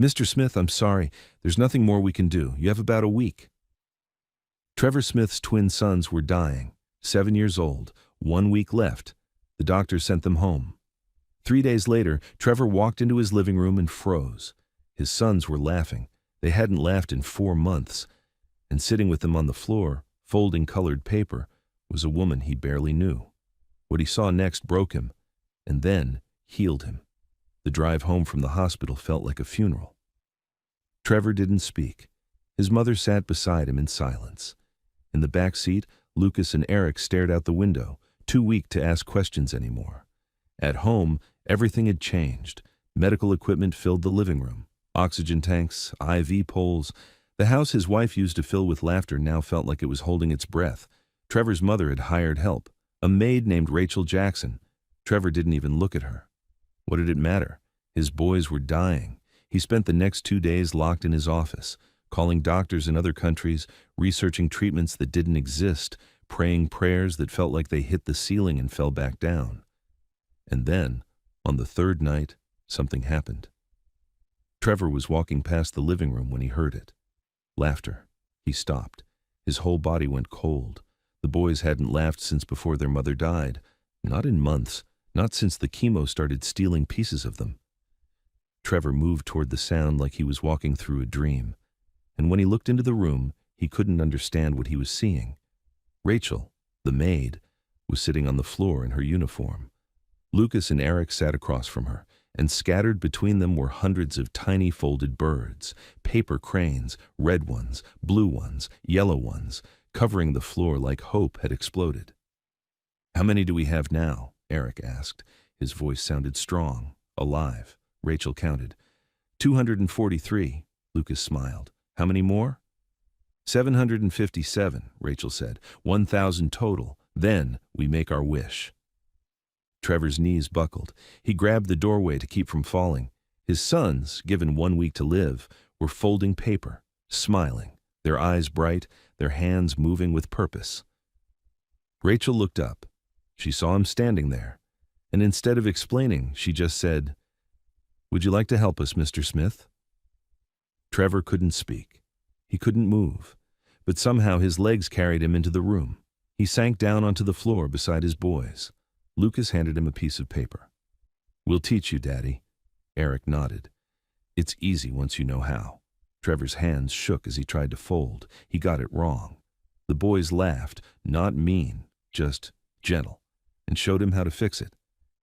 Mr. Smith, I'm sorry. There's nothing more we can do. You have about a week. Trevor Smith's twin sons were dying, 7 years old, 1 week left. The doctor sent them home. 3 days later, Trevor walked into his living room and froze. His sons were laughing. They hadn't laughed in 4 months. And sitting with them on the floor, folding colored paper, was a woman he barely knew. What he saw next broke him, and then healed him. The drive home from the hospital felt like a funeral. Trevor didn't speak. His mother sat beside him in silence. In the back seat, Lucas and Eric stared out the window, too weak to ask questions anymore. At home, everything had changed. Medical equipment filled the living room. Oxygen tanks, IV poles. The house his wife used to fill with laughter now felt like it was holding its breath. Trevor's mother had hired help, a maid named Rachel Jackson. Trevor didn't even look at her. What did it matter? His boys were dying. He spent the next 2 days locked in his office, calling doctors in other countries, researching treatments that didn't exist, praying prayers that felt like they hit the ceiling and fell back down. And then, on the third night, something happened. Trevor was walking past the living room when he heard it. Laughter. He stopped. His whole body went cold. The boys hadn't laughed since before their mother died. Not in months. Not since the chemo started stealing pieces of them. Trevor moved toward the sound like he was walking through a dream. And when he looked into the room, he couldn't understand what he was seeing. Rachel, the maid, was sitting on the floor in her uniform. Lucas and Eric sat across from her, and scattered between them were hundreds of tiny folded birds, paper cranes, red ones, blue ones, yellow ones, covering the floor like hope had exploded. "How many do we have now?" Eric asked. His voice sounded strong, alive. Rachel counted. 243, Lucas smiled. "How many more?" 757, Rachel said. 1,000 total. Then we make our wish. Trevor's knees buckled. He grabbed the doorway to keep from falling. His sons, given 1 week to live, were folding paper, smiling, their eyes bright, their hands moving with purpose. Rachel looked up. She saw him standing there, and instead of explaining, she just said, "Would you like to help us, Mr. Smith?" Trevor couldn't speak. He couldn't move, but somehow his legs carried him into the room. He sank down onto the floor beside his boys. Lucas handed him a piece of paper. "We'll teach you, Daddy." Eric nodded. "It's easy once you know how." Trevor's hands shook as he tried to fold. He got it wrong. The boys laughed, not mean, just gentle, and showed him how to fix it.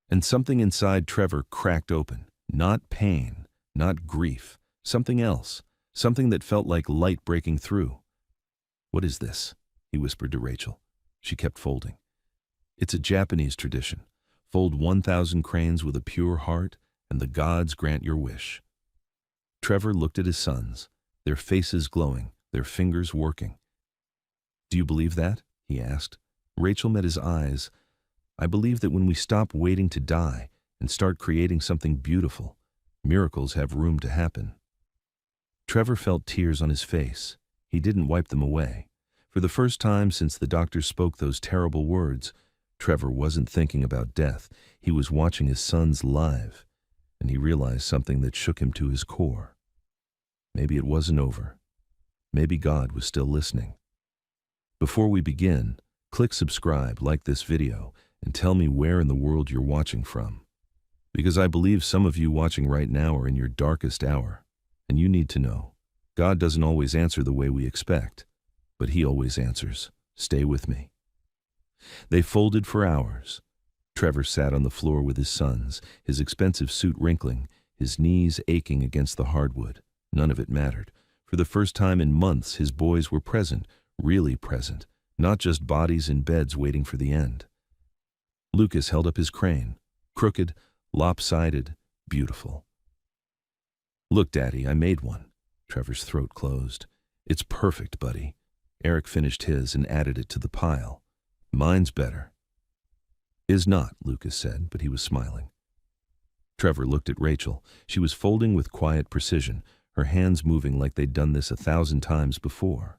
And something inside Trevor cracked open. Not pain, not grief, something else, something that felt like light breaking through. "What is this?" he whispered to Rachel. She kept folding. "It's a Japanese tradition. Fold 1,000 cranes with a pure heart, and the gods grant your wish." Trevor looked at his sons, their faces glowing, their fingers working. "Do you believe that?" he asked. Rachel met his eyes. "I believe that when we stop waiting to die and start creating something beautiful, miracles have room to happen." Trevor felt tears on his face. He didn't wipe them away. For the first time since the doctor spoke those terrible words, Trevor wasn't thinking about death. He was watching his sons live, and he realized something that shook him to his core. Maybe it wasn't over. Maybe God was still listening. Before we begin, click subscribe, like this video, and tell me where in the world you're watching from. Because I believe some of you watching right now are in your darkest hour, and you need to know. God doesn't always answer the way we expect, but He always answers. Stay with me. They folded for hours. Trevor sat on the floor with his sons, his expensive suit wrinkling, his knees aching against the hardwood. None of it mattered. For the first time in months, his boys were present, really present, not just bodies in beds waiting for the end. Lucas held up his crane, crooked, lopsided, beautiful. "Look, Daddy, I made one." Trevor's throat closed. "It's perfect, buddy." Eric finished his and added it to the pile. "Mine's better." "Is not," Lucas said, but he was smiling. Trevor looked at Rachel. She was folding with quiet precision, her hands moving like they'd done this 1,000 times before.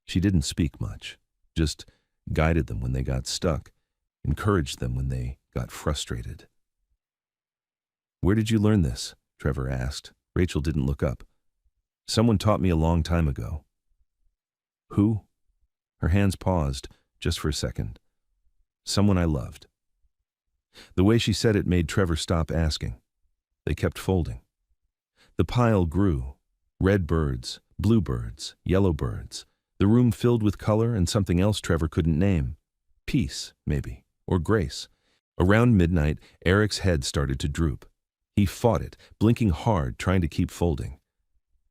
She didn't speak much, just guided them when they got stuck, encouraged them when they got frustrated. "Where did you learn this?" Trevor asked. Rachel didn't look up. Someone taught me a long time ago. Who? Her hands paused, just for a second. Someone I loved. The way she said it made Trevor stop asking. They kept folding. The pile grew. Red birds, blue birds, yellow birds. The room filled with color and something else Trevor couldn't name. Peace, maybe, or grace. Around midnight, Eric's head started to droop. He fought it, blinking hard, trying to keep folding.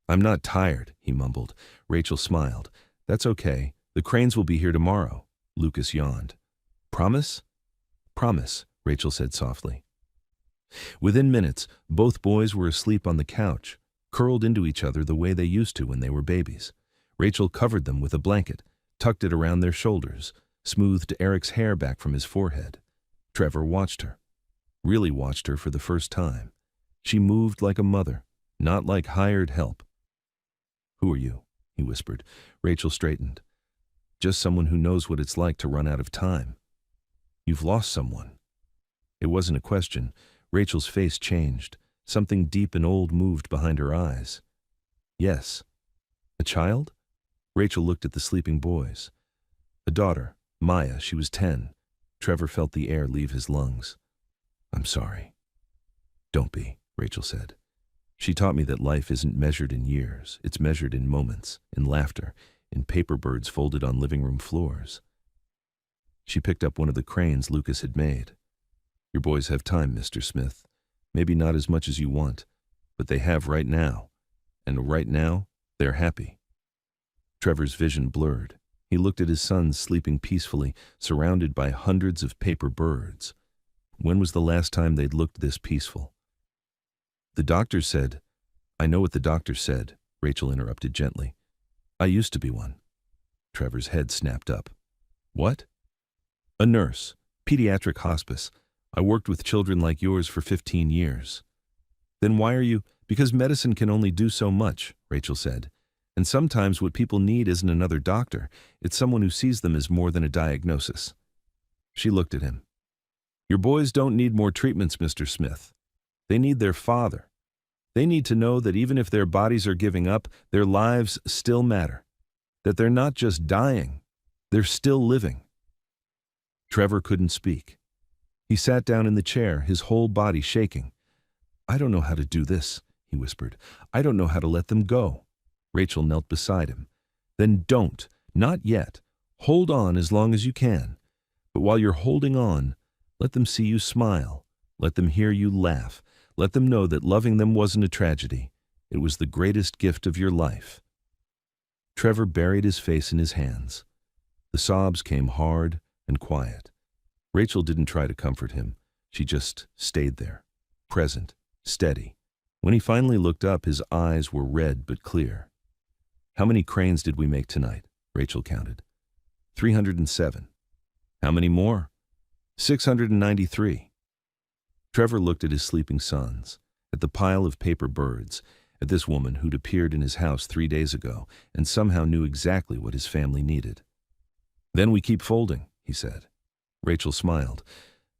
I'm not tired, he mumbled. Rachel smiled. That's okay. The cranes will be here tomorrow. Lucas yawned. Promise? Promise, Rachel said softly. Within minutes, both boys were asleep on the couch, curled into each other the way they used to when they were babies. Rachel covered them with a blanket, tucked it around their shoulders, smoothed Eric's hair back from his forehead. Trevor watched her. Really watched her for the first time. She moved like a mother, not like hired help. Who are you? He whispered. Rachel straightened. Just someone who knows what it's like to run out of time. You've lost someone. It wasn't a question. Rachel's face changed. Something deep and old moved behind her eyes. Yes. A child? Rachel looked at the sleeping boys. A daughter, Maya. She was 10. Trevor felt the air leave his lungs. I'm sorry. Don't be, Rachel said. She taught me that life isn't measured in years. It's measured in moments, in laughter, in paper birds folded on living room floors. She picked up one of the cranes Lucas had made. Your boys have time, Mr. Smith. Maybe not as much as you want, but they have right now. And right now, they're happy. Trevor's vision blurred. He looked at his sons sleeping peacefully, surrounded by hundreds of paper birds. When was the last time they'd looked this peaceful? The doctor said, I know what the doctor said, Rachel interrupted gently. I used to be one. Trevor's head snapped up. What? A nurse, pediatric hospice. I worked with children like yours for 15 years. Then why are you? Because medicine can only do so much, Rachel said. And sometimes what people need isn't another doctor. It's someone who sees them as more than a diagnosis. She looked at him. Your boys don't need more treatments, Mr. Smith. They need their father. They need to know that even if their bodies are giving up, their lives still matter. That they're not just dying, they're still living. Trevor couldn't speak. He sat down in the chair, his whole body shaking. I don't know how to do this, he whispered. I don't know how to let them go. Rachel knelt beside him. Then don't, not yet. Hold on as long as you can. But while you're holding on, let them see you smile. Let them hear you laugh. Let them know that loving them wasn't a tragedy. It was the greatest gift of your life. Trevor buried his face in his hands. The sobs came hard and quiet. Rachel didn't try to comfort him. She just stayed there, present, steady. When he finally looked up, his eyes were red but clear. How many cranes did we make tonight? Rachel counted. 307. How many more? 693. Trevor looked at his sleeping sons, at the pile of paper birds, at this woman who'd appeared in his house 3 days ago and somehow knew exactly what his family needed. Then we keep folding, he said. Rachel smiled.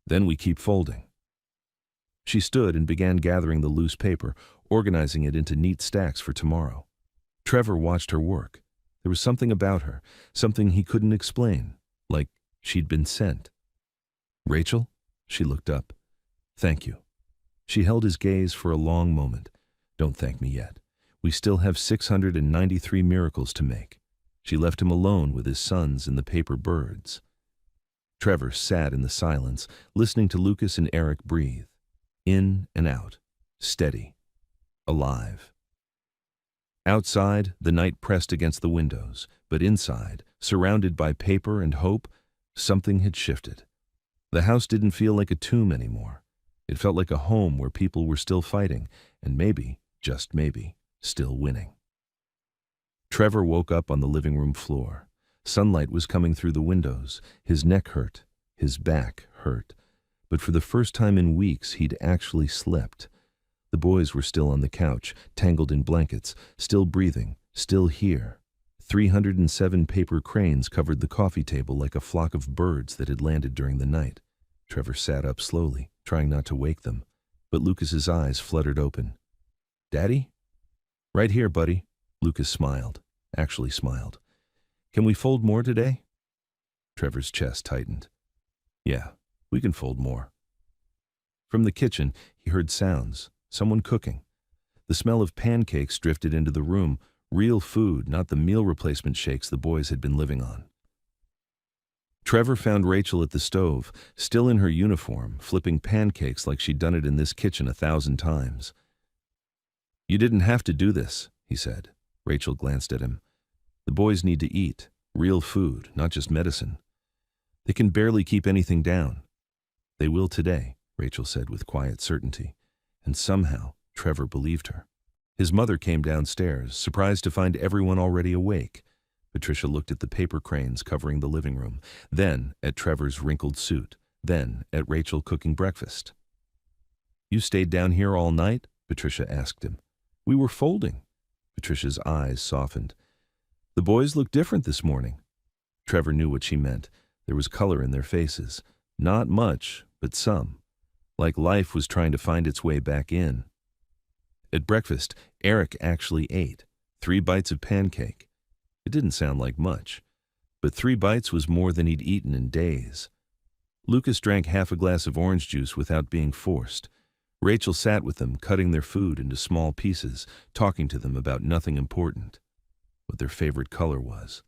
Then we keep folding. She stood and began gathering the loose paper, organizing it into neat stacks for tomorrow. Trevor watched her work. There was something about her, something he couldn't explain, like she'd been sent. Rachel? She looked up. Thank you. She held his gaze for a long moment. Don't thank me yet. We still have 693 miracles to make. She left him alone with his sons and the paper birds. Trevor sat in the silence, listening to Lucas and Eric breathe. In and out, steady, alive. Outside, the night pressed against the windows, but inside, surrounded by paper and hope, something had shifted. The house didn't feel like a tomb anymore. It felt like a home where people were still fighting, and maybe, just maybe, still winning. Trevor woke up on the living room floor. Sunlight was coming through the windows. His neck hurt. His back hurt. But for the first time in weeks, he'd actually slept. The boys were still on the couch, tangled in blankets, still breathing, still here. 307 paper cranes covered the coffee table like a flock of birds that had landed during the night. Trevor sat up slowly, trying not to wake them, but Lucas's eyes fluttered open. Daddy? Right here, buddy. Lucas smiled, actually smiled. Can we fold more today? Trevor's chest tightened. Yeah, we can fold more. From the kitchen, he heard sounds, someone cooking. The smell of pancakes drifted into the room, real food, not the meal replacement shakes the boys had been living on. Trevor found Rachel at the stove, still in her uniform, flipping pancakes like she'd done it in this kitchen 1,000 times. You didn't have to do this, he said. Rachel glanced at him. The boys need to eat, real food, not just medicine. They can barely keep anything down. They will today, Rachel said with quiet certainty, and somehow Trevor believed her. His mother came downstairs, surprised to find everyone already awake. Patricia looked at the paper cranes covering the living room, then at Trevor's wrinkled suit, then at Rachel cooking breakfast. You stayed down here all night? Patricia asked him. We were folding. Patricia's eyes softened. The boys look different this morning. Trevor knew what she meant. There was color in their faces. Not much, but some. Like life was trying to find its way back in. At breakfast, Eric actually ate 3 bites of pancake. It didn't sound like much, but 3 bites was more than he'd eaten in days. Lucas drank half a glass of orange juice without being forced. Rachel sat with them, cutting their food into small pieces, talking to them about nothing important. What their favorite color was,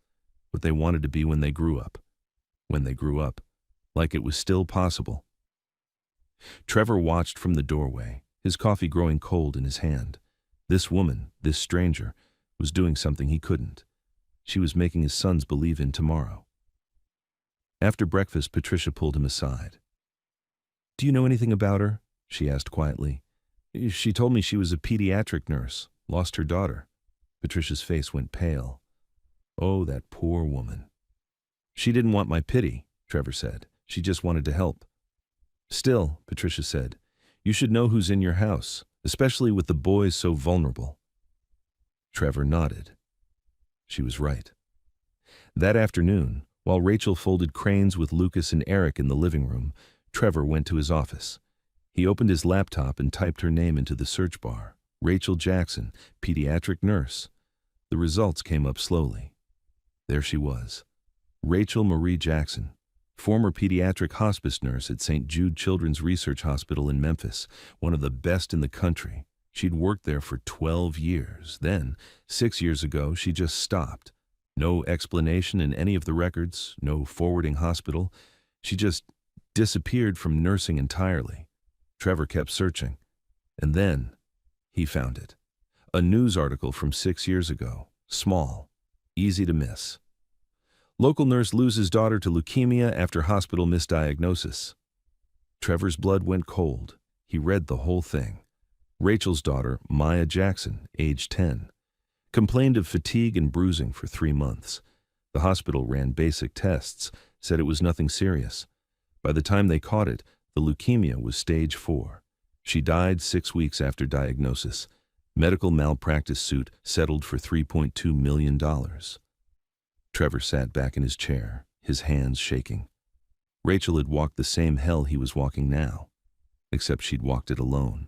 what they wanted to be when they grew up. When they grew up, like it was still possible. Trevor watched from the doorway, his coffee growing cold in his hand. This woman, this stranger, was doing something he couldn't. She was making his sons believe in tomorrow. After breakfast, Patricia pulled him aside. Do you know anything about her? She asked quietly. She told me she was a pediatric nurse, lost her daughter. Patricia's face went pale. Oh, that poor woman. She didn't want my pity, Trevor said. She just wanted to help. Still, Patricia said, you should know who's in your house, especially with the boys so vulnerable. Trevor nodded. She was right. That afternoon, while Rachel folded cranes with Lucas and Eric in the living room, Trevor went to his office. He opened his laptop and typed her name into the search bar. Rachel Jackson, pediatric nurse. The results came up slowly. There she was. Rachel Marie Jackson, former pediatric hospice nurse at St. Jude Children's Research Hospital in Memphis, one of the best in the country. She'd worked there for 12 years. Then, 6 years ago, she just stopped. No explanation in any of the records, no forwarding hospital. She just disappeared from nursing entirely. Trevor kept searching. And then, he found it. A news article from 6 years ago. Small. Easy to miss. Local nurse loses daughter to leukemia after hospital misdiagnosis. Trevor's blood went cold. He read the whole thing. Rachel's daughter, Maya Jackson, age 10, complained of fatigue and bruising for 3 months. The hospital ran basic tests, said it was nothing serious. By the time they caught it, the leukemia was stage 4. She died 6 weeks after diagnosis. Medical malpractice suit settled for $3.2 million. Trevor sat back in his chair, his hands shaking. Rachel had walked the same hell he was walking now, except she'd walked it alone.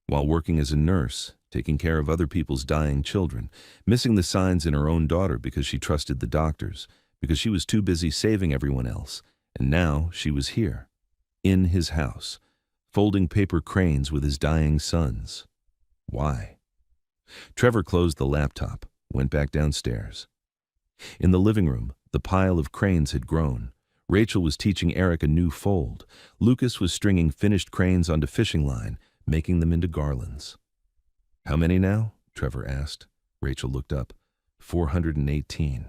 While working as a nurse, taking care of other people's dying children, missing the signs in her own daughter because she trusted the doctors, because she was too busy saving everyone else, and now she was here, in his house, folding paper cranes with his dying sons. Why? Trevor closed the laptop, went back downstairs. In the living room, the pile of cranes had grown. Rachel was teaching Eric a new fold. Lucas was stringing finished cranes onto fishing line, making them into garlands. How many now? Trevor asked. Rachel looked up. 418.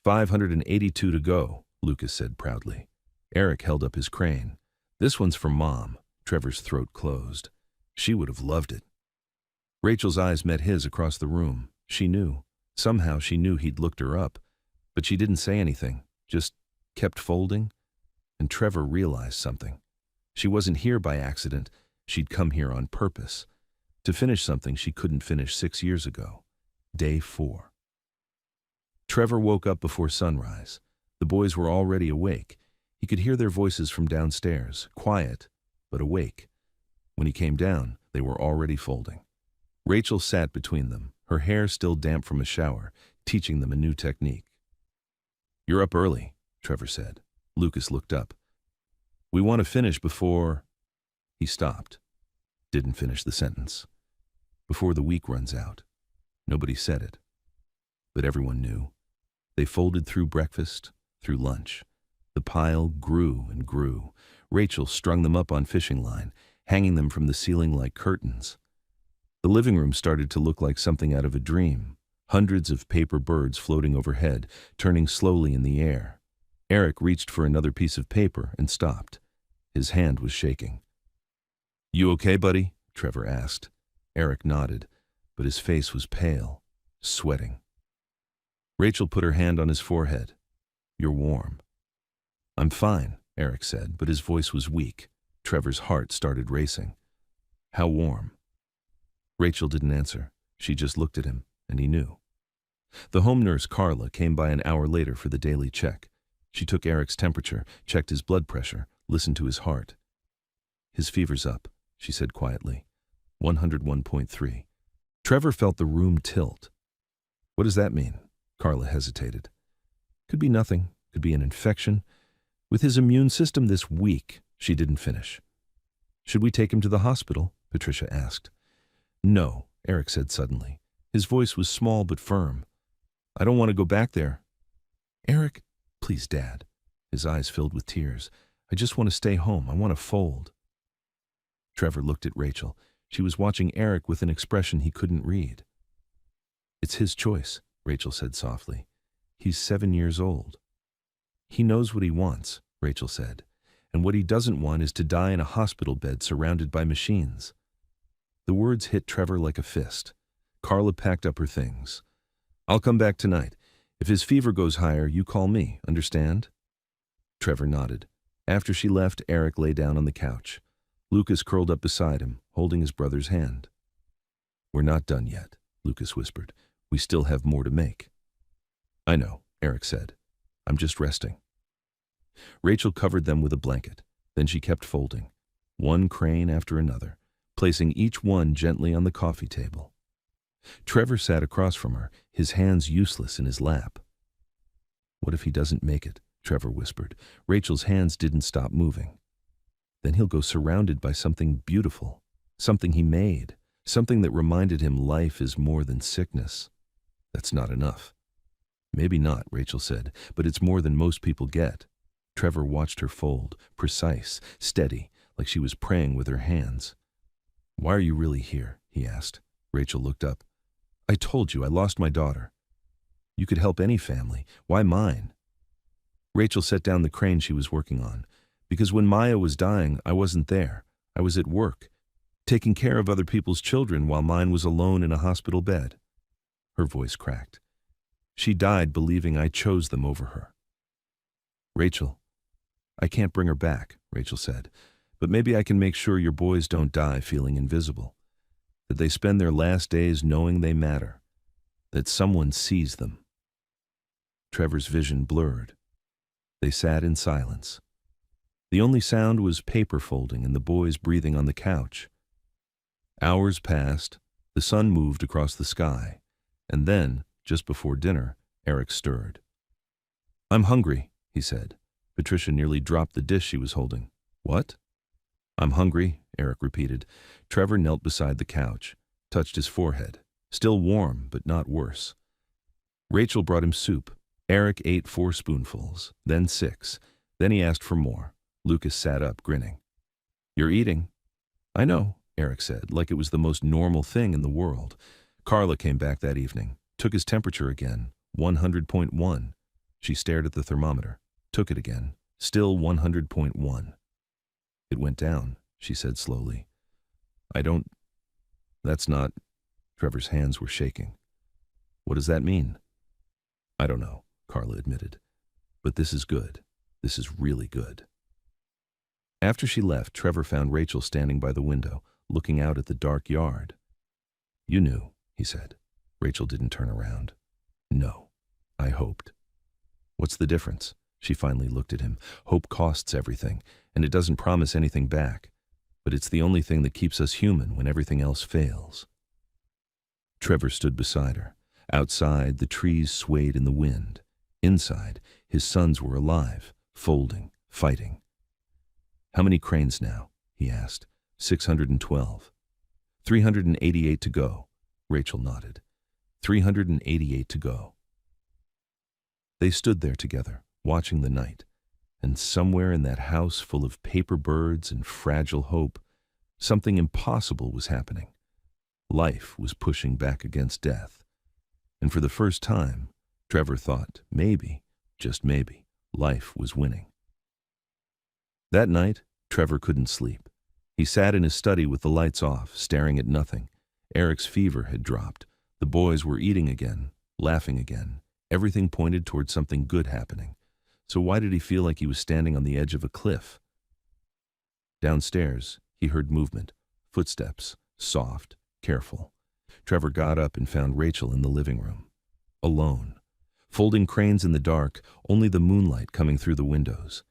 582 to go, Lucas said proudly. Eric held up his crane. This one's for Mom. Trevor's throat closed. She would have loved it. Rachel's eyes met his across the room. She knew. Somehow she knew he'd looked her up. But she didn't say anything, just kept folding. And Trevor realized something. She wasn't here by accident. She'd come here on purpose. To finish something she couldn't finish 6 years ago. Day 4. Trevor woke up before sunrise. The boys were already awake. He could hear their voices from downstairs, quiet, but awake. When he came down, they were already folding. Rachel sat between them, her hair still damp from a shower, teaching them a new technique. "You're up early," Trevor said. Lucas looked up. "We want to finish before—" He stopped. Didn't finish the sentence. "Before the week runs out." Nobody said it. But everyone knew. They folded through breakfast, through lunch. The pile grew and grew. Rachel strung them up on fishing line, hanging them from the ceiling like curtains. The living room started to look like something out of a dream. Hundreds of paper birds floating overhead, turning slowly in the air. Eric reached for another piece of paper and stopped. His hand was shaking. "You okay, buddy?" Trevor asked. Eric nodded, but his face was pale, sweating. Rachel put her hand on his forehead. "You're warm." "I'm fine," Eric said, but his voice was weak. Trevor's heart started racing. "How warm?" Rachel didn't answer. She just looked at him, and he knew. The home nurse, Carla, came by an hour later for the daily check. She took Eric's temperature, checked his blood pressure, listened to his heart. "His fever's up," she said quietly. 101.3. Trevor felt the room tilt. "What does that mean?" Carla hesitated. "Could be nothing. Could be an infection. With his immune system this weak," she didn't finish. "Should we take him to the hospital?" Patricia asked. "No," Eric said suddenly. His voice was small but firm. "I don't want to go back there." "Eric, please, Dad." His eyes filled with tears. "I just want to stay home. I want to fold." Trevor looked at Rachel. She was watching Eric with an expression he couldn't read. "It's his choice," Rachel said softly. "He's 7 years old." "He knows what he wants," Rachel said, "and what he doesn't want is to die in a hospital bed surrounded by machines." The words hit Trevor like a fist. Carla packed up her things. "I'll come back tonight. If his fever goes higher, you call me, understand?" Trevor nodded. After she left, Eric lay down on the couch. Lucas curled up beside him, holding his brother's hand. "We're not done yet," Lucas whispered. "We still have more to make." "I know," Eric said. "I'm just resting." Rachel covered them with a blanket. Then she kept folding, one crane after another, placing each one gently on the coffee table. Trevor sat across from her, his hands useless in his lap. "What if he doesn't make it?" Trevor whispered. Rachel's hands didn't stop moving. "Then he'll go surrounded by something beautiful, something he made, something that reminded him life is more than sickness." "That's not enough." "Maybe not," Rachel said, "but it's more than most people get." Trevor watched her fold, precise, steady, like she was praying with her hands. "Why are you really here?" he asked. Rachel looked up. "I told you I lost my daughter." "You could help any family. Why mine?" Rachel set down the crane she was working on. "Because when Maya was dying, I wasn't there. I was at work, taking care of other people's children while mine was alone in a hospital bed." Her voice cracked. "She died believing I chose them over her." "Rachel, I can't bring her back," Rachel said, "but maybe I can make sure your boys don't die feeling invisible, that they spend their last days knowing they matter, that someone sees them." Trevor's vision blurred. They sat in silence. The only sound was paper folding and the boys breathing on the couch. Hours passed, the sun moved across the sky, and then, just before dinner, Eric stirred. "I'm hungry," he said. Patricia nearly dropped the dish she was holding. "What?" "I'm hungry," Eric repeated. Trevor knelt beside the couch, touched his forehead. Still warm, but not worse. Rachel brought him soup. Eric ate 4 spoonfuls, then 6. Then he asked for more. Lucas sat up, grinning. "You're eating." "I know," Eric said, like it was the most normal thing in the world. Carla came back that evening, took his temperature again, 100.1. She stared at the thermometer, took it again, still 100.1. "It went down," she said slowly. That's not—" Trevor's hands were shaking. "What does that mean?" "I don't know," Carla admitted. "But this is good. This is really good." After she left, Trevor found Rachel standing by the window, looking out at the dark yard. "You knew," he said. Rachel didn't turn around. "No, I hoped." "What's the difference?" She finally looked at him. "Hope costs everything, and it doesn't promise anything back. But it's the only thing that keeps us human when everything else fails." Trevor stood beside her. Outside, the trees swayed in the wind. Inside, his sons were alive, folding, fighting. "How many cranes now?" he asked. 612. 388 to go. Rachel nodded. 388 to go. They stood there together, watching the night, and somewhere in that house full of paper birds and fragile hope, something impossible was happening. Life was pushing back against death. And for the first time, Trevor thought maybe, just maybe, life was winning. That night, Trevor couldn't sleep. He sat in his study with the lights off, staring at nothing. Eric's fever had dropped. The boys were eating again, laughing again. Everything pointed toward something good happening. So why did he feel like he was standing on the edge of a cliff? Downstairs, he heard movement, footsteps, soft, careful. Trevor got up and found Rachel in the living room. Alone. Folding cranes in the dark, only the moonlight coming through the windows.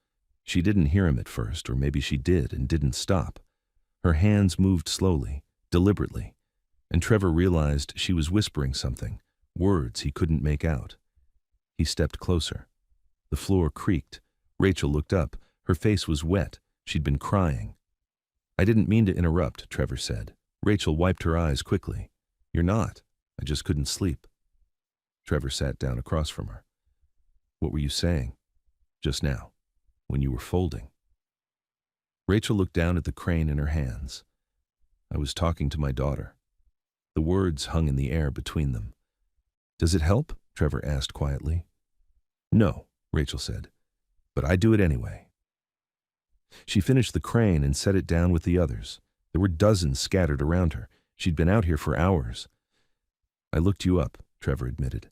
She didn't hear him at first, or maybe she did and didn't stop. Her hands moved slowly, deliberately, and Trevor realized she was whispering something, words he couldn't make out. He stepped closer. The floor creaked. Rachel looked up. Her face was wet. She'd been crying. "I didn't mean to interrupt," Trevor said. Rachel wiped her eyes quickly. "You're not. I just couldn't sleep." Trevor sat down across from her. "What were you saying just now, when you were folding?" Rachel looked down at the crane in her hands. "I was talking to my daughter." The words hung in the air between them. "Does it help?" Trevor asked quietly. "No," Rachel said, "but I do it anyway." She finished the crane and set it down with the others. There were dozens scattered around her. She'd been out here for hours. "I looked you up," Trevor admitted.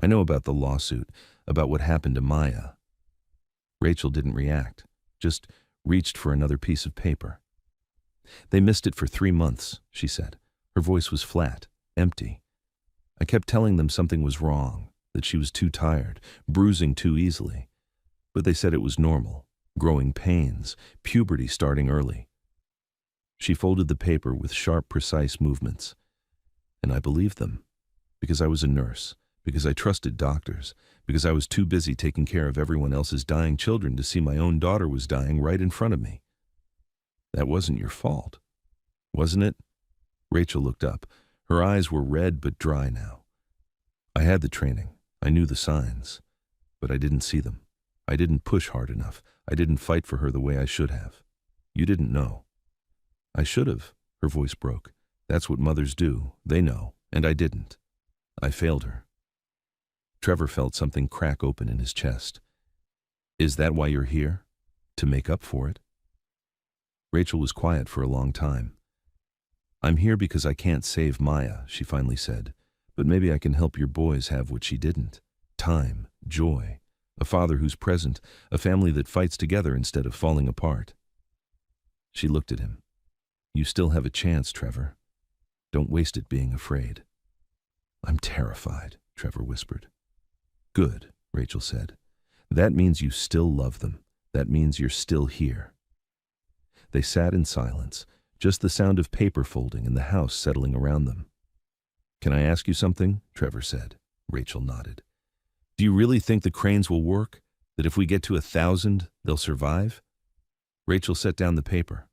"I know about the lawsuit, about what happened to Maya." Rachel didn't react, just reached for another piece of paper. "They missed it for 3 months," she said. Her voice was flat, empty. "I kept telling them something was wrong, that she was too tired, bruising too easily. But they said it was normal, growing pains, puberty starting early." She folded the paper with sharp, precise movements. "And I believed them, because I was a nurse, because I trusted doctors, because I was too busy taking care of everyone else's dying children to see my own daughter was dying right in front of me." "That wasn't your fault, wasn't it?" Rachel looked up. Her eyes were red but dry now. "I had the training. I knew the signs. But I didn't see them. I didn't push hard enough. I didn't fight for her the way I should have. You didn't know." "I should have." Her voice broke. "That's what mothers do. They know. And I didn't. I failed her." Trevor felt something crack open in his chest. "Is that why you're here? To make up for it?" Rachel was quiet for a long time. "I'm here because I can't save Maya," she finally said. "But maybe I can help your boys have what she didn't. Time, joy, a father who's present, a family that fights together instead of falling apart." She looked at him. "You still have a chance, Trevor. Don't waste it being afraid." "I'm terrified," Trevor whispered. "Good," Rachel said. "That means you still love them. That means you're still here." They sat in silence, just the sound of paper folding and the house settling around them. "Can I ask you something?" Trevor said. Rachel nodded. "Do you really think the cranes will work? That if we get to 1,000, they'll survive?" Rachel set down the paper.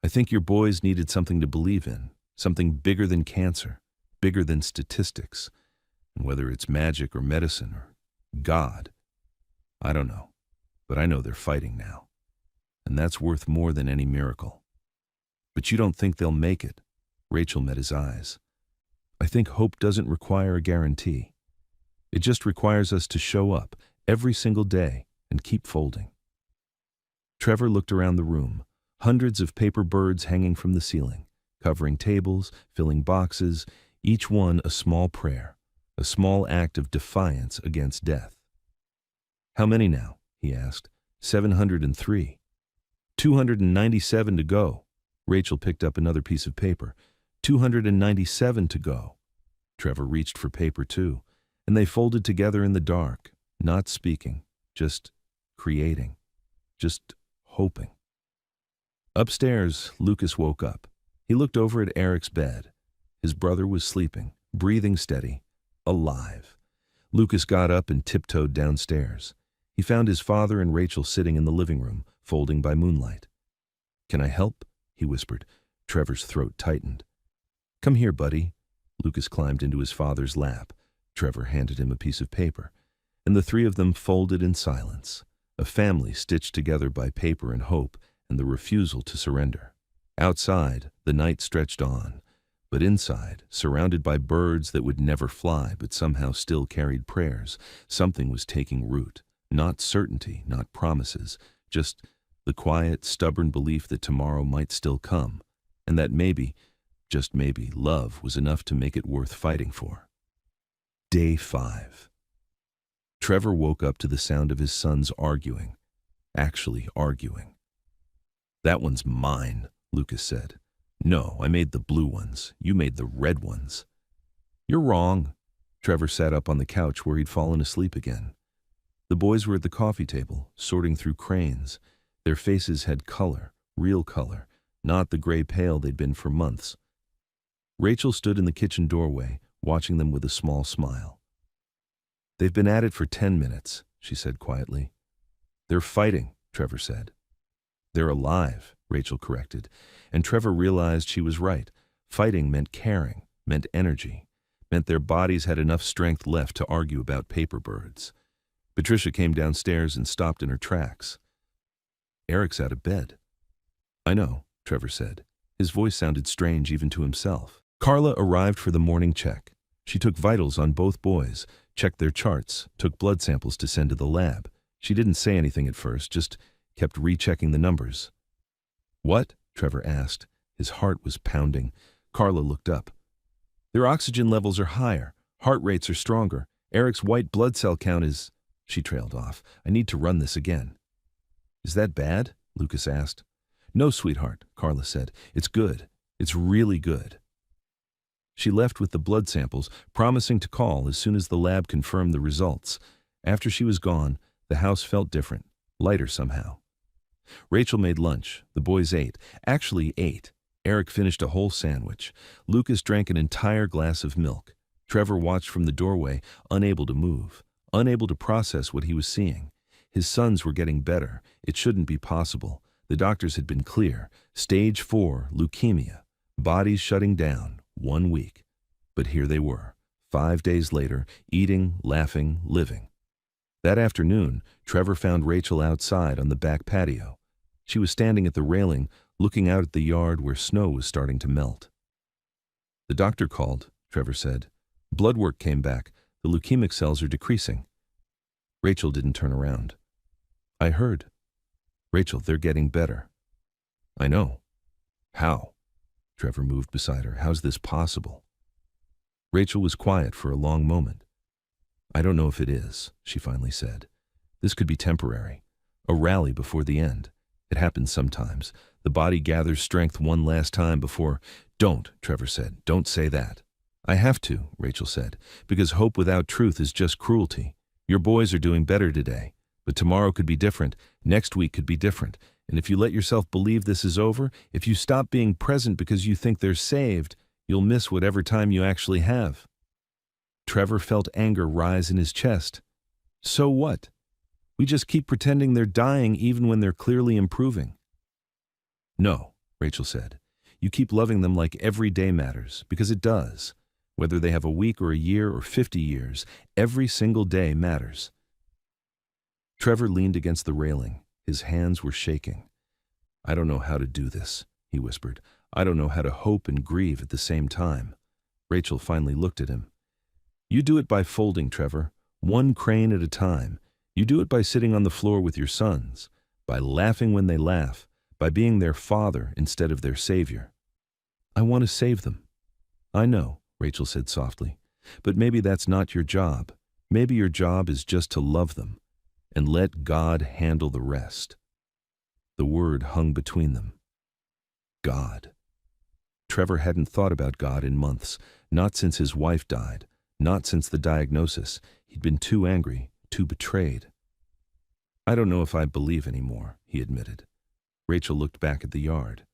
"I think your boys needed something to believe in, something bigger than cancer, bigger than statistics. And whether it's magic or medicine or God, I don't know. But I know they're fighting now. And that's worth more than any miracle." "But you don't think they'll make it?" Rachel met his eyes. "I think hope doesn't require a guarantee. It just requires us to show up every single day and keep folding." Trevor looked around the room, hundreds of paper birds hanging from the ceiling, covering tables, filling boxes, each one a small prayer, a small act of defiance against death. "How many now?" he asked. 703. 297 to go." Rachel picked up another piece of paper. 297 to go. Trevor reached for paper too, and they folded together in the dark, not speaking, just creating, just hoping. Upstairs, Lucas woke up. He looked over at Eric's bed. His brother was sleeping, breathing steady, alive. Lucas got up and tiptoed downstairs. He found his father and Rachel sitting in the living room, folding by moonlight. "Can I help?" he whispered. Trevor's throat tightened. "Come here, buddy." Lucas climbed into his father's lap. Trevor handed him a piece of paper, and the three of them folded in silence, a family stitched together by paper and hope and the refusal to surrender. Outside, the night stretched on, but inside, surrounded by birds that would never fly but somehow still carried prayers, something was taking root. Not certainty, not promises, just the quiet, stubborn belief that tomorrow might still come, and that maybe, just maybe, love was enough to make it worth fighting for. Day 5. Trevor woke up to the sound of his sons arguing. Actually arguing. "That one's mine," Lucas said. "No, I made the blue ones. You made the red ones." "You're wrong." Trevor sat up on the couch where he'd fallen asleep again. The boys were at the coffee table, sorting through cranes. Their faces had color, real color, not the gray pale they'd been for months. Rachel stood in the kitchen doorway, watching them with a small smile. "They've been at it for 10 minutes, she said quietly. "They're fighting," Trevor said. "They're alive," Rachel corrected, and Trevor realized she was right. Fighting meant caring, meant energy, meant their bodies had enough strength left to argue about paper birds. Patricia came downstairs and stopped in her tracks. "Eric's out of bed." "I know," Trevor said. His voice sounded strange even to himself. Carla arrived for the morning check. She took vitals on both boys, checked their charts, took blood samples to send to the lab. She didn't say anything at first, just kept rechecking the numbers. "What?" Trevor asked. His heart was pounding. Carla looked up. "Their oxygen levels are higher. Heart rates are stronger. Eric's white blood cell count is—" She trailed off. "I need to run this again." "Is that bad?" Lucas asked. "No, sweetheart," Carla said. "It's good. It's really good." She left with the blood samples, promising to call as soon as the lab confirmed the results. After she was gone, the house felt different, lighter somehow. Rachel made lunch. The boys ate. Actually ate. Eric finished a whole sandwich. Lucas drank an entire glass of milk. Trevor watched from the doorway, unable to move, unable to process what he was seeing. His sons were getting better. It shouldn't be possible. The doctors had been clear. Stage 4, leukemia. Bodies shutting down. 1 week. But here they were, 5 days later, eating, laughing, living. That afternoon, Trevor found Rachel outside on the back patio. She was standing at the railing, looking out at the yard where snow was starting to melt. "The doctor called," Trevor said. "Blood work came back. The leukemic cells are decreasing." Rachel didn't turn around. "I heard." "Rachel, they're getting better." "I know." "How?" Trevor moved beside her. "How's this possible?" Rachel was quiet for a long moment. "I don't know if it is," she finally said. "This could be temporary. A rally before the end. It happens sometimes. The body gathers strength one last time before—" "Don't," Trevor said. "Don't say that." "I have to," Rachel said, "because hope without truth is just cruelty. Your boys are doing better today, but tomorrow could be different, next week could be different, and if you let yourself believe this is over, if you stop being present because you think they're saved, you'll miss whatever time you actually have." Trevor felt anger rise in his chest. "So what? We just keep pretending they're dying even when they're clearly improving." "No," Rachel said. "You keep loving them like every day matters, because it does. Whether they have a week or a year or 50 years, every single day matters." Trevor leaned against the railing. His hands were shaking. "I don't know how to do this," he whispered. "I don't know how to hope and grieve at the same time." Rachel finally looked at him. "You do it by folding, Trevor, one crane at a time. You do it by sitting on the floor with your sons, by laughing when they laugh, by being their father instead of their savior." "I want to save them." "I know," Rachel said softly, "but maybe that's not your job. Maybe your job is just to love them, and let God handle the rest." The word hung between them. God. Trevor hadn't thought about God in months, not since his wife died, not since the diagnosis. He'd been too angry, too betrayed. "I don't know if I believe anymore," he admitted. Rachel looked back at the yard.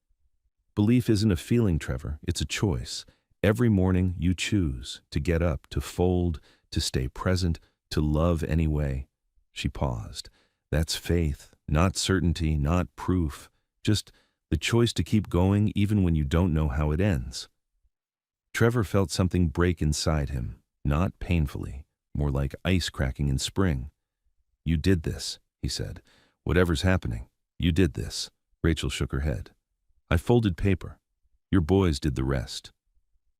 "Belief isn't a feeling, Trevor. It's a choice. Every morning you choose to get up, to fold, to stay present, to love anyway. She paused. That's faith, not certainty, not proof, just the choice to keep going even when you don't know how it ends. Trevor felt something break inside him, not painfully, more like ice cracking in spring. You did this, he said. Whatever's happening, you did this. Rachel shook her head. I folded paper. Your boys did the rest.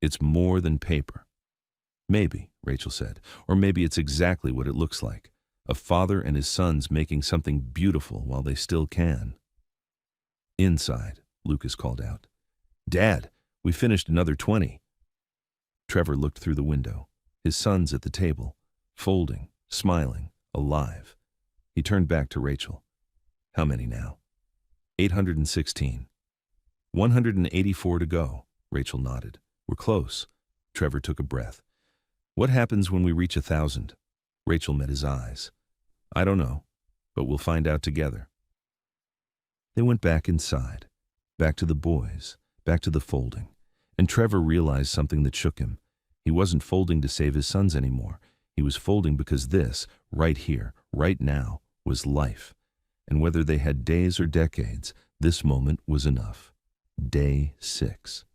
It's more than paper. Maybe, Rachel said, or maybe it's exactly what it looks like. A father and his sons making something beautiful while they still can. Inside, Lucas called out. Dad, we finished another 20. Trevor looked through the window. His sons at the table, folding, smiling, alive. He turned back to Rachel. How many now? 816. 184 to go, Rachel nodded. We're close. Trevor took a breath. What happens when we reach 1,000? Rachel met his eyes. I don't know, but we'll find out together. They went back inside, back to the boys, back to the folding, and Trevor realized something that shook him. He wasn't folding to save his sons anymore. He was folding because this, right here, right now, was life. And whether they had days or decades, this moment was enough. Day 6.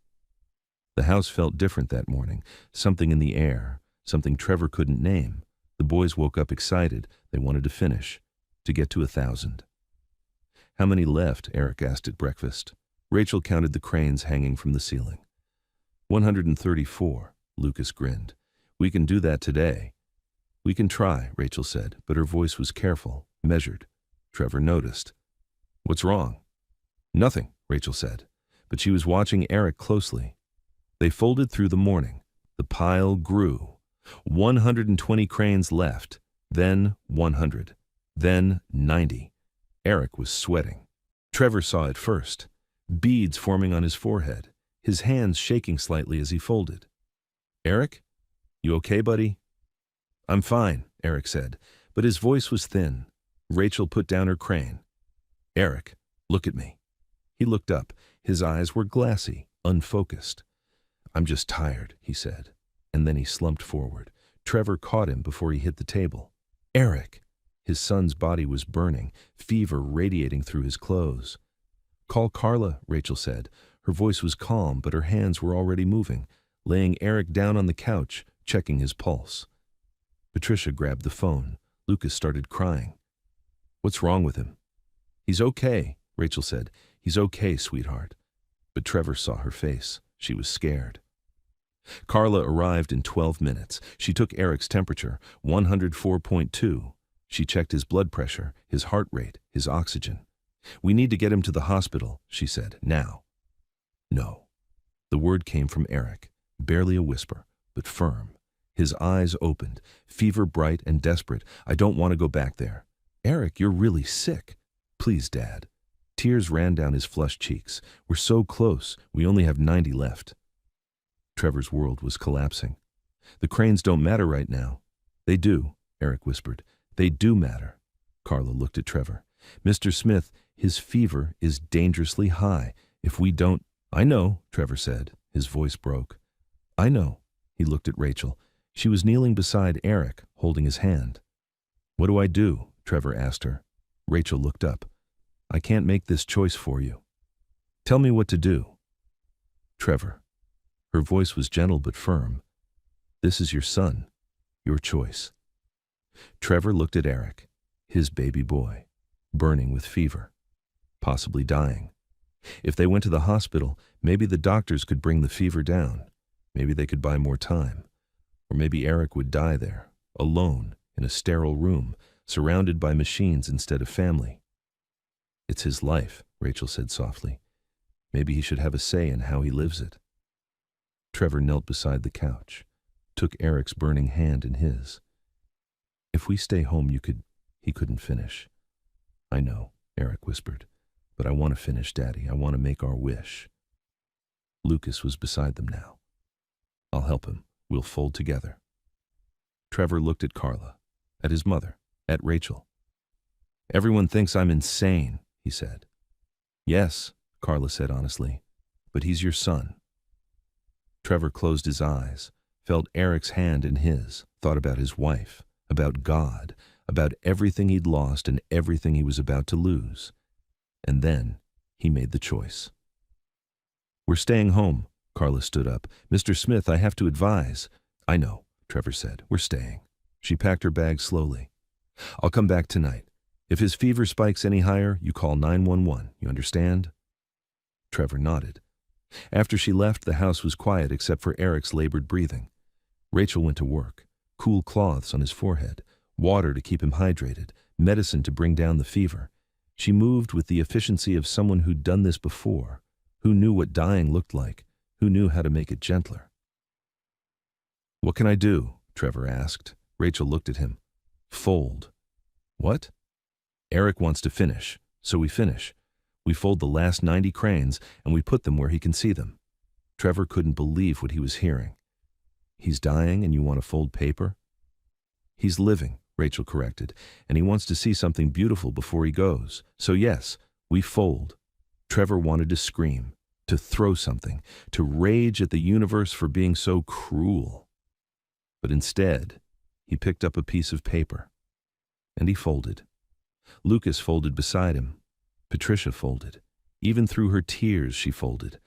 The house felt different that morning, something in the air, something Trevor couldn't name. The boys woke up excited. They wanted to finish, to get to 1,000. How many left? Eric asked at breakfast. Rachel counted the cranes hanging from the ceiling. 134, Lucas grinned. We can do that today. We can try, Rachel said, but her voice was careful, measured. Trevor noticed. What's wrong? Nothing, Rachel said, but she was watching Eric closely. They folded through the morning. The pile grew. 120 cranes left, then 100, then 90. Eric was sweating. Trevor saw it first, beads forming on his forehead, his hands shaking slightly as he folded. Eric, you okay, buddy? I'm fine, Eric said, but his voice was thin. Rachel put down her crane. Eric, look at me. He looked up. His eyes were glassy, unfocused. I'm just tired, he said, and then he slumped forward. Trevor caught him before he hit the table. Eric! His son's body was burning, fever radiating through his clothes. Call Carla, Rachel said. Her voice was calm, but her hands were already moving, laying Eric down on the couch, checking his pulse. Patricia grabbed the phone. Lucas started crying. What's wrong with him? He's okay, Rachel said. He's okay, sweetheart. But Trevor saw her face. She was scared. Carla arrived in 12 minutes. She took Eric's temperature, 104.2. She checked his blood pressure, his heart rate, his oxygen. We need to get him to the hospital, she said, now. No. The word came from Eric, barely a whisper, but firm. His eyes opened, fever bright and desperate. I don't want to go back there. Eric, you're really sick. Please, Dad. Tears ran down his flushed cheeks. We're so close. We only have 90 left. Trevor's world was collapsing. The cranes don't matter right now. They do, Eric whispered. They do matter. Carla looked at Trevor. Mr. Smith, his fever is dangerously high. If we don't... I know, Trevor said. His voice broke. I know. He looked at Rachel. She was kneeling beside Eric, holding his hand. What do I do? Trevor asked her. Rachel looked up. I can't make this choice for you. Tell me what to do. Trevor. Her voice was gentle but firm. This is your son. Your choice. Trevor looked at Eric, his baby boy, burning with fever, possibly dying. If they went to the hospital, maybe the doctors could bring the fever down. Maybe they could buy more time. Or maybe Eric would die there, alone, in a sterile room, surrounded by machines instead of family. It's his life, Rachel said softly. Maybe he should have a say in how he lives it. Trevor knelt beside the couch, took Eric's burning hand in his. If we stay home, he couldn't finish. I know, Eric whispered, but I want to finish, Daddy. I want to make our wish. Lucas was beside them now. I'll help him. We'll fold together. Trevor looked at Carla, at his mother, at Rachel. Everyone thinks I'm insane, he said. Yes, Carla said honestly, but he's your son. Trevor closed his eyes, felt Eric's hand in his, thought about his wife, about God, about everything he'd lost and everything he was about to lose. And then he made the choice. "We're staying home." Carla stood up. "Mr. Smith, I have to advise." "I know," Trevor said. "We're staying." She packed her bag slowly. "I'll come back tonight. If his fever spikes any higher, you call 911. You understand?" Trevor nodded. After she left, the house was quiet except for Eric's labored breathing. Rachel went to work. Cool cloths on his forehead, water to keep him hydrated, medicine to bring down the fever. She moved with the efficiency of someone who'd done this before, who knew what dying looked like, who knew how to make it gentler. "What can I do?" Trevor asked. Rachel looked at him. "Fold." "What?" "Eric wants to finish, so we finish. We fold the last 90 cranes and we put them where he can see them." Trevor couldn't believe what he was hearing. "He's dying and you want to fold paper?" "He's living," Rachel corrected, "and he wants to see something beautiful before he goes. So yes, we fold." Trevor wanted to scream, to throw something, to rage at the universe for being so cruel. But instead, he picked up a piece of paper. And he folded. Lucas folded beside him. Patricia folded. Even through her tears, she folded.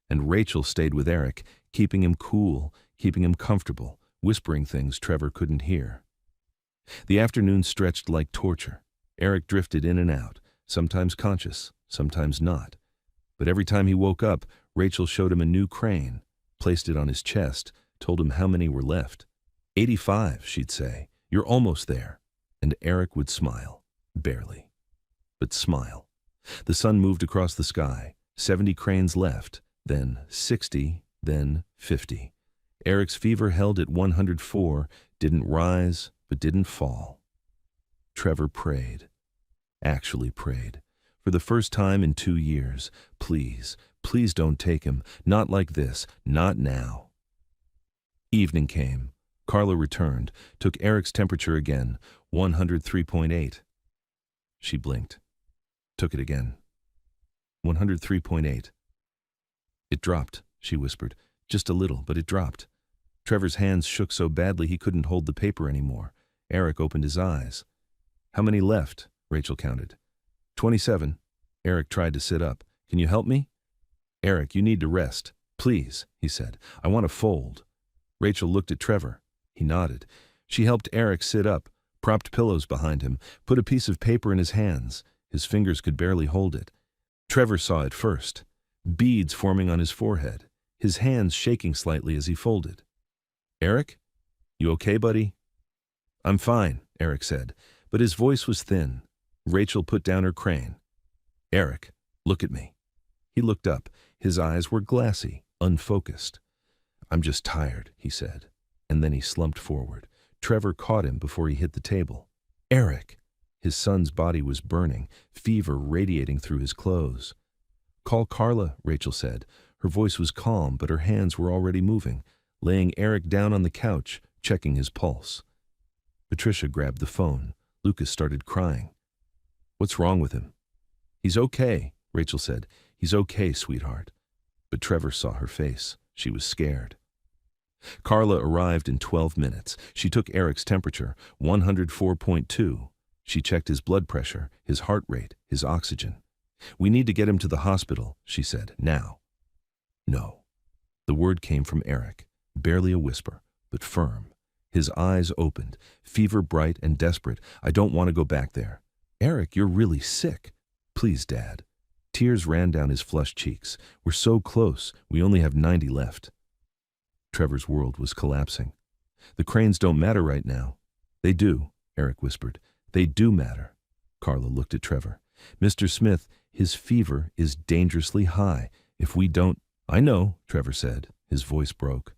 And Rachel stayed with Eric, keeping him cool, keeping him comfortable, whispering things Trevor couldn't hear. The afternoon stretched like torture. Eric drifted in and out, sometimes conscious, sometimes not. But every time he woke up, Rachel showed him a new crane, placed it on his chest, told him how many were left. 85, she'd say. "You're almost there." And Eric would smile. Barely. But smile. The sun moved across the sky. 70 cranes left, then 60, then 50. Eric's fever held at 104, didn't rise, but didn't fall. Trevor prayed. Actually prayed. For the first time in 2 years. "Please, please don't take him. Not like this. Not now." Evening came. Carla returned, took Eric's temperature again, 103.8. She blinked. Took it again. 103.8. "It dropped," she whispered. "Just a little, but it dropped." Trevor's hands shook so badly he couldn't hold the paper anymore. Eric opened his eyes. "How many left?" Rachel counted. 27. Eric tried to sit up. "Can you help me?" "Eric, you need to rest. Please," he said. "I want to fold." Rachel looked at Trevor. He nodded. She helped Eric sit up, propped pillows behind him, put a piece of paper in his hands. His fingers could barely hold it. Trevor saw it first. Beads forming on his forehead, his hands shaking slightly as he folded. "Eric? You okay, buddy?" "I'm fine," Eric said, but his voice was thin. Rachel put down her crane. "Eric, look at me." He looked up. His eyes were glassy, unfocused. "I'm just tired," he said, and then he slumped forward. Trevor caught him before he hit the table. "Eric!" His son's body was burning, fever radiating through his clothes. "Call Carla," Rachel said. Her voice was calm, but her hands were already moving, laying Eric down on the couch, checking his pulse. Patricia grabbed the phone. Lucas started crying. "What's wrong with him?" "He's okay," Rachel said. "He's okay, sweetheart." But Trevor saw her face. She was scared. Carla arrived in 12 minutes. She took Eric's temperature, 104.2. She checked his blood pressure, his heart rate, his oxygen. "We need to get him to the hospital," she said, "now." "No." The word came from Eric, barely a whisper, but firm. His eyes opened, fever bright and desperate. "I don't want to go back there." "Eric, you're really sick." "Please, Dad." Tears ran down his flushed cheeks. "We're so close. We only have 90 left." Trevor's world was collapsing. "The cranes don't matter right now." "They do," Eric whispered. "They do matter." Carla looked at Trevor. "Mr. Smith, his fever is dangerously high. If we don't—" "I know," Trevor said. His voice broke.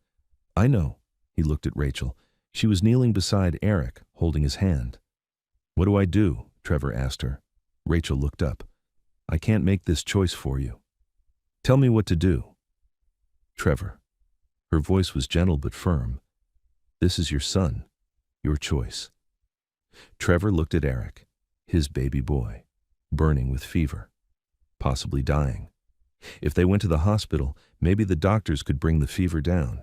"I know." He looked at Rachel. She was kneeling beside Eric, holding his hand. "What do I do?" Trevor asked her. Rachel looked up. "I can't make this choice for you." "Tell me what to do." "Trevor." Her voice was gentle but firm. "This is your son. Your choice." Trevor looked at Eric, his baby boy, burning with fever, possibly dying. If they went to the hospital, maybe the doctors could bring the fever down.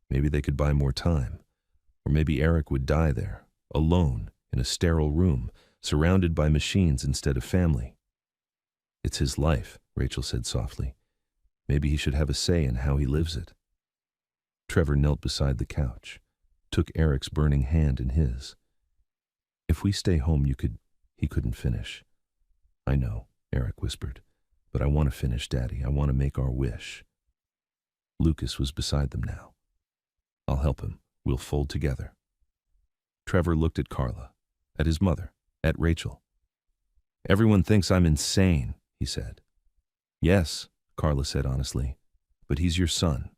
Maybe they could buy more time. Or maybe Eric would die there, alone, in a sterile room, surrounded by machines instead of family. It's his life, Rachel said softly. Maybe he should have a say in how he lives it. Trevor knelt beside the couch, took Eric's burning hand in his. If we stay home, he couldn't finish. I know, Eric whispered, but I want to finish, Daddy. I want to make our wish. Lucas was beside them now. I'll help him. We'll fold together. Trevor looked at Carla, at his mother, at Rachel. Everyone thinks I'm insane, he said. Yes, Carla said honestly, but he's your son.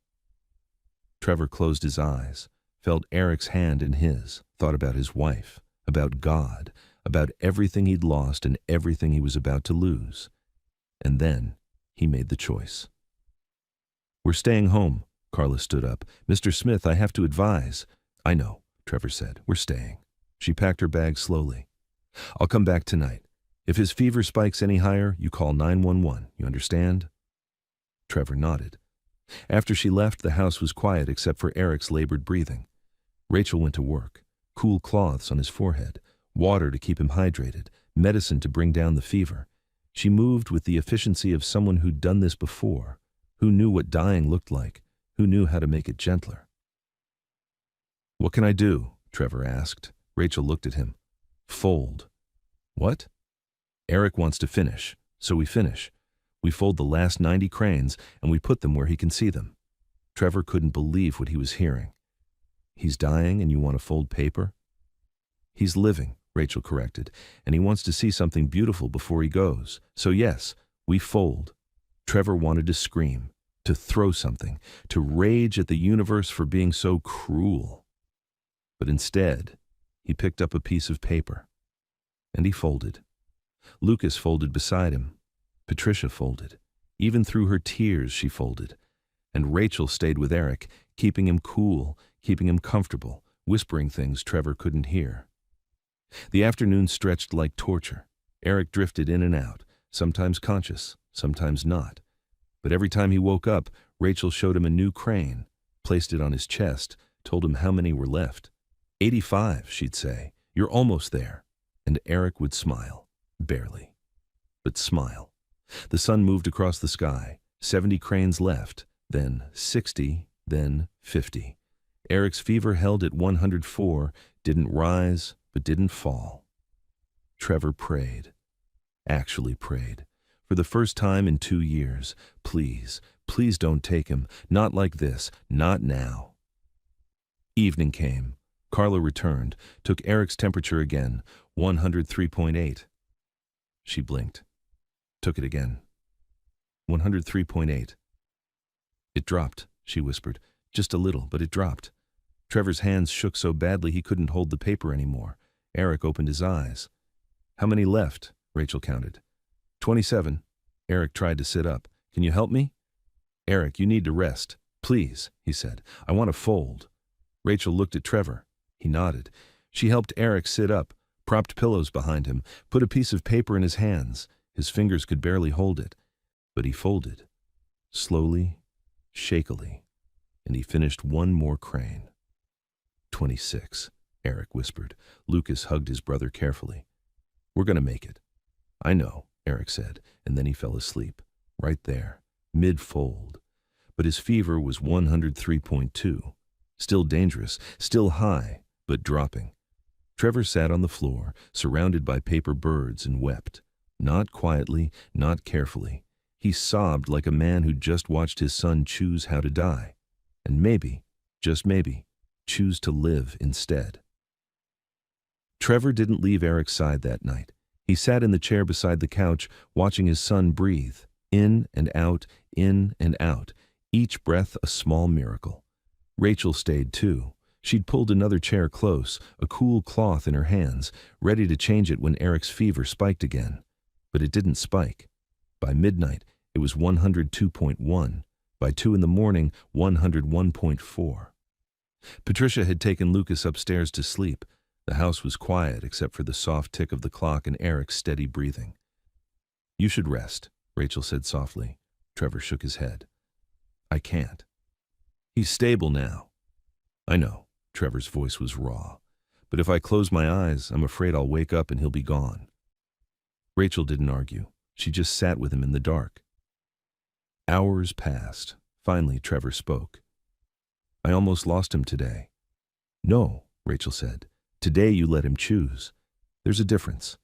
Trevor closed his eyes, felt Eric's hand in his, thought about his wife, about God, about everything he'd lost and everything he was about to lose. And then he made the choice. We're staying home, Carla stood up. Mr. Smith, I have to advise. I know, Trevor said. We're staying. She packed her bag slowly. I'll come back tonight. If his fever spikes any higher, you call 911. You understand? Trevor nodded. After she left, the house was quiet except for Eric's labored breathing. Rachel went to work. Cool cloths on his forehead, water to keep him hydrated, medicine to bring down the fever. She moved with the efficiency of someone who'd done this before, who knew what dying looked like, who knew how to make it gentler. What can I do? Trevor asked. Rachel looked at him. Fold. What? Eric wants to finish, so we finish. We fold the last 90 cranes and we put them where he can see them. Trevor couldn't believe what he was hearing. He's dying and you want to fold paper? He's living, Rachel corrected, and he wants to see something beautiful before he goes. So yes, we fold. Trevor wanted to scream, to throw something, to rage at the universe for being so cruel. But instead, he picked up a piece of paper, and he folded. Lucas folded beside him. Patricia folded. Even through her tears, she folded. And Rachel stayed with Eric, keeping him cool, keeping him comfortable, whispering things Trevor couldn't hear. The afternoon stretched like torture. Eric drifted in and out, sometimes conscious, sometimes not. But every time he woke up, Rachel showed him a new crane, placed it on his chest, told him how many were left. 85, she'd say. You're almost there. And Eric would smile. Barely. But smile. The sun moved across the sky. 70 cranes left, then 60, then 50. Eric's fever held at 104, didn't rise, but didn't fall. Trevor prayed. Actually prayed. For the first time in 2 years. Please, please don't take him. Not like this. Not now. Evening came. Carla returned, took Eric's temperature again, 103.8. She blinked. Took it again. 103.8. It dropped, she whispered. Just a little, but it dropped. Trevor's hands shook so badly he couldn't hold the paper anymore. Eric opened his eyes. How many left? Rachel counted. 27. Eric tried to sit up. Can you help me? Eric, you need to rest. Please, he said. I want to fold. Rachel looked at Trevor. He nodded. She helped Eric sit up, propped pillows behind him, put a piece of paper in his hands. His fingers could barely hold it. But he folded. Slowly, shakily. And he finished one more crane. 26, Eric whispered. Lucas hugged his brother carefully. We're going to make it. I know, Eric said, and then he fell asleep. Right there, mid-fold. But his fever was 103.2. Still dangerous, still high, but dropping. Trevor sat on the floor, surrounded by paper birds, and wept. Not quietly, not carefully. He sobbed like a man who'd just watched his son choose how to die. And maybe, just maybe, choose to live instead. Trevor didn't leave Eric's side that night. He sat in the chair beside the couch, watching his son breathe, in and out, each breath a small miracle. Rachel stayed too. She'd pulled another chair close, a cool cloth in her hands, ready to change it when Eric's fever spiked again. But it didn't spike. By midnight, it was 102.1. By 2 in the morning, 101.4. Patricia had taken Lucas upstairs to sleep. The house was quiet except for the soft tick of the clock and Eric's steady breathing. You should rest, Rachel said softly. Trevor shook his head. I can't. He's stable now. I know, Trevor's voice was raw. But if I close my eyes, I'm afraid I'll wake up and he'll be gone. Rachel didn't argue. She just sat with him in the dark. Hours passed. Finally, Trevor spoke. I almost lost him today. No, Rachel said. Today you let him choose. There's a difference.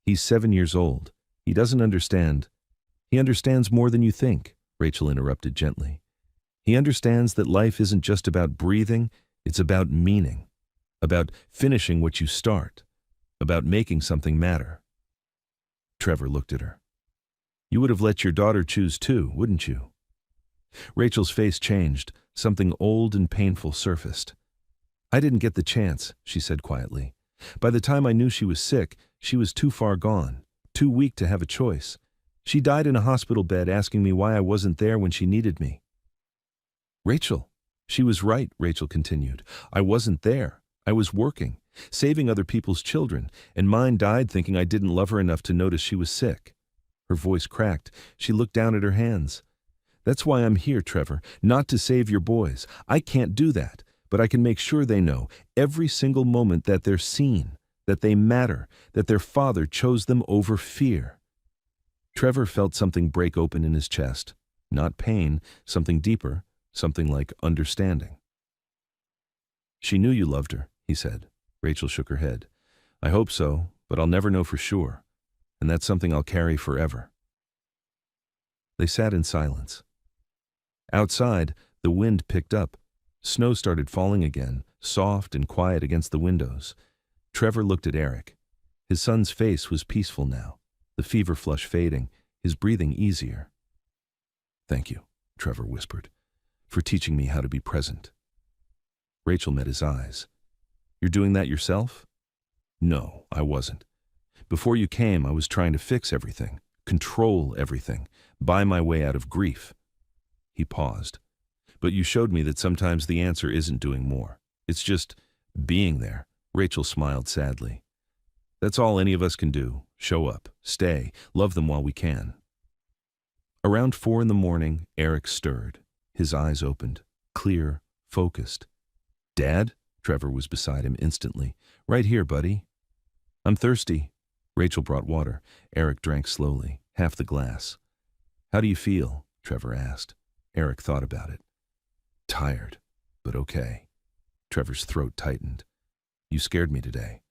He's 7 years old. He doesn't understand. He understands more than you think, Rachel interrupted gently. He understands that life isn't just about breathing, it's about meaning, about finishing what you start, about making something matter. Trevor looked at her. You would have let your daughter choose too, wouldn't you? Rachel's face changed. Something old and painful surfaced. I didn't get the chance, she said quietly. By the time I knew she was sick, she was too far gone, too weak to have a choice. She died in a hospital bed asking me why I wasn't there when she needed me. Rachel, she was right, Rachel continued. I wasn't there. I was working, saving other people's children, and mine died thinking I didn't love her enough to notice she was sick. Her voice cracked. She looked down at her hands. That's why I'm here, Trevor, not to save your boys. I can't do that, but I can make sure they know every single moment that they're seen, that they matter, that their father chose them over fear. Trevor felt something break open in his chest. Not pain, something deeper, something like understanding. She knew you loved her, he said. Rachel shook her head. I hope so, but I'll never know for sure, and that's something I'll carry forever. They sat in silence. Outside, the wind picked up. Snow started falling again, soft and quiet against the windows. Trevor looked at Eric. His son's face was peaceful now, the fever flush fading, his breathing easier. Thank you, Trevor whispered, for teaching me how to be present. Rachel met his eyes. You're doing that yourself? No, I wasn't. Before you came, I was trying to fix everything, control everything, buy my way out of grief. He paused. But you showed me that sometimes the answer isn't doing more. It's just being there. Rachel smiled sadly. That's all any of us can do. Show up, stay, love them while we can. Around 4 a.m, Eric stirred. His eyes opened, clear, focused. Dad? Trevor was beside him instantly. Right here, buddy. I'm thirsty. Rachel brought water. Eric drank slowly, half the glass. How do you feel? Trevor asked. Eric thought about it. Tired, but okay. Trevor's throat tightened. You scared me today.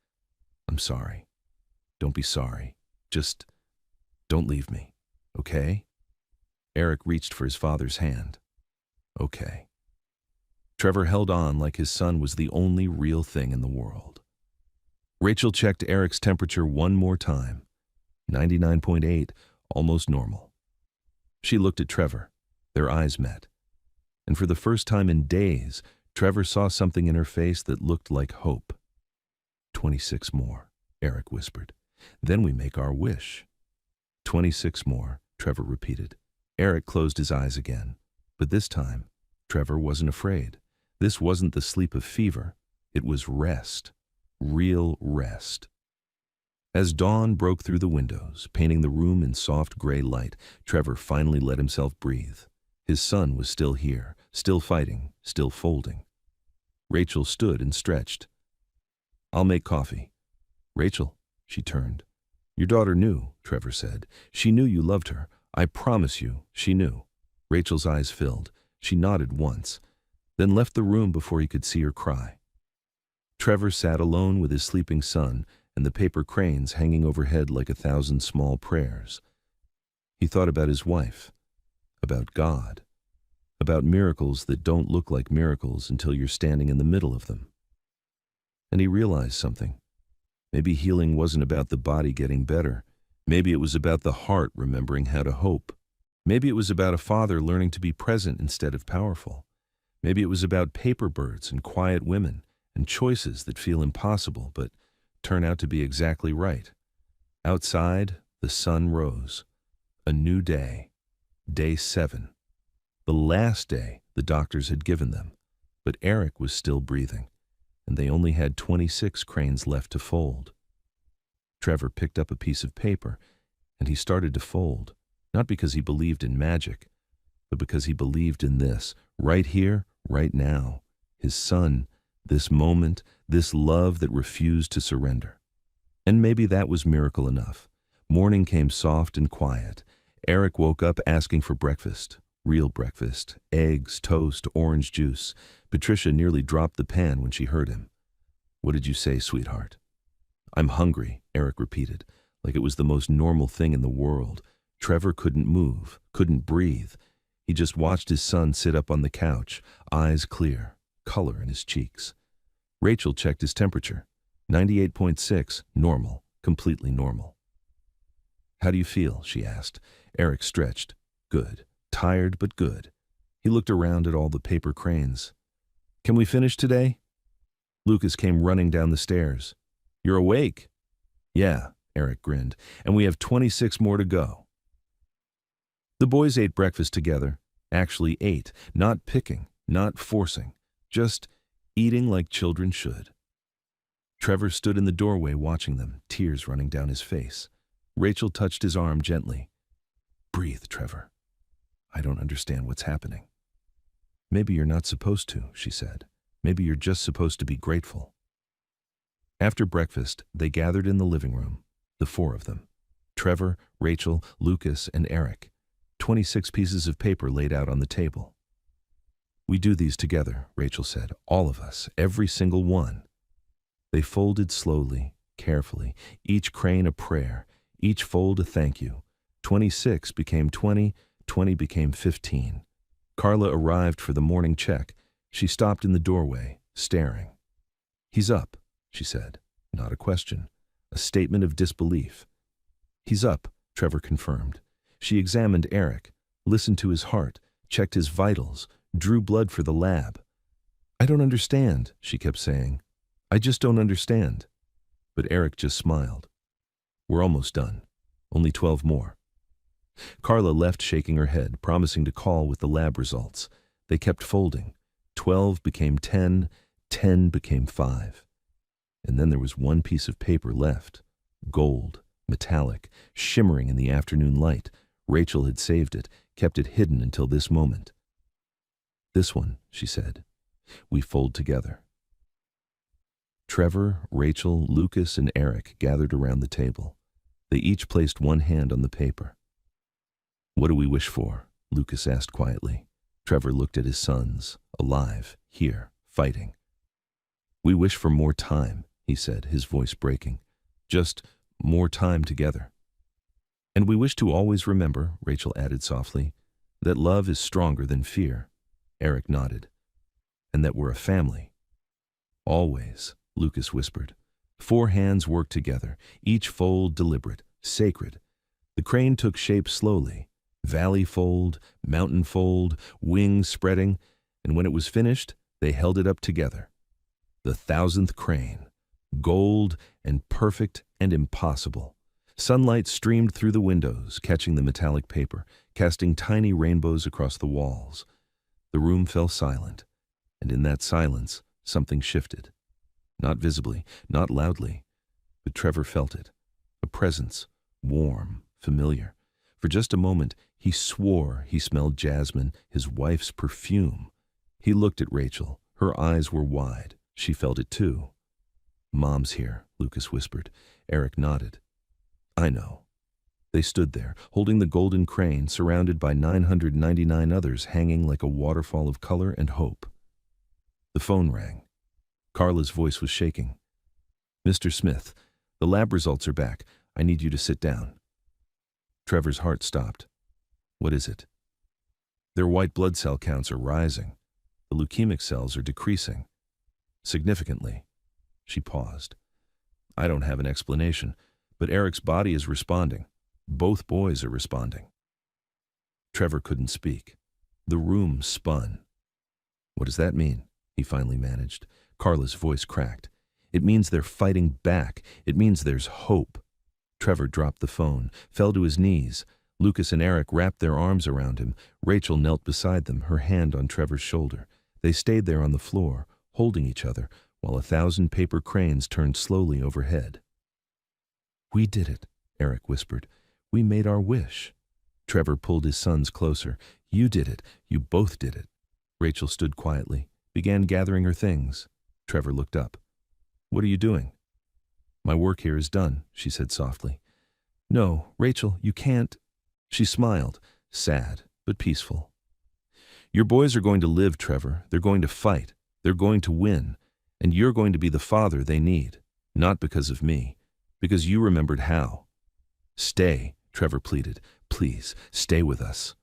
I'm sorry. Don't be sorry. Just don't leave me, okay? Eric reached for his father's hand. Okay. Trevor held on like his son was the only real thing in the world. Rachel checked Eric's temperature one more time. 99.8, almost normal. She looked at Trevor. Their eyes met. And for the first time in days, Trevor saw something in her face that looked like hope. 26 more, Eric whispered. Then we make our wish. 26 more, Trevor repeated. Eric closed his eyes again. But this time, Trevor wasn't afraid. This wasn't the sleep of fever. It was rest. Real rest. As dawn broke through the windows, painting the room in soft gray light, Trevor finally let himself breathe. His son was still here, still fighting, still folding. Rachel stood and stretched. I'll make coffee. Rachel, she turned. Your daughter knew, Trevor said. She knew you loved her. I promise you, she knew. Rachel's eyes filled. She nodded once, then left the room before he could see her cry. Trevor sat alone with his sleeping son and the paper cranes hanging overhead like 1,000 small prayers. He thought about his wife, about God, about miracles that don't look like miracles until you're standing in the middle of them. And he realized something. Maybe healing wasn't about the body getting better. Maybe it was about the heart remembering how to hope. Maybe it was about a father learning to be present instead of powerful. Maybe it was about paper birds and quiet women and choices that feel impossible but turn out to be exactly right. Outside, the sun rose. A new day. Day 7. The last day the doctors had given them. But Eric was still breathing, and they only had 26 cranes left to fold. Trevor picked up a piece of paper, and he started to fold. Not because he believed in magic, but because he believed in this, right here, right now. His son, this moment, this love that refused to surrender. And maybe that was miracle enough. Morning came soft and quiet. Eric woke up asking for breakfast. Real breakfast. Eggs, toast, orange juice. Patricia nearly dropped the pan when she heard him. "What did you say, sweetheart?" "I'm hungry," Eric repeated, like it was the most normal thing in the world. Trevor couldn't move, couldn't breathe. He just watched his son sit up on the couch, eyes clear, color in his cheeks. Rachel checked his temperature. 98.6, normal, completely normal. "How do you feel?" she asked. Eric stretched. "Good. Tired, but good." He looked around at all the paper cranes. "Can we finish today?" Lucas came running down the stairs. "You're awake?" "Yeah," Eric grinned, "and we have 26 more to go." The boys ate breakfast together. Actually ate, not picking, not forcing, just eating like children should. Trevor stood in the doorway watching them, tears running down his face. Rachel touched his arm gently. "Breathe, Trevor. I don't understand what's happening." "Maybe you're not supposed to," she said. "Maybe you're just supposed to be grateful." After breakfast, they gathered in the living room, the four of them. Trevor, Rachel, Lucas, and Eric. 26 pieces of paper laid out on the table. "We do these together," Rachel said. "All of us, every single one." They folded slowly, carefully, each crane a prayer, each fold a thank you. 26 became 20, 20 became 15. Carla arrived for the morning check. She stopped in the doorway, staring. "He's up," she said. Not a question, a statement of disbelief. "He's up," Trevor confirmed. She examined Eric, listened to his heart, checked his vitals, drew blood for the lab. "I don't understand," she kept saying. "I just don't understand." But Eric just smiled. "We're almost done. Only 12 more." Carla left shaking her head, promising to call with the lab results. They kept folding. 12 became 10, 10 became 5. And then there was one piece of paper left. Gold, metallic, shimmering in the afternoon light. Rachel had saved it, kept it hidden until this moment. "This one," she said. "We fold together." Trevor, Rachel, Lucas, and Eric gathered around the table. They each placed one hand on the paper. "What do we wish for?" Lucas asked quietly. Trevor looked at his sons, alive, here, fighting. "We wish for more time," he said, his voice breaking. "Just more time together." "And we wish to always remember," Rachel added softly, "that love is stronger than fear." Eric nodded. "And that we're a family." "Always," Lucas whispered. 4 hands worked together, each fold deliberate, sacred. The crane took shape slowly. Valley fold, mountain fold, wings spreading, and when it was finished, they held it up together. The 1,000th crane. Gold and perfect and impossible. Sunlight streamed through the windows, catching the metallic paper, casting tiny rainbows across the walls. The room fell silent, and in that silence, something shifted. Not visibly, not loudly, but Trevor felt it. A presence, warm, familiar. For just a moment, he swore he smelled jasmine, his wife's perfume. He looked at Rachel. Her eyes were wide. She felt it too. "Mom's here," Lucas whispered. Eric nodded. "I know." They stood there, holding the golden crane, surrounded by 999 others hanging like a waterfall of color and hope. The phone rang. Carla's voice was shaking. "Mr. Smith, the lab results are back. I need you to sit down." Trevor's heart stopped. "What is it?" "Their white blood cell counts are rising. The leukemic cells are decreasing. Significantly." She paused. "I don't have an explanation, but Eric's body is responding. Both boys are responding." Trevor couldn't speak. The room spun. "What does that mean?" he finally managed. Carla's voice cracked. "It means they're fighting back. It means there's hope." Trevor dropped the phone, fell to his knees. Lucas and Eric wrapped their arms around him. Rachel knelt beside them, her hand on Trevor's shoulder. They stayed there on the floor, holding each other, while 1,000 paper cranes turned slowly overhead. "We did it," Eric whispered. "We made our wish." Trevor pulled his sons closer. You did it. You both did it. Rachel stood quietly, began gathering her things. Trevor looked up. What are you doing? My work here is done, she said softly. No, Rachel, you can't. She smiled, sad but peaceful. Your boys are going to live, Trevor. They're going to fight. They're going to win. And you're going to be the father they need. Not because of me. Because you remembered how. Stay, Trevor pleaded. Please, stay with us.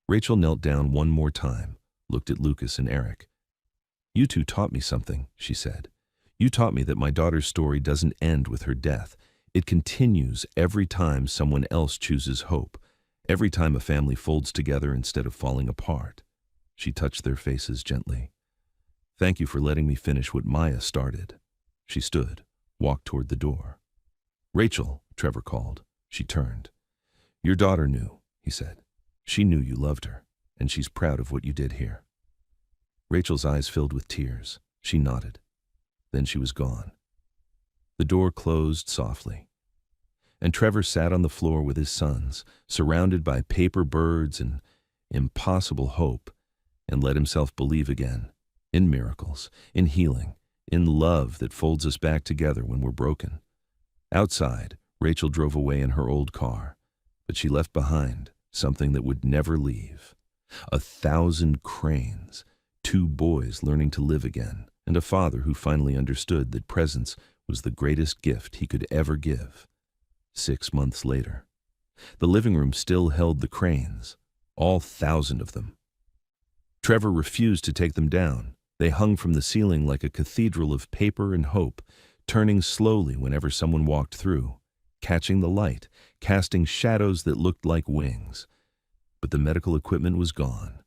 Rachel knelt down one more time, looked at Lucas and Eric. You two taught me something, she said. You taught me that my daughter's story doesn't end with her death. It continues every time someone else chooses hope, every time a family folds together instead of falling apart. She touched their faces gently. Thank you for letting me finish what Maya started. She stood, walked toward the door. Rachel, Trevor called. She turned. Your daughter knew, he said. She knew you loved her, and she's proud of what you did here. Rachel's eyes filled with tears. She nodded. Then she was gone. The door closed softly, and Trevor sat on the floor with his sons, surrounded by paper birds and impossible hope, and let himself believe again in miracles, in healing, in love that folds us back together when we're broken. Outside, Rachel drove away in her old car, but she left behind something that would never leave. 1,000 cranes, 2 boys learning to live again, and a father who finally understood that presence was the greatest gift he could ever give. 6 months later, the living room still held the cranes, all 1,000 of them. Trevor refused to take them down. They hung from the ceiling like a cathedral of paper and hope, turning slowly whenever someone walked through, catching the light, casting shadows that looked like wings. But the medical equipment was gone.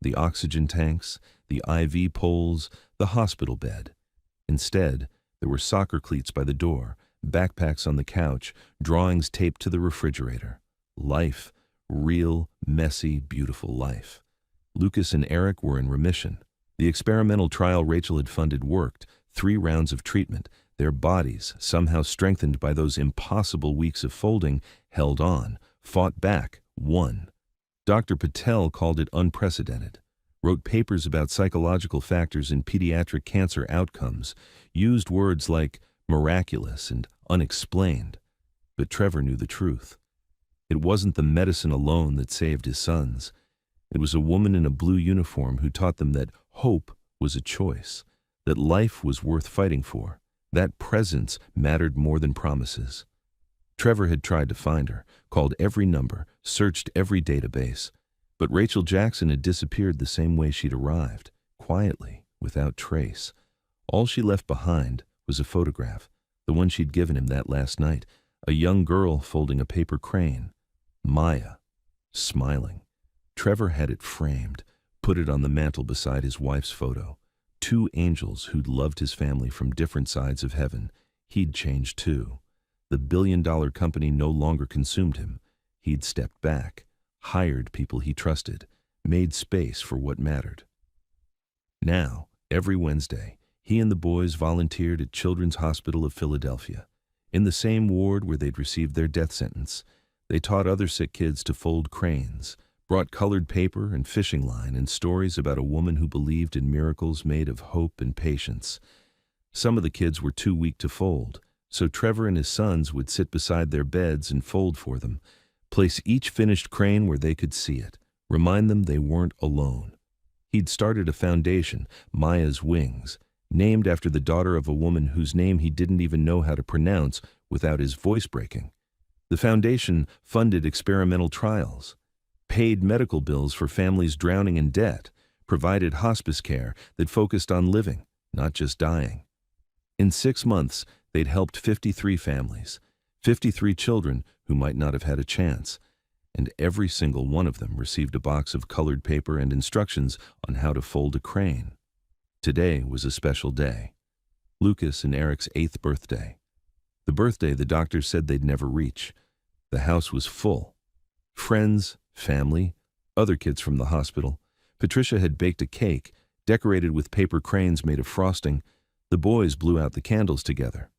The oxygen tanks, the IV poles, the hospital bed. Instead, there were soccer cleats by the door, backpacks on the couch, drawings taped to the refrigerator. Life, real, messy, beautiful life. Lucas and Eric were in remission. The experimental trial Rachel had funded worked, 3 rounds of treatment. Their bodies, somehow strengthened by those impossible weeks of folding, held on, fought back, won. Dr. Patel called it unprecedented, wrote papers about psychological factors in pediatric cancer outcomes, used words like miraculous and unexplained. But Trevor knew the truth. It wasn't the medicine alone that saved his sons. It was a woman in a blue uniform who taught them that hope was a choice, that life was worth fighting for, that presence mattered more than promises. Trevor had tried to find her, called every number, searched every database, but Rachel Jackson had disappeared the same way she'd arrived, quietly, without trace. All she left behind was a photograph, the one she'd given him that last night, a young girl folding a paper crane. Maya, smiling. Trevor had it framed, put it on the mantel beside his wife's photo. 2 angels who'd loved his family from different sides of heaven. He'd changed too. The billion-dollar company no longer consumed him. He'd stepped back, hired people he trusted, made space for what mattered. Now, every Wednesday, he and the boys volunteered at Children's Hospital of Philadelphia. In the same ward where they'd received their death sentence, they taught other sick kids to fold cranes, brought colored paper and fishing line and stories about a woman who believed in miracles made of hope and patience. Some of the kids were too weak to fold, so Trevor and his sons would sit beside their beds and fold for them, place each finished crane where they could see it, remind them they weren't alone. He'd started a foundation, Maya's Wings, named after the daughter of a woman whose name he didn't even know how to pronounce without his voice breaking. The foundation funded experimental trials, paid medical bills for families drowning in debt, provided hospice care that focused on living, not just dying. In 6 months, they'd helped 53 families, 53 children who might not have had a chance, and every single one of them received a box of colored paper and instructions on how to fold a crane. Today was a special day, Lucas and Eric's 8th birthday. The birthday the doctors said they'd never reach. The house was full. Friends, family, other kids from the hospital. Patricia had baked a cake, decorated with paper cranes made of frosting. The boys blew out the candles together.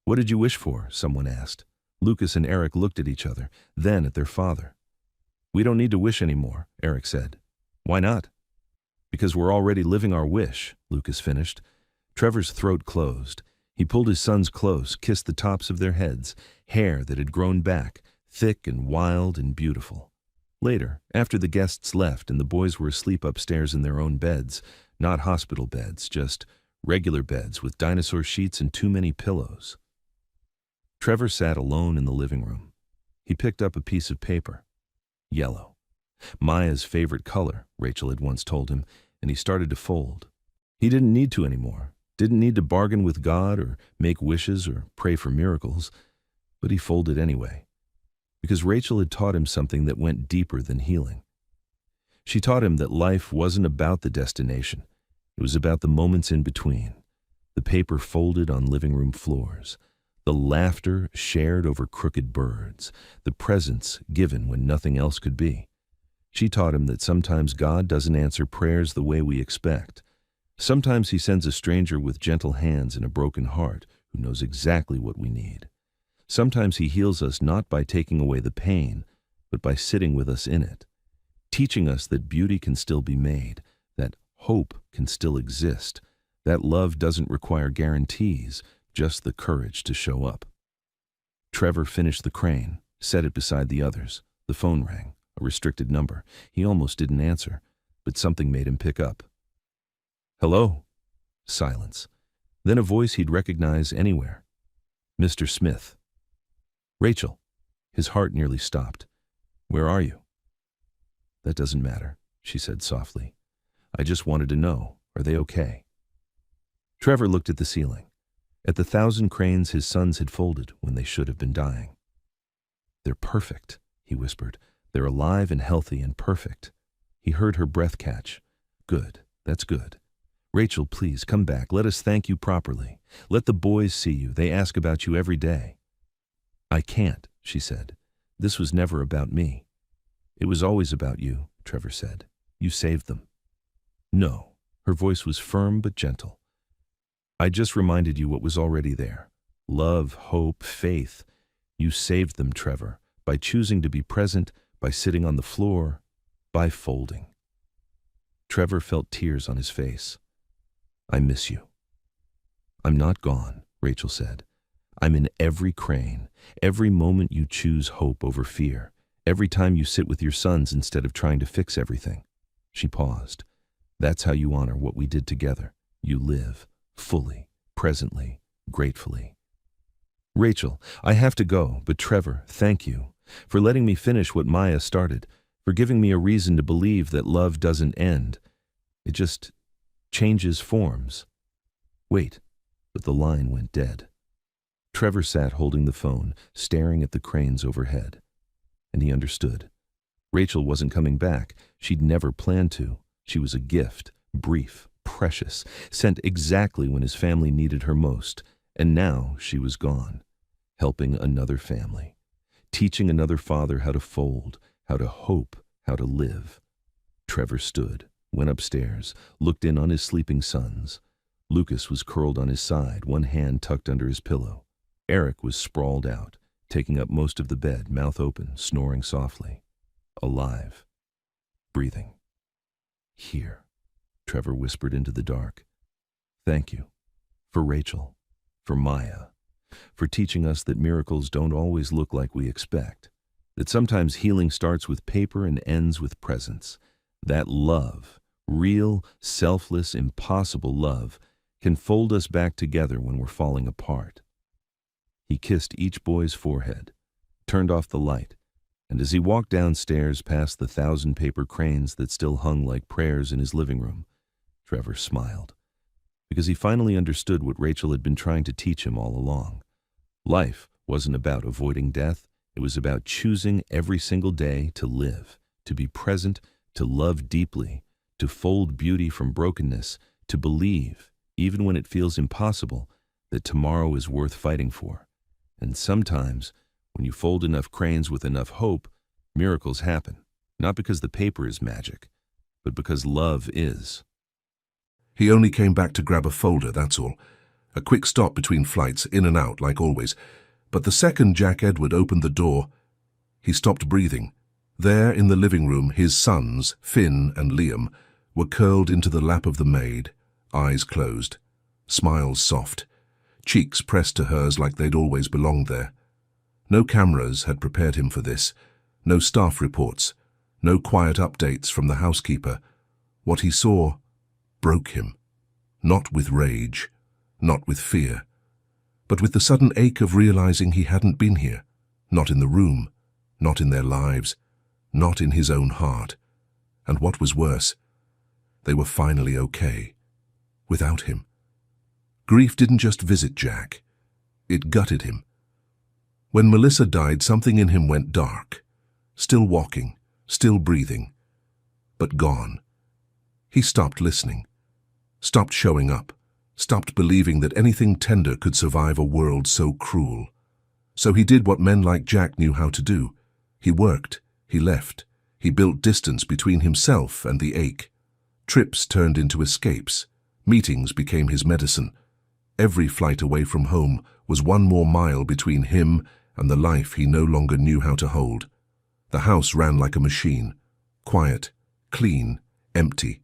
"What did you wish for?" someone asked. Lucas and Eric looked at each other, then at their father. "We don't need to wish anymore," Eric said. "Why not?" "Because we're already living our wish," Lucas finished. Trevor's throat closed. He pulled his sons close, kissed the tops of their heads, hair that had grown back, thick and wild and beautiful. Later, after the guests left and the boys were asleep upstairs in their own beds, not hospital beds, just regular beds with dinosaur sheets and too many pillows, Trevor sat alone in the living room. He picked up a piece of paper. Yellow. Maya's favorite color, Rachel had once told him, and he started to fold. He didn't need to anymore. Didn't need to bargain with God or make wishes or pray for miracles, but he folded anyway, because Rachel had taught him something that went deeper than healing. She taught him that life wasn't about the destination. It was about the moments in between, the paper folded on living room floors, the laughter shared over crooked birds, the presents given when nothing else could be. She taught him that sometimes God doesn't answer prayers the way we expect. Sometimes he sends a stranger with gentle hands and a broken heart who knows exactly what we need. Sometimes he heals us not by taking away the pain, but by sitting with us in it, teaching us that beauty can still be made, that hope can still exist, that love doesn't require guarantees, just the courage to show up. Trevor finished the crane, set it beside the others. The phone rang, a restricted number. He almost didn't answer, but something made him pick up. "Hello?" Silence. Then a voice he'd recognize anywhere. "Mr. Smith." "Rachel." His heart nearly stopped. "Where are you?" "That doesn't matter," she said softly. "I just wanted to know, are they okay?" Trevor looked at the ceiling, at the 1,000 cranes his sons had folded when they should have been dying. "They're perfect," he whispered. "They're alive and healthy and perfect." He heard her breath catch. "Good, that's good. Rachel, please, come back. Let us thank you properly. Let the boys see you. They ask about you every day." "I can't," she said. "This was never about me." "It was always about you," Trevor said. "You saved them." "No." Her voice was firm but gentle. "I just reminded you what was already there. Love, hope, faith. You saved them, Trevor, by choosing to be present, by sitting on the floor, by folding." Trevor felt tears on his face. "I miss you." "I'm not gone," Rachel said. "I'm in every crane, every moment you choose hope over fear, every time you sit with your sons instead of trying to fix everything." She paused. "That's how you honor what we did together. You live, fully, presently, gratefully." "Rachel, I have to go, but Trevor, thank you for letting me finish what Maya started, for giving me a reason to believe that love doesn't end. It just changes forms." "Wait," but the line went dead. Trevor sat holding the phone, staring at the cranes overhead. And he understood. Rachel wasn't coming back. She'd never planned to. She was a gift, brief, precious, sent exactly when his family needed her most. And now she was gone, helping another family, teaching another father how to fold, how to hope, how to live. Trevor stood, went upstairs, looked in on his sleeping sons. Lucas was curled on his side, one hand tucked under his pillow. Eric was sprawled out, taking up most of the bed, mouth open, snoring softly. Alive. Breathing. "Here," Trevor whispered into the dark. "Thank you. For Rachel. For Maya. For teaching us that miracles don't always look like we expect. That sometimes healing starts with paper and ends with presence. That love, real, selfless, impossible love, can fold us back together when we're falling apart." He kissed each boy's forehead, turned off the light, and as he walked downstairs past the 1,000 paper cranes that still hung like prayers in his living room, Trevor smiled, because he finally understood what Rachel had been trying to teach him all along. Life wasn't about avoiding death. It was about choosing every single day to live, to be present, to love deeply, to fold beauty from brokenness, to believe, even when it feels impossible, that tomorrow is worth fighting for. And sometimes, when you fold enough cranes with enough hope, miracles happen, not because the paper is magic, but because love is. He only came back to grab a folder, that's all. A quick stop between flights, in and out, like always. But the second Jack Edward opened the door, he stopped breathing. There in the living room, his sons, Finn and Liam, were curled into the lap of the maid, eyes closed, smiles soft, cheeks pressed to hers like they'd always belonged there. No cameras had prepared him for this, no staff reports, no quiet updates from the housekeeper. What he saw broke him, not with rage, not with fear, but with the sudden ache of realizing he hadn't been here, not in the room, not in their lives, not in his own heart. And what was worse, they were finally okay, without him. Grief didn't just visit Jack, it gutted him. When Melissa died, something in him went dark, still walking, still breathing, but gone. He stopped listening, stopped showing up, stopped believing that anything tender could survive a world so cruel. So he did what men like Jack knew how to do. He worked, he left, he built distance between himself and the ache. Trips turned into escapes, meetings became his medicine. Every flight away from home was one more mile between him and the life he no longer knew how to hold. The house ran like a machine, quiet, clean, empty.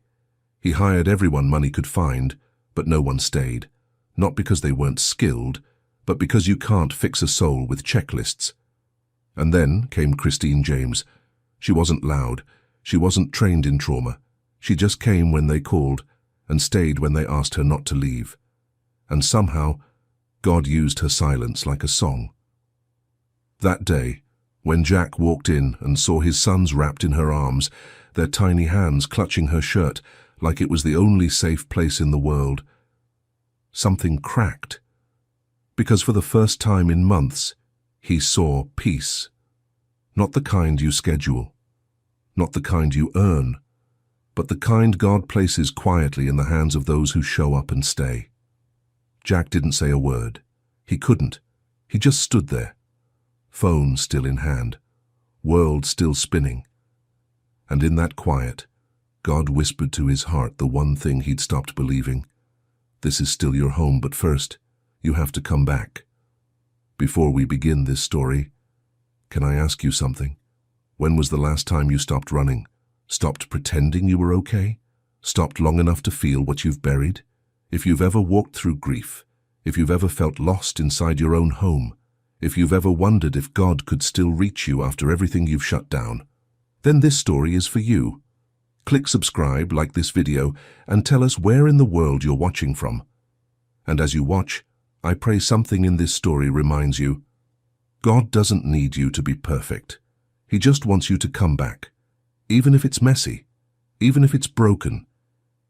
He hired everyone money could find, but no one stayed. Not because they weren't skilled, but because you can't fix a soul with checklists. And then came Christine James. She wasn't loud, she wasn't trained in trauma. She just came when they called and stayed when they asked her not to leave. And somehow, God used her silence like a song. That day, when Jack walked in and saw his sons wrapped in her arms, their tiny hands clutching her shirt like it was the only safe place in the world, something cracked. Because for the first time in months, he saw peace. Not the kind you schedule, not the kind you earn, but the kind God places quietly in the hands of those who show up and stay. Jack didn't say a word. He couldn't. He just stood there, phone still in hand, world still spinning. And in that quiet, God whispered to his heart the one thing he'd stopped believing. This is still your home, but first, you have to come back. Before we begin this story, can I ask you something? When was the last time you stopped running? Stopped pretending you were okay? Stopped long enough to feel what you've buried? If you've ever walked through grief, if you've ever felt lost inside your own home, if you've ever wondered if God could still reach you after everything you've shut down, then this story is for you. Click subscribe, like this video, and tell us where in the world you're watching from. And as you watch, I pray something in this story reminds you, God doesn't need you to be perfect. He just wants you to come back, even if it's messy, even if it's broken,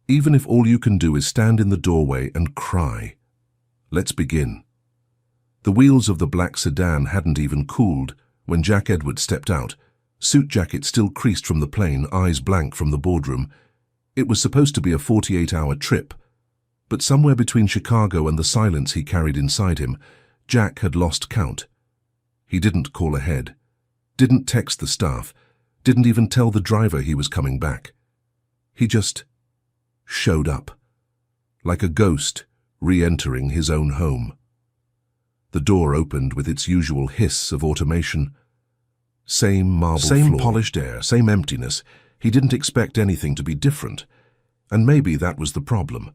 even if all you can do is stand in the doorway and cry. Let's begin. The wheels of the black sedan hadn't even cooled when Jack Edward stepped out, suit jacket still creased from the plane, eyes blank from the boardroom. It was supposed to be a 48-hour trip, but somewhere between Chicago and the silence he carried inside him, Jack had lost count. He didn't call ahead, didn't text the staff, didn't even tell the driver he was coming back. He just showed up, like a ghost re-entering his own home. The door opened with its usual hiss of automation. Same marble floor, same polished air, same emptiness. He didn't expect anything to be different, and maybe that was the problem.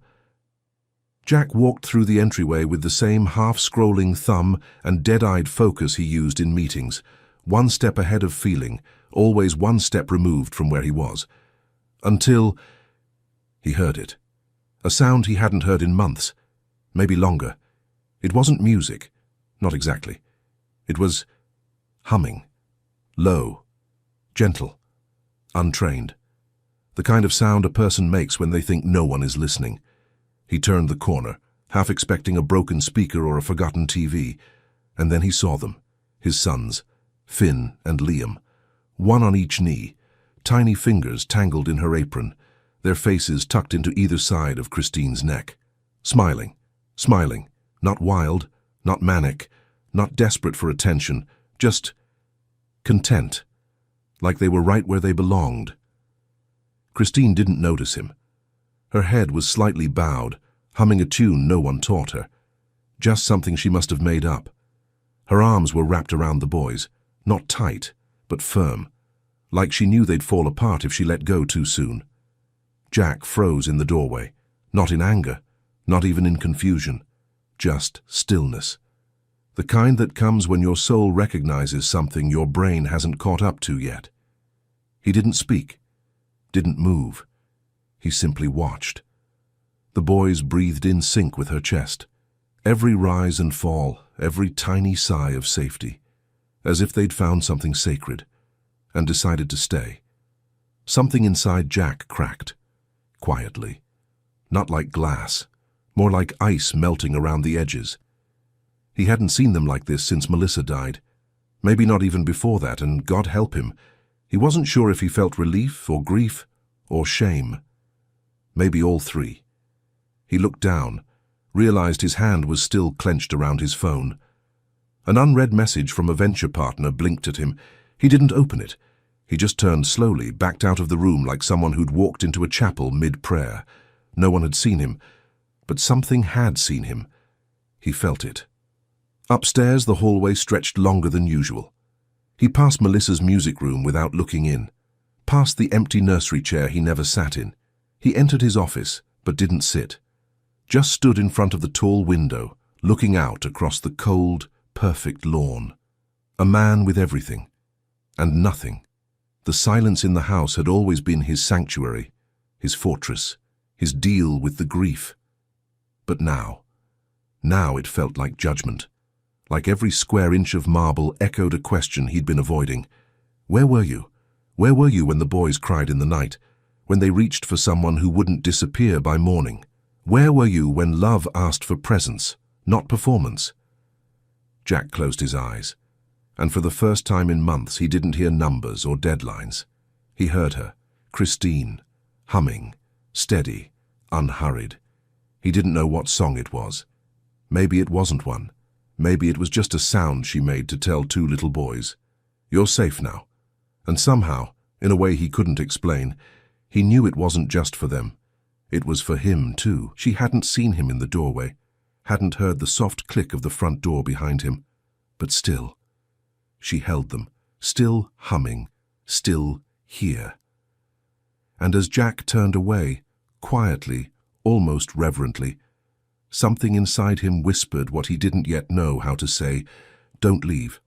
Jack walked through the entryway with the same half-scrolling thumb and dead-eyed focus he used in meetings, one step ahead of feeling, always one step removed from where he was. Until he heard it. A sound he hadn't heard in months, maybe longer. It wasn't music, not exactly. It was humming, low, gentle, untrained. The kind of sound a person makes when they think no one is listening. He turned the corner, half expecting a broken speaker or a forgotten TV, and then he saw them, his sons, Finn and Liam, one on each knee, tiny fingers tangled in her apron, their faces tucked into either side of Christine's neck. Smiling, smiling, not wild, not manic, not desperate for attention, just content, like they were right where they belonged. Christine didn't notice him. Her head was slightly bowed, humming a tune no one taught her, just something she must have made up. Her arms were wrapped around the boys, not tight, but firm, like she knew they'd fall apart if she let go too soon. Jack froze in the doorway, not in anger, not even in confusion, just stillness. The kind that comes when your soul recognizes something your brain hasn't caught up to yet. He didn't speak, didn't move. He simply watched. The boys breathed in sync with her chest, every rise and fall, every tiny sigh of safety, as if they'd found something sacred and decided to stay. Something inside Jack cracked, quietly, not like glass, more like ice melting around the edges. He hadn't seen them like this since Melissa died, maybe not even before that, and God help him, he wasn't sure if he felt relief or grief or shame. Maybe all three. He looked down, realized his hand was still clenched around his phone. An unread message from a venture partner blinked at him. He didn't open it. He just turned slowly, backed out of the room like someone who'd walked into a chapel mid-prayer. No one had seen him, but something had seen him. He felt it. Upstairs, the hallway stretched longer than usual. He passed Melissa's music room without looking in, past the empty nursery chair he never sat in. He entered his office, but didn't sit. Just stood in front of the tall window, looking out across the cold, perfect lawn. A man with everything, and nothing. The silence in the house had always been his sanctuary, his fortress, his deal with the grief. But now it felt like judgment. Like every square inch of marble echoed a question he'd been avoiding. Where were you? Where were you when the boys cried in the night? When they reached for someone who wouldn't disappear by morning? Where were you when love asked for presence, not performance? Jack closed his eyes, and for the first time in months he didn't hear numbers or deadlines. He heard her, Christine, humming, steady, unhurried. He didn't know what song it was. Maybe it wasn't one. Maybe it was just a sound she made to tell two little boys, "You're safe now." And somehow, in a way he couldn't explain, he knew it wasn't just for them. It was for him, too. She hadn't seen him in the doorway, hadn't heard the soft click of the front door behind him. But still, she held them, still humming, still here. And as Jack turned away, quietly, almost reverently, something inside him whispered what he didn't yet know how to say, "Don't leave."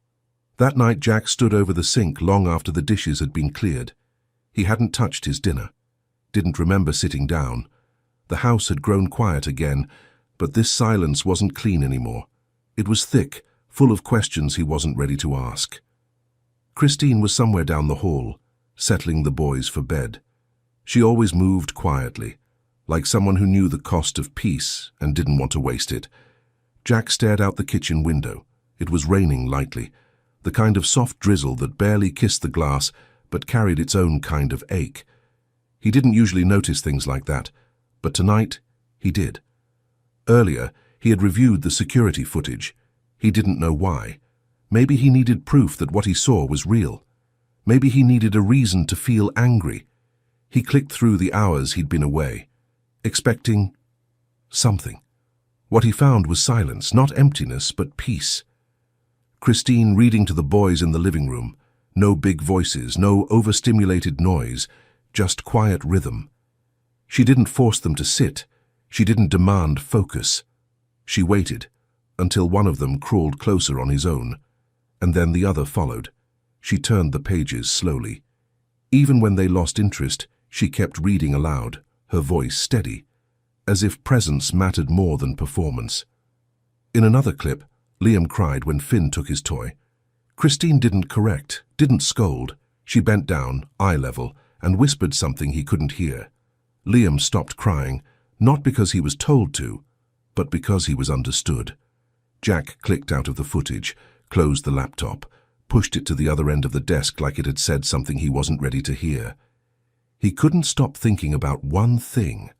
That night Jack stood over the sink long after the dishes had been cleared. He hadn't touched his dinner, didn't remember sitting down. The house had grown quiet again, but this silence wasn't clean anymore. It was thick, full of questions he wasn't ready to ask. Christine was somewhere down the hall, settling the boys for bed. She always moved quietly, like someone who knew the cost of peace and didn't want to waste it. Jack stared out the kitchen window. It was raining lightly, the kind of soft drizzle that barely kissed the glass but carried its own kind of ache. He didn't usually notice things like that, but tonight he did. Earlier, he had reviewed the security footage. He didn't know why. Maybe he needed proof that what he saw was real. Maybe he needed a reason to feel angry. He clicked through the hours he'd been away, expecting something. What he found was silence, not emptiness, but peace. Christine reading to the boys in the living room. No big voices, no overstimulated noise, just quiet rhythm. She didn't force them to sit. She didn't demand focus. She waited until one of them crawled closer on his own, and then the other followed. She turned the pages slowly. Even when they lost interest, she kept reading aloud, her voice steady, as if presence mattered more than performance. In another clip, Liam cried when Finn took his toy. Christine didn't correct, didn't scold. She bent down, eye level, and whispered something he couldn't hear. Liam stopped crying, not because he was told to, but because he was understood. Jack clicked out of the footage, closed the laptop, pushed it to the other end of the desk like it had said something he wasn't ready to hear. He couldn't stop thinking about one thing.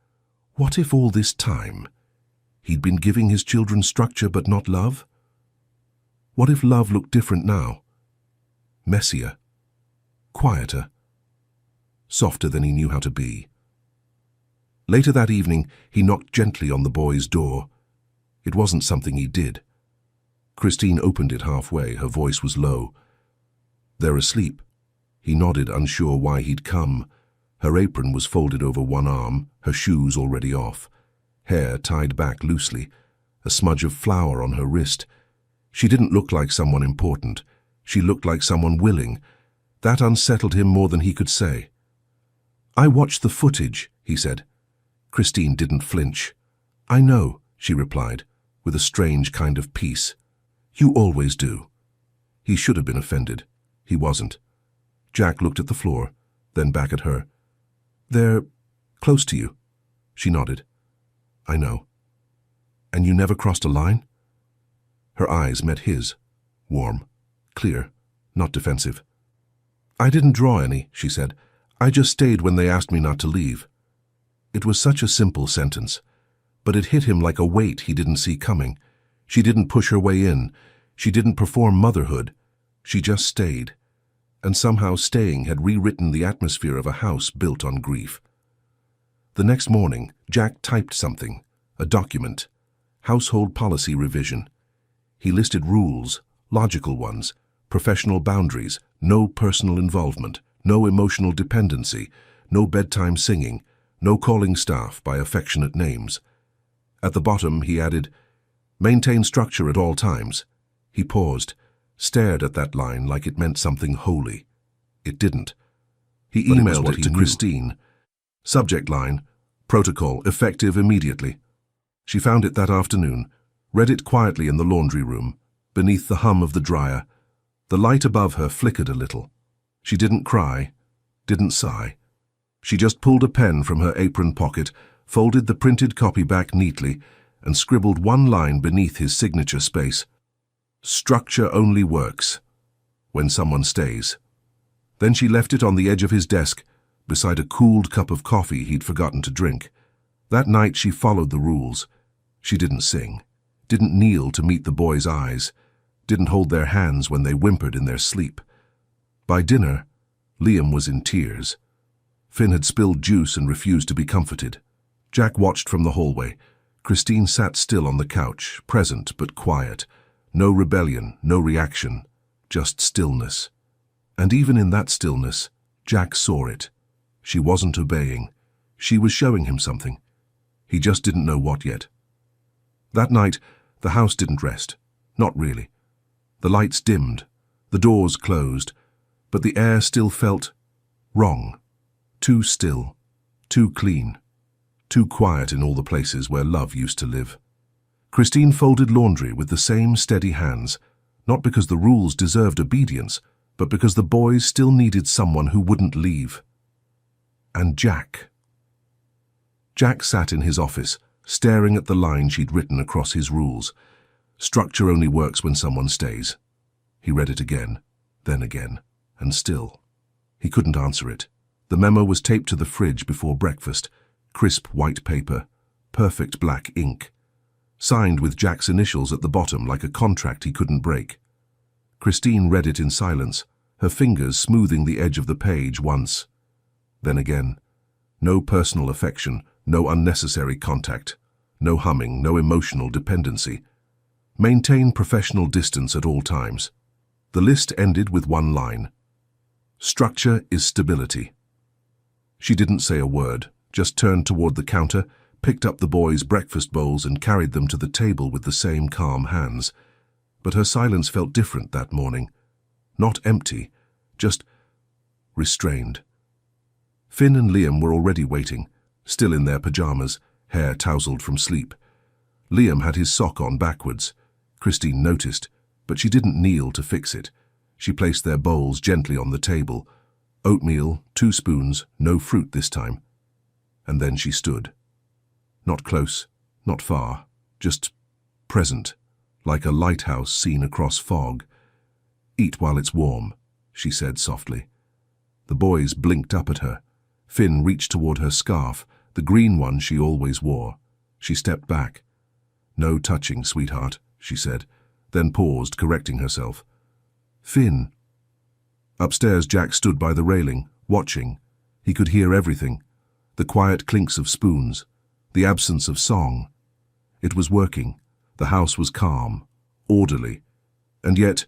What if all this time he'd been giving his children structure but not love? What if love looked different now? Messier, quieter, softer than he knew how to be. Later that evening, he knocked gently on the boy's door. It wasn't something he did. Christine opened it halfway. Her voice was low. "They're asleep." He nodded, unsure why he'd come. Her apron was folded over one arm, her shoes already off. Hair tied back loosely, a smudge of flour on her wrist. She didn't look like someone important. She looked like someone willing. That unsettled him more than he could say. "I watched the footage," he said. Christine didn't flinch. "I know," she replied, with a strange kind of peace. "You always do." He should have been offended. He wasn't. Jack looked at the floor, then back at her. "They're close to you." She nodded. "I know." "And you never crossed a line?" Her eyes met his, warm, clear, not defensive. "I didn't draw any," she said. "I just stayed when they asked me not to leave." It was such a simple sentence, but it hit him like a weight he didn't see coming. She didn't push her way in. She didn't perform motherhood. She just stayed. And somehow staying had rewritten the atmosphere of a house built on grief. The next morning, Jack typed something, a document, household policy revision. He listed rules, logical ones, professional boundaries, no personal involvement, no emotional dependency, no bedtime singing, no calling staff by affectionate names. At the bottom, he added, "Maintain structure at all times." He paused, stared at that line like it meant something holy. It didn't. He emailed it to Christine. Subject line, "Protocol, effective immediately." She found it that afternoon, read it quietly in the laundry room, beneath the hum of the dryer. The light above her flickered a little. She didn't cry, didn't sigh. She just pulled a pen from her apron pocket, folded the printed copy back neatly, and scribbled one line beneath his signature space. "Structure only works when someone stays." Then she left it on the edge of his desk, beside a cooled cup of coffee he'd forgotten to drink. That night she followed the rules. She didn't sing, didn't kneel to meet the boys' eyes, didn't hold their hands when they whimpered in their sleep. By dinner, Liam was in tears. Finn had spilled juice and refused to be comforted. Jack watched from the hallway. Christine sat still on the couch, present but quiet. No rebellion, no reaction, just stillness. And even in that stillness, Jack saw it. She wasn't obeying. She was showing him something. He just didn't know what yet. That night, the house didn't rest. Not really. The lights dimmed, the doors closed, but the air still felt wrong. Too still, too clean, too quiet in all the places where love used to live. Christine folded laundry with the same steady hands, not because the rules deserved obedience, but because the boys still needed someone who wouldn't leave. And Jack. Jack sat in his office, staring at the line she'd written across his rules. Structure only works when someone stays. He read it again, then again, and still. He couldn't answer it. The memo was taped to the fridge before breakfast, crisp white paper, perfect black ink, signed with Jack's initials at the bottom like a contract he couldn't break. Christine read it in silence, her fingers smoothing the edge of the page once. Then again. No personal affection, no unnecessary contact, no humming, no emotional dependency. Maintain professional distance at all times. The list ended with one line. Structure is stability. She didn't say a word, just turned toward the counter, picked up the boys' breakfast bowls and carried them to the table with the same calm hands. But her silence felt different that morning. Not empty, just restrained. Finn and Liam were already waiting, still in their pajamas, hair tousled from sleep. Liam had his sock on backwards. Christine noticed, but she didn't kneel to fix it. She placed their bowls gently on the table. Oatmeal, 2 spoons, no fruit this time. And then she stood. Not close, not far, just present, like a lighthouse seen across fog. "Eat while it's warm," she said softly. The boys blinked up at her. Finn reached toward her scarf, the green one she always wore. She stepped back. "No touching, sweetheart," she said, then paused, correcting herself. "Finn." Upstairs, Jack stood by the railing, watching. He could hear everything. The quiet clinks of spoons, the absence of song. It was working. The house was calm, orderly. And yet,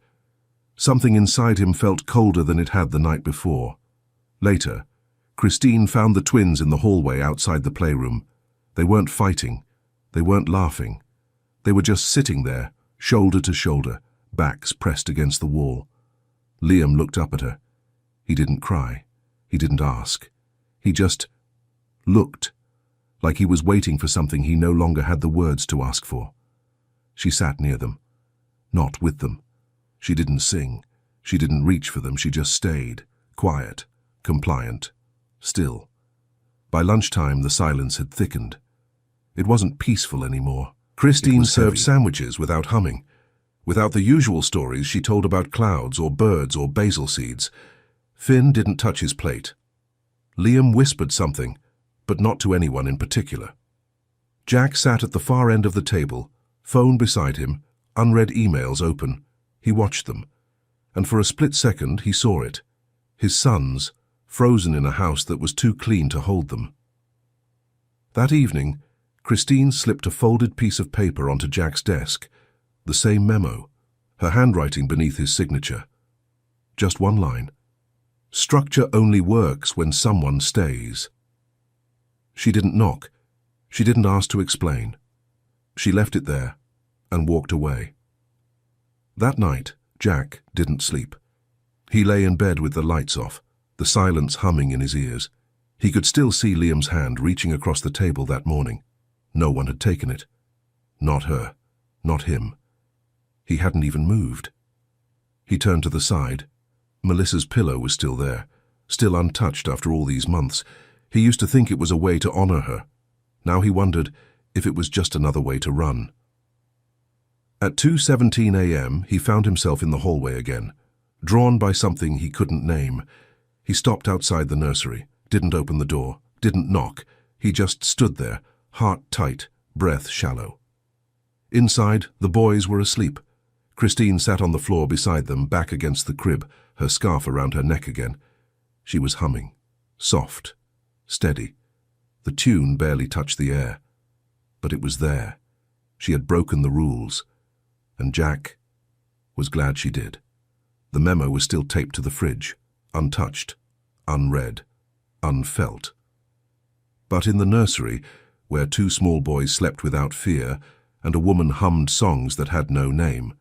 something inside him felt colder than it had the night before. Later, Christine found the twins in the hallway outside the playroom. They weren't fighting. They weren't laughing. They were just sitting there, shoulder to shoulder, backs pressed against the wall. Liam looked up at her. He didn't cry. He didn't ask. He just looked, like he was waiting for something he no longer had the words to ask for. She sat near them, not with them. She didn't sing. She didn't reach for them. She just stayed, quiet, compliant, still. By lunchtime, the silence had thickened. It wasn't peaceful anymore. Christine served sandwiches without humming, without the usual stories she told about clouds or birds or basil seeds. Finn didn't touch his plate. Liam whispered something, but not to anyone in particular. Jack sat at the far end of the table, phone beside him, unread emails open. He watched them, and for a split second he saw it. His sons, frozen in a house that was too clean to hold them. That evening, Christine slipped a folded piece of paper onto Jack's desk, the same memo, her handwriting beneath his signature. Just one line. Structure only works when someone stays. She didn't knock. She didn't ask to explain. She left it there and walked away. That night, Jack didn't sleep. He lay in bed with the lights off, the silence humming in his ears. He could still see Liam's hand reaching across the table that morning. No one had taken it. Not her. Not him. He hadn't even moved. He turned to the side. Melissa's pillow was still there, still untouched after all these months. He used to think it was a way to honor her. Now he wondered if it was just another way to run. At 2:17 a.m., he found himself in the hallway again, drawn by something he couldn't name. He stopped outside the nursery, didn't open the door, didn't knock. He just stood there, heart tight, breath shallow. Inside, the boys were asleep. Christine sat on the floor beside them, back against the crib, her scarf around her neck again. She was humming, soft, steady. The tune barely touched the air. But it was there. She had broken the rules. And Jack was glad she did. The memo was still taped to the fridge, untouched, unread, unfelt. But in the nursery, where two small boys slept without fear and a woman hummed songs that had no name,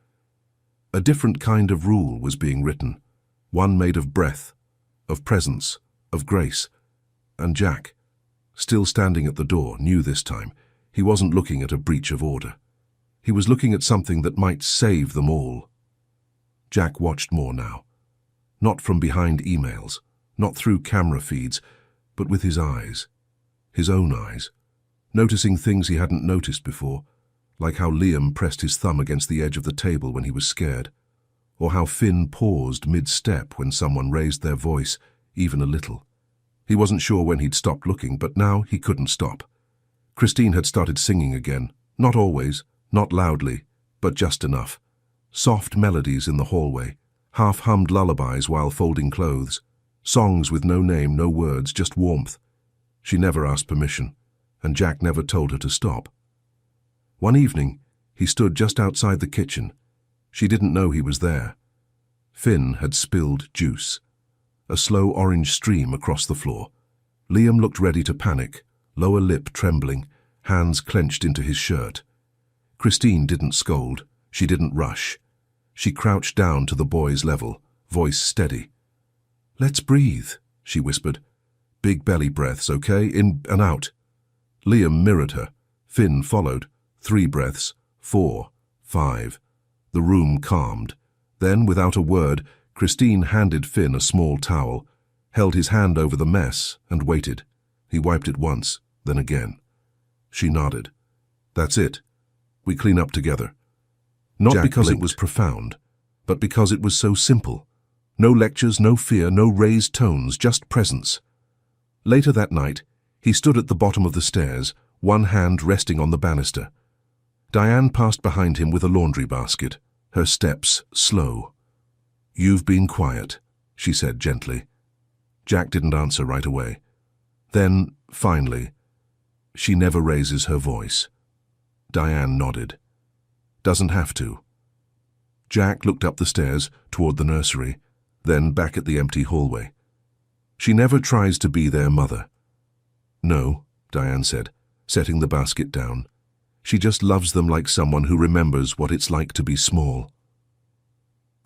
a different kind of rule was being written, one made of breath, of presence, of grace. And Jack, still standing at the door, knew this time he wasn't looking at a breach of order. He was looking at something that might save them all. Jack watched more now. Not from behind emails, not through camera feeds, but with his eyes, his own eyes, noticing things he hadn't noticed before, like how Liam pressed his thumb against the edge of the table when he was scared, or how Finn paused mid-step when someone raised their voice, even a little. He wasn't sure when he'd stopped looking, but now he couldn't stop. Christine had started singing again, not always, not loudly, but just enough. Soft melodies in the hallway, half-hummed lullabies while folding clothes, songs with no name, no words, just warmth. She never asked permission, and Jack never told her to stop. One evening, he stood just outside the kitchen. She didn't know he was there. Finn had spilled juice, a slow orange stream across the floor. Liam looked ready to panic, lower lip trembling, hands clenched into his shirt. Christine didn't scold. She didn't rush. She crouched down to the boy's level, voice steady. "Let's breathe," she whispered. "Big belly breaths, okay? In and out." Liam mirrored her. Finn followed. 3 breaths, 4, 5. The room calmed. Then, without a word, Christine handed Finn a small towel, held his hand over the mess, and waited. He wiped it once, then again. She nodded. "That's it. We clean up together." Not Jack because blinked. It was profound, but because it was so simple. No lectures, no fear, no raised tones, just presence. Later that night, he stood at the bottom of the stairs, one hand resting on the banister. Diane passed behind him with a laundry basket, her steps slow. "You've been quiet," she said gently. Jack didn't answer right away. Then, finally, "She never raises her voice." Diane nodded. "Doesn't have to." Jack looked up the stairs toward the nursery, then back at the empty hallway. She never tries to be their mother. No, Diane said, setting the basket down. She just loves them like someone who remembers what it's like to be small.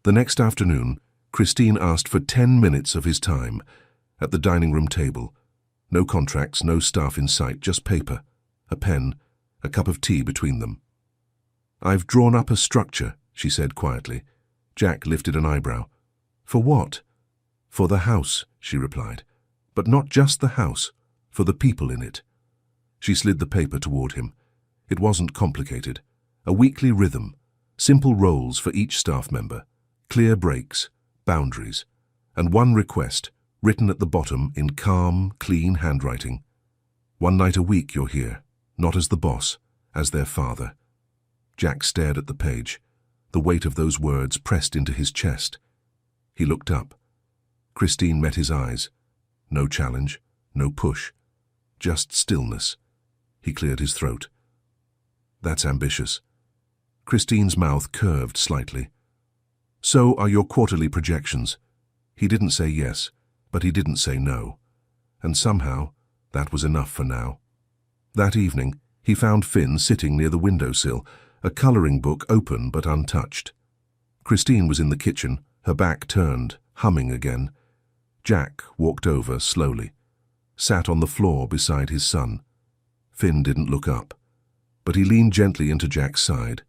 The next afternoon, Christine asked for 10 minutes of his time at the dining room table. No contracts, no staff in sight, just paper, a pen, a cup of tea between them. "I've drawn up a structure," she said quietly. Jack lifted an eyebrow. "For what?" "For the house," she replied. "But not just the house, for the people in it." She slid the paper toward him. It wasn't complicated. A weekly rhythm, simple roles for each staff member, clear breaks, boundaries, and one request, written at the bottom in calm, clean handwriting. "One night a week you're here, not as the boss, as their father." Jack stared at the page, the weight of those words pressed into his chest. He looked up. Christine met his eyes. No challenge, no push, just stillness. He cleared his throat. "That's ambitious." Christine's mouth curved slightly. "So are your quarterly projections." He didn't say yes, but he didn't say no. And somehow, that was enough for now. That evening, he found Finn sitting near the windowsill, a coloring book open but untouched. Christine was in the kitchen, her back turned, humming again. Jack walked over slowly, sat on the floor beside his son. Finn didn't look up, but he leaned gently into Jack's side,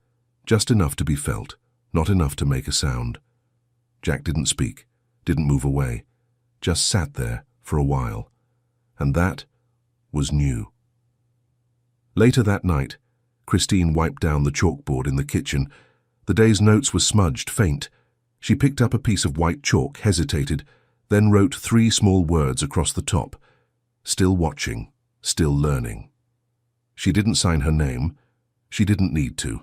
just enough to be felt, not enough to make a sound. Jack didn't speak, didn't move away, just sat there for a while. And that was new. Later that night, Christine wiped down the chalkboard in the kitchen. The day's notes were smudged, faint. She picked up a piece of white chalk, hesitated, then wrote 3 small words across the top. Still watching, still learning. She didn't sign her name. She didn't need to.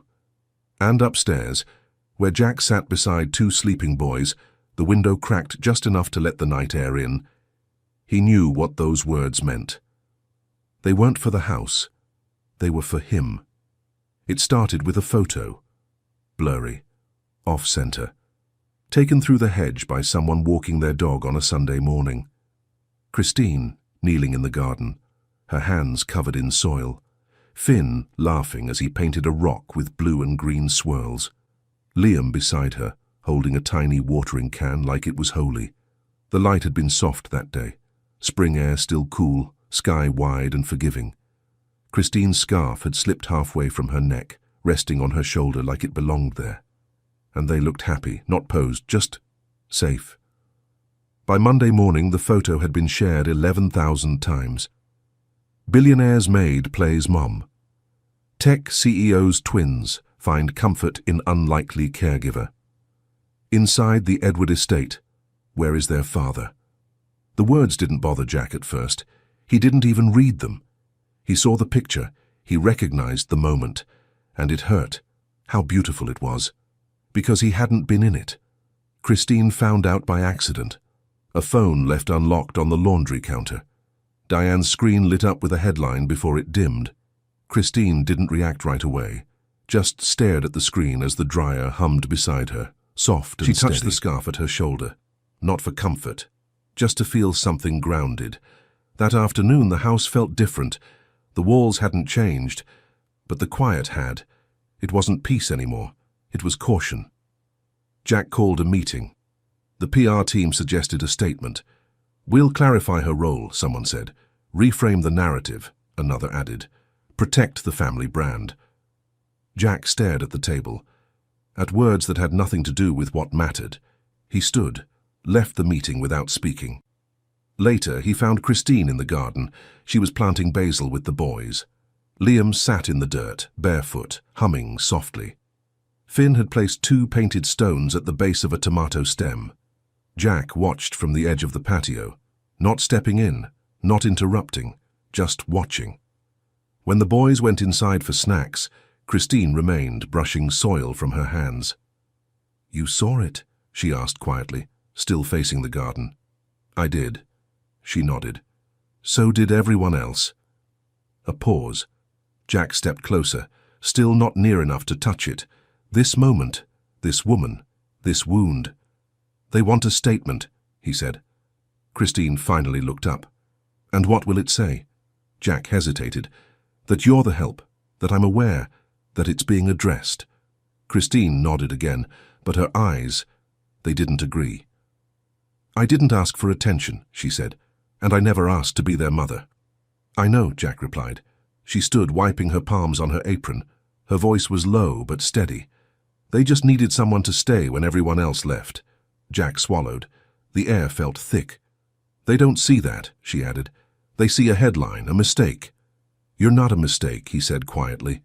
And upstairs, where Jack sat beside 2 sleeping boys, the window cracked just enough to let the night air in. He knew what those words meant. They weren't for the house. They were for him. It started with a photo. Blurry. Off-center. Taken through the hedge by someone walking their dog on a Sunday morning. Christine, kneeling in the garden, her hands covered in soil. Finn, laughing as he painted a rock with blue and green swirls. Liam beside her, holding a tiny watering can like it was holy. The light had been soft that day. Spring air still cool, sky wide and forgiving. Christine's scarf had slipped halfway from her neck, resting on her shoulder like it belonged there. And they looked happy, not posed, just safe. By Monday morning, the photo had been shared 11,000 times. Billionaire's Maid plays mom. Tech CEO's twins find comfort in unlikely caregiver. Inside the Edward estate, where is their father? The words didn't bother Jack at first. He didn't even read them. He saw the picture, he recognized the moment, and it hurt. How beautiful it was. Because he hadn't been in it. Christine found out by accident. A phone left unlocked on the laundry counter. Diane's screen lit up with a headline before it dimmed. Christine didn't react right away, just stared at the screen as the dryer hummed beside her, soft and steady. She touched the scarf at her shoulder, not for comfort, just to feel something grounded. That afternoon the house felt different. The walls hadn't changed, but the quiet had. It wasn't peace anymore. It was caution. Jack called a meeting. The PR team suggested a statement. "We'll clarify her role," someone said. "Reframe the narrative," another added. "Protect the family brand." Jack stared at the table, at words that had nothing to do with what mattered. He stood, left the meeting without speaking. Later, he found Christine in the garden. She was planting basil with the boys. Liam sat in the dirt, barefoot, humming softly. Finn had placed 2 painted stones at the base of a tomato stem. Jack watched from the edge of the patio, not stepping in, not interrupting, just watching. When the boys went inside for snacks, Christine remained, brushing soil from her hands. "You saw it?" she asked quietly, still facing the garden. "I did." She nodded. "So did everyone else." A pause. Jack stepped closer, still not near enough to touch it. This moment, This woman, this wound. They want a statement, he said. Christine finally looked up. And what will it say? Jack hesitated. That you're the help, that I'm aware, that it's being addressed. Christine nodded again, but her eyes, they didn't agree. I didn't ask for attention, she said, and I never asked to be their mother. I know, Jack replied. She stood wiping her palms on her apron. Her voice was low but steady. They just needed someone to stay when everyone else left. Jack swallowed. The air felt thick. They don't see that, she added. They see a headline, a mistake. You're not a mistake, he said quietly.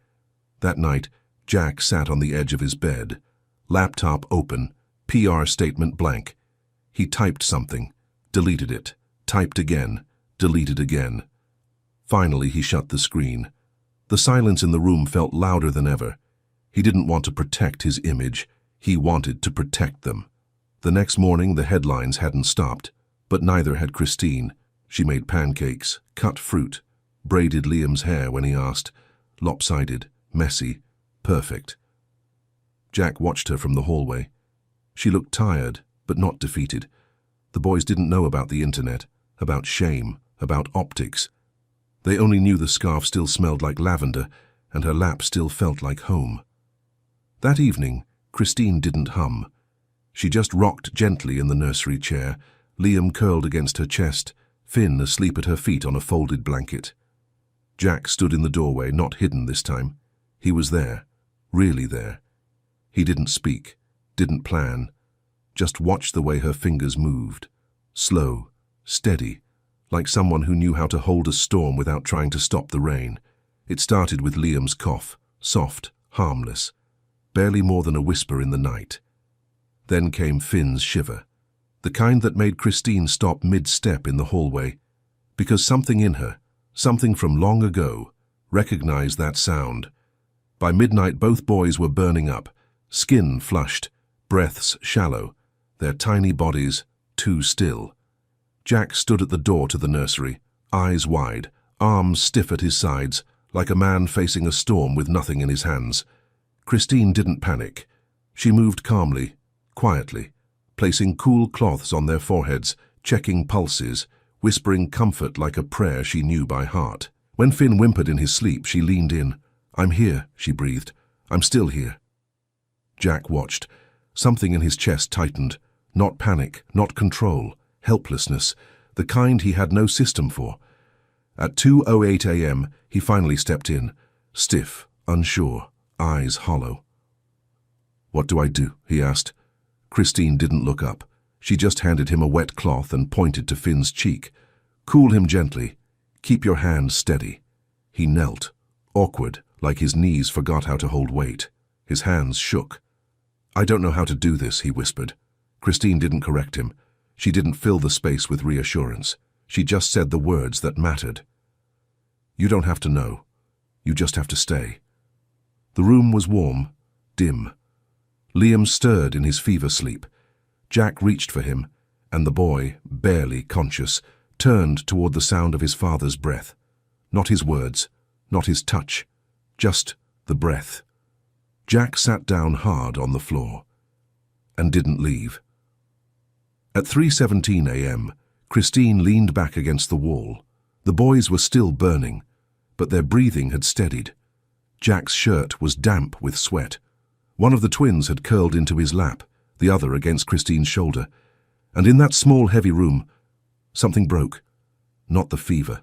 That night, Jack sat on the edge of his bed. Laptop open, PR statement blank. He typed something, deleted it, typed again, deleted again. Finally, he shut the screen. The silence in the room felt louder than ever. He didn't want to protect his image. He wanted to protect them. The next morning, the headlines hadn't stopped, but neither had Christine. She made pancakes, cut fruit, braided Liam's hair when he asked, lopsided, messy, perfect. Jack watched her from the hallway. She looked tired, but not defeated. The boys didn't know about the internet, about shame, about optics. They only knew the scarf still smelled like lavender, and her lap still felt like home. That evening, Christine didn't hum. She just rocked gently in the nursery chair, Liam curled against her chest, Finn asleep at her feet on a folded blanket. Jack stood in the doorway, not hidden this time. He was there, really there. He didn't speak, didn't plan, just watched the way her fingers moved. Slow, steady, like someone who knew how to hold a storm without trying to stop the rain. It started with Liam's cough, soft, harmless, barely more than a whisper in the night. Then came Finn's shiver, the kind that made Christine stop mid-step in the hallway, because something in her, something from long ago, recognized that sound. By midnight, both boys were burning up, skin flushed, breaths shallow, their tiny bodies too still. Jack stood at the door to the nursery, eyes wide, arms stiff at his sides, like a man facing a storm with nothing in his hands. Christine didn't panic. She moved calmly, quietly, placing cool cloths on their foreheads, checking pulses, whispering comfort like a prayer she knew by heart. When Finn whimpered in his sleep, she leaned in. I'm here, she breathed. I'm still here. Jack watched. Something in his chest tightened. Not panic, not control. Helplessness, the kind he had no system for. At 2:08 a.m., he finally stepped in, stiff, unsure, eyes hollow. What do I do? He asked. Christine didn't look up. She just handed him a wet cloth and pointed to Finn's cheek. Cool him gently. Keep your hand steady. He knelt, awkward, like his knees forgot how to hold weight. His hands shook. I don't know how to do this, he whispered. Christine didn't correct him. She didn't fill the space with reassurance. She just said the words that mattered. You don't have to know. You just have to stay. The room was warm, dim. Liam stirred in his fever sleep. Jack reached for him, and the boy, barely conscious, turned toward the sound of his father's breath. Not his words, not his touch, just the breath. Jack sat down hard on the floor and didn't leave. At 3:17 a.m., Christine leaned back against the wall. The boys were still burning, but their breathing had steadied. Jack's shirt was damp with sweat. One of the twins had curled into his lap, the other against Christine's shoulder. And in that small, heavy room, something broke. Not the fever.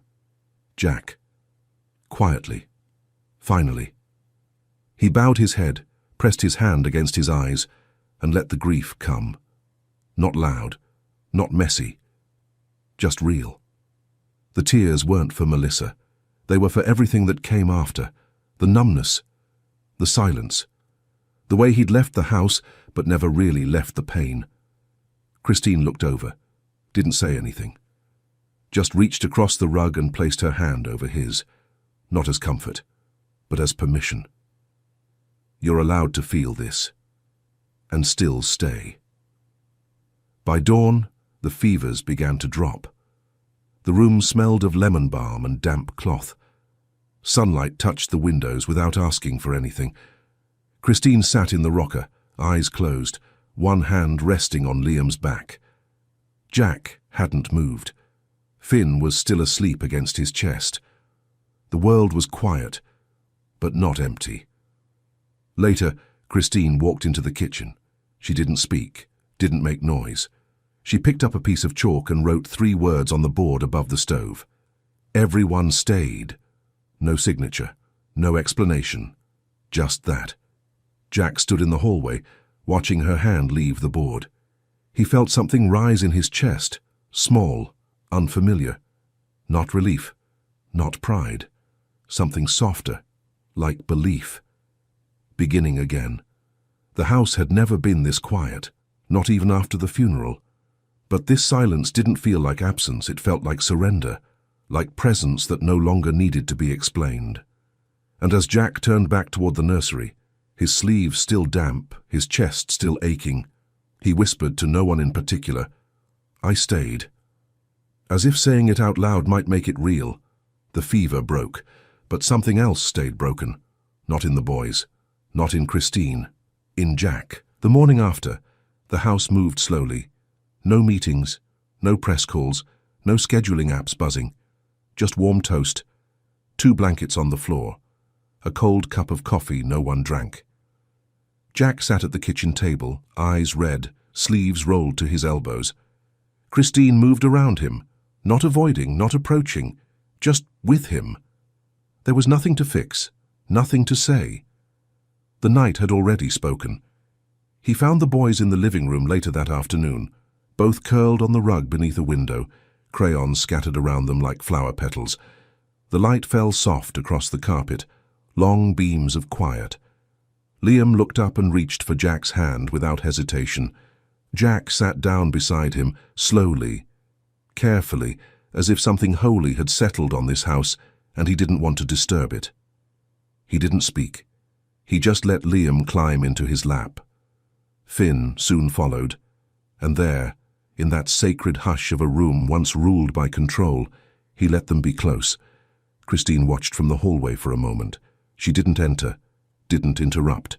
Jack. Quietly. Finally. He bowed his head, pressed his hand against his eyes, and let the grief come. Not loud, not messy, just real. The tears weren't for Melissa. They were for everything that came after. The numbness, the silence, the way he'd left the house but never really left the pain. Christine looked over, didn't say anything. Just reached across the rug and placed her hand over his, not as comfort, but as permission. You're allowed to feel this, and still stay. By dawn, the fevers began to drop. The room smelled of lemon balm and damp cloth. Sunlight touched the windows without asking for anything. Christine sat in the rocker, eyes closed, one hand resting on Liam's back. Jack hadn't moved. Finn was still asleep against his chest. The world was quiet, but not empty. Later, Christine walked into the kitchen. She didn't speak, didn't make noise. She picked up a piece of chalk and wrote 3 words on the board above the stove. Everyone stayed. No signature, no explanation, just that. Jack stood in the hallway, watching her hand leave the board. He felt something rise in his chest, small, unfamiliar. Not relief, not pride. Something softer, like belief. Beginning again. The house had never been this quiet, not even after the funeral. But this silence didn't feel like absence, it felt like surrender, like presence that no longer needed to be explained. And as Jack turned back toward the nursery, his sleeves still damp, his chest still aching, he whispered to no one in particular, "I stayed." As if saying it out loud might make it real. The fever broke, but something else stayed broken. Not in the boys, not in Christine, in Jack. The morning after, the house moved slowly. No meetings, no press calls, no scheduling apps buzzing. Just warm toast, 2 blankets on the floor, a cold cup of coffee no one drank. Jack sat at the kitchen table, eyes red, sleeves rolled to his elbows. Christine moved around him, not avoiding, not approaching, just with him. There was nothing to fix, nothing to say. The night had already spoken. He found the boys in the living room later that afternoon, both curled on the rug beneath a window, crayons scattered around them like flower petals. The light fell soft across the carpet, long beams of quiet. Liam looked up and reached for Jack's hand without hesitation. Jack sat down beside him, slowly, carefully, as if something holy had settled on this house and he didn't want to disturb it. He didn't speak. He just let Liam climb into his lap. Finn soon followed, and there, in that sacred hush of a room once ruled by control, he let them be close. Christine watched from the hallway for a moment. She didn't enter, didn't interrupt.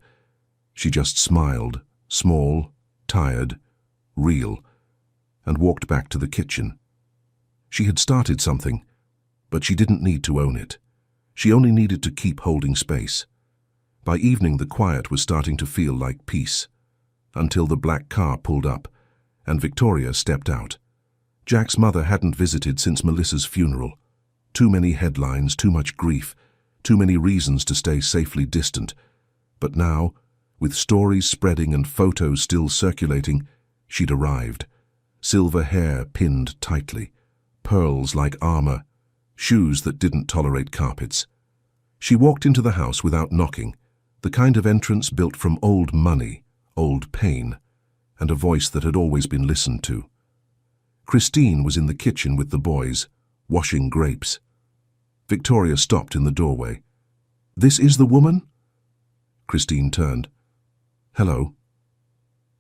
She just smiled, small, tired, real, and walked back to the kitchen. She had started something, but she didn't need to own it. She only needed to keep holding space. By evening, the quiet was starting to feel like peace, until the black car pulled up, and Victoria stepped out. Jack's mother hadn't visited since Melissa's funeral. Too many headlines, too much grief, too many reasons to stay safely distant. But now, with stories spreading and photos still circulating, she'd arrived. Silver hair pinned tightly, pearls like armor, shoes that didn't tolerate carpets. She walked into the house without knocking, the kind of entrance built from old money, old pain, and a voice that had always been listened to. Christine was in the kitchen with the boys, washing grapes. Victoria stopped in the doorway. "This is the woman?" Christine turned. "Hello."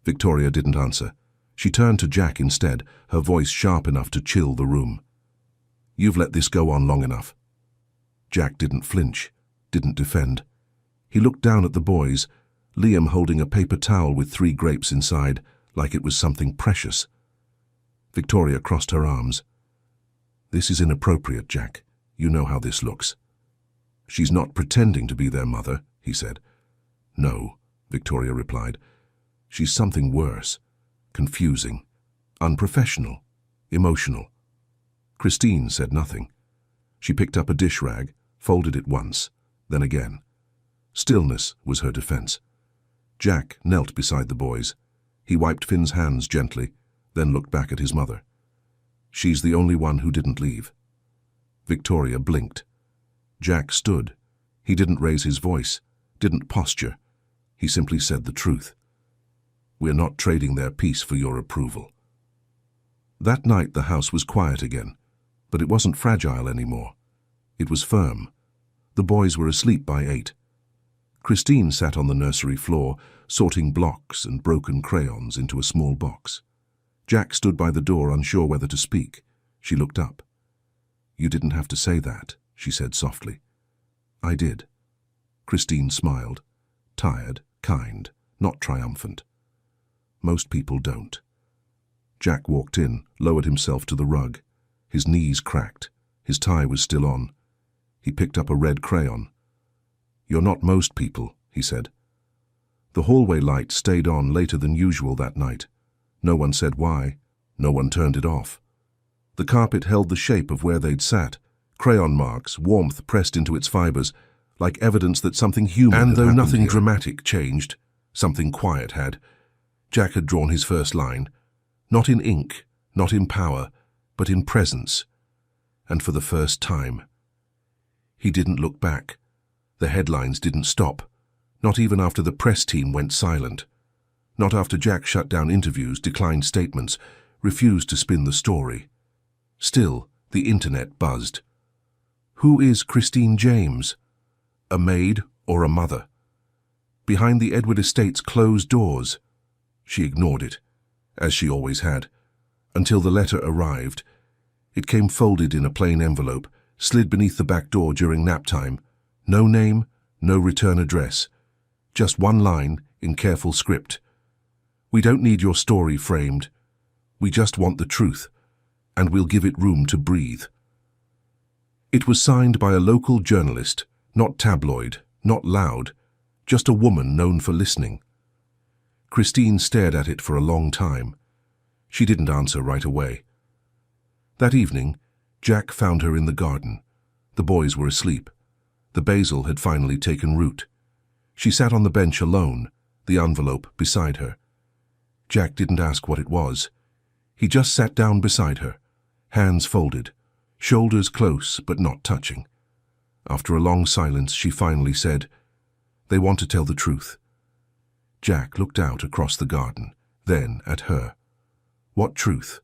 Victoria didn't answer. She turned to Jack instead, her voice sharp enough to chill the room. "You've let this go on long enough." Jack didn't flinch, didn't defend. He looked down at the boys, Liam holding a paper towel with 3 grapes inside, like it was something precious. Victoria crossed her arms. "This is inappropriate, Jack. You know how this looks." "She's not pretending to be their mother," he said. "No," Victoria replied. "She's something worse. Confusing, unprofessional, emotional." Christine said nothing. She picked up a dish rag, folded it once, then again. Stillness was her defense. Jack knelt beside the boys. He wiped Finn's hands gently, then looked back at his mother. "She's the only one who didn't leave." Victoria blinked. Jack stood. He didn't raise his voice, didn't posture. He simply said the truth. "We're not trading their peace for your approval." That night the house was quiet again, but it wasn't fragile anymore. It was firm. The boys were asleep by 8. Christine sat on the nursery floor, sorting blocks and broken crayons into a small box. Jack stood by the door, unsure whether to speak. She looked up. "You didn't have to say that," she said softly. "I did." Christine smiled. Tired, kind, not triumphant. Most people don't. Jack walked in, lowered himself to the rug. His knees cracked. His tie was still on. He picked up a red crayon. "You're not most people," he said. The hallway light stayed on later than usual that night. No one said why. No one turned it off. The carpet held the shape of where they'd sat, crayon marks, warmth pressed into its fibers, like evidence that something human had happened. And though nothing dramatic changed, something quiet had. Jack had drawn his first line, not in ink, not in power, but in presence. And for the first time. He didn't look back. The headlines didn't stop, not even after the press team went silent. Not after Jack shut down interviews, declined statements, refused to spin the story. Still, the internet buzzed. Who is Christine James? A maid or a mother? Behind the Edward estate's closed doors. She ignored it, as she always had, until the letter arrived. It came folded in a plain envelope, slid beneath the back door during nap time. No name, no return address. Just one line in careful script. "We don't need your story framed. We just want the truth, and we'll give it room to breathe." It was signed by a local journalist, not tabloid, not loud, just a woman known for listening. Christine stared at it for a long time. She didn't answer right away. That evening, Jack found her in the garden. The boys were asleep. The basil had finally taken root. She sat on the bench alone, the envelope beside her. Jack didn't ask what it was. He just sat down beside her, hands folded, shoulders close but not touching. After a long silence, she finally said, "They want to tell the truth." Jack looked out across the garden, then at her. "What truth?"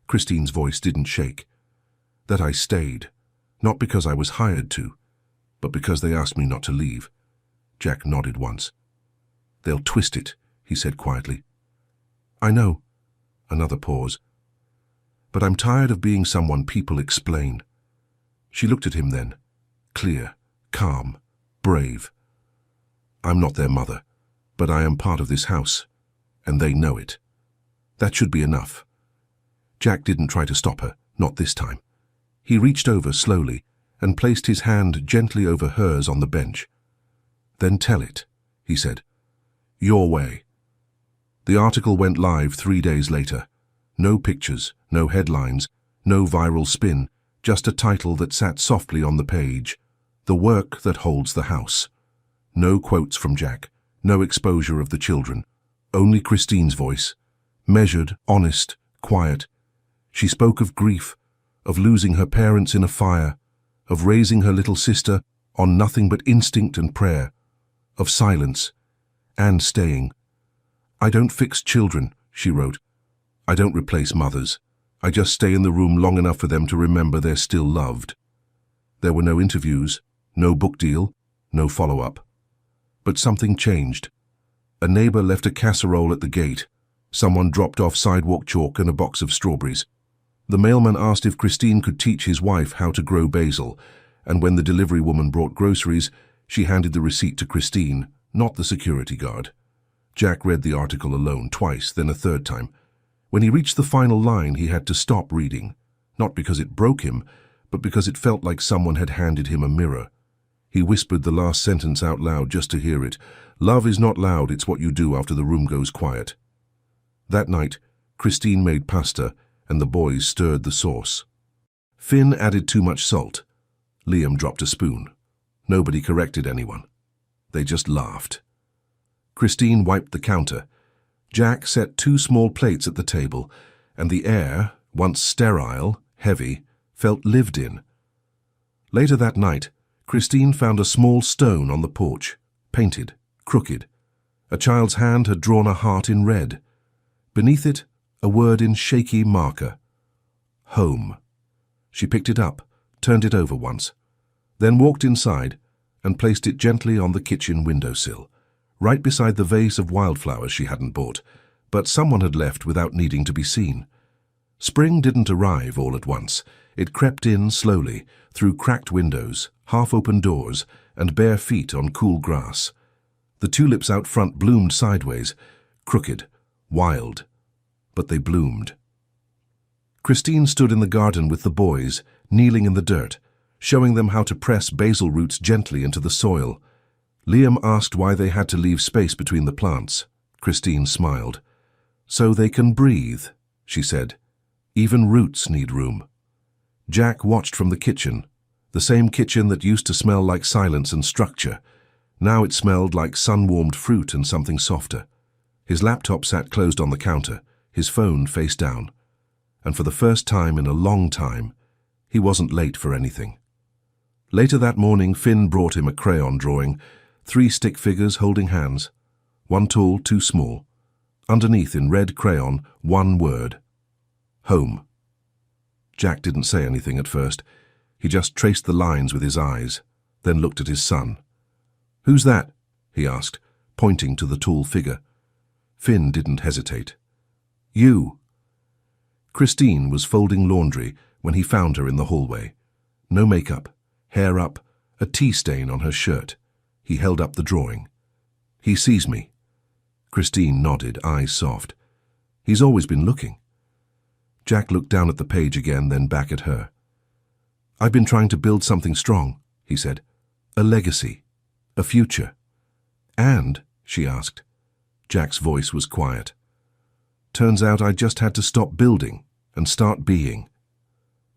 Christine's voice didn't shake. "That I stayed, not because I was hired to, but because they asked me not to leave." Jack nodded once. "They'll twist it," he said quietly. "I know." Another pause. "But I'm tired of being someone people explain." She looked at him then, clear, calm, brave. "I'm not their mother, but I am part of this house, and they know it. That should be enough." Jack didn't try to stop her, not this time. He reached over slowly and placed his hand gently over hers on the bench. "Then tell it," he said. "Your way." The article went live 3 days later. No pictures, no headlines, no viral spin, just a title that sat softly on the page. "The work that holds the house." No quotes from Jack, no exposure of the children, only Christine's voice, measured, honest, quiet. She spoke of grief, of losing her parents in a fire, of raising her little sister on nothing but instinct and prayer, of silence, and staying. "I don't fix children," she wrote. "I don't replace mothers. I just stay in the room long enough for them to remember they're still loved." There were no interviews, no book deal, no follow-up. But something changed. A neighbor left a casserole at the gate. Someone dropped off sidewalk chalk and a box of strawberries. The mailman asked if Christine could teach his wife how to grow basil, and when the delivery woman brought groceries, she handed the receipt to Christine, not the security guard. Jack read the article alone, twice, then a third time. When he reached the final line, he had to stop reading, not because it broke him, but because it felt like someone had handed him a mirror. He whispered the last sentence out loud just to hear it. "Love is not loud, it's what you do after the room goes quiet." That night, Christine made pasta, and the boys stirred the sauce. Finn added too much salt. Liam dropped a spoon. Nobody corrected anyone. They just laughed. Christine wiped the counter. Jack set 2 small plates at the table, and the air, once sterile, heavy, felt lived in. Later that night, Christine found a small stone on the porch, painted, crooked. A child's hand had drawn a heart in red. Beneath it, a word in shaky marker. Home. She picked it up, turned it over once, then walked inside and placed it gently on the kitchen windowsill, right beside the vase of wildflowers she hadn't bought, but someone had left without needing to be seen. Spring didn't arrive all at once. It crept in slowly, through cracked windows, half-open doors, and bare feet on cool grass. The tulips out front bloomed sideways, crooked, wild, but they bloomed. Christine stood in the garden with the boys, kneeling in the dirt, showing them how to press basil roots gently into the soil. Liam asked why they had to leave space between the plants. Christine smiled. "So they can breathe," she said. "Even roots need room." Jack watched from the kitchen, the same kitchen that used to smell like silence and structure. Now it smelled like sun-warmed fruit and something softer. His laptop sat closed on the counter, his phone face down. And for the first time in a long time, he wasn't late for anything. Later that morning, Finn brought him a crayon drawing, 3 stick figures holding hands, one tall, 2 small. Underneath in red crayon, 1 word: home. Jack didn't say anything at first. He just traced the lines with his eyes, then looked at his son. "Who's that?" he asked, pointing to the tall figure. Finn didn't hesitate. "You." Christine was folding laundry when he found her in the hallway. No makeup, hair up, a tea stain on her shirt. He held up the drawing. "He sees me." Christine nodded, eyes soft. "He's always been looking." Jack looked down at the page again, then back at her. "I've been trying to build something strong," he said. "A legacy. A future." "And?" she asked. Jack's voice was quiet. "Turns out I just had to stop building and start being."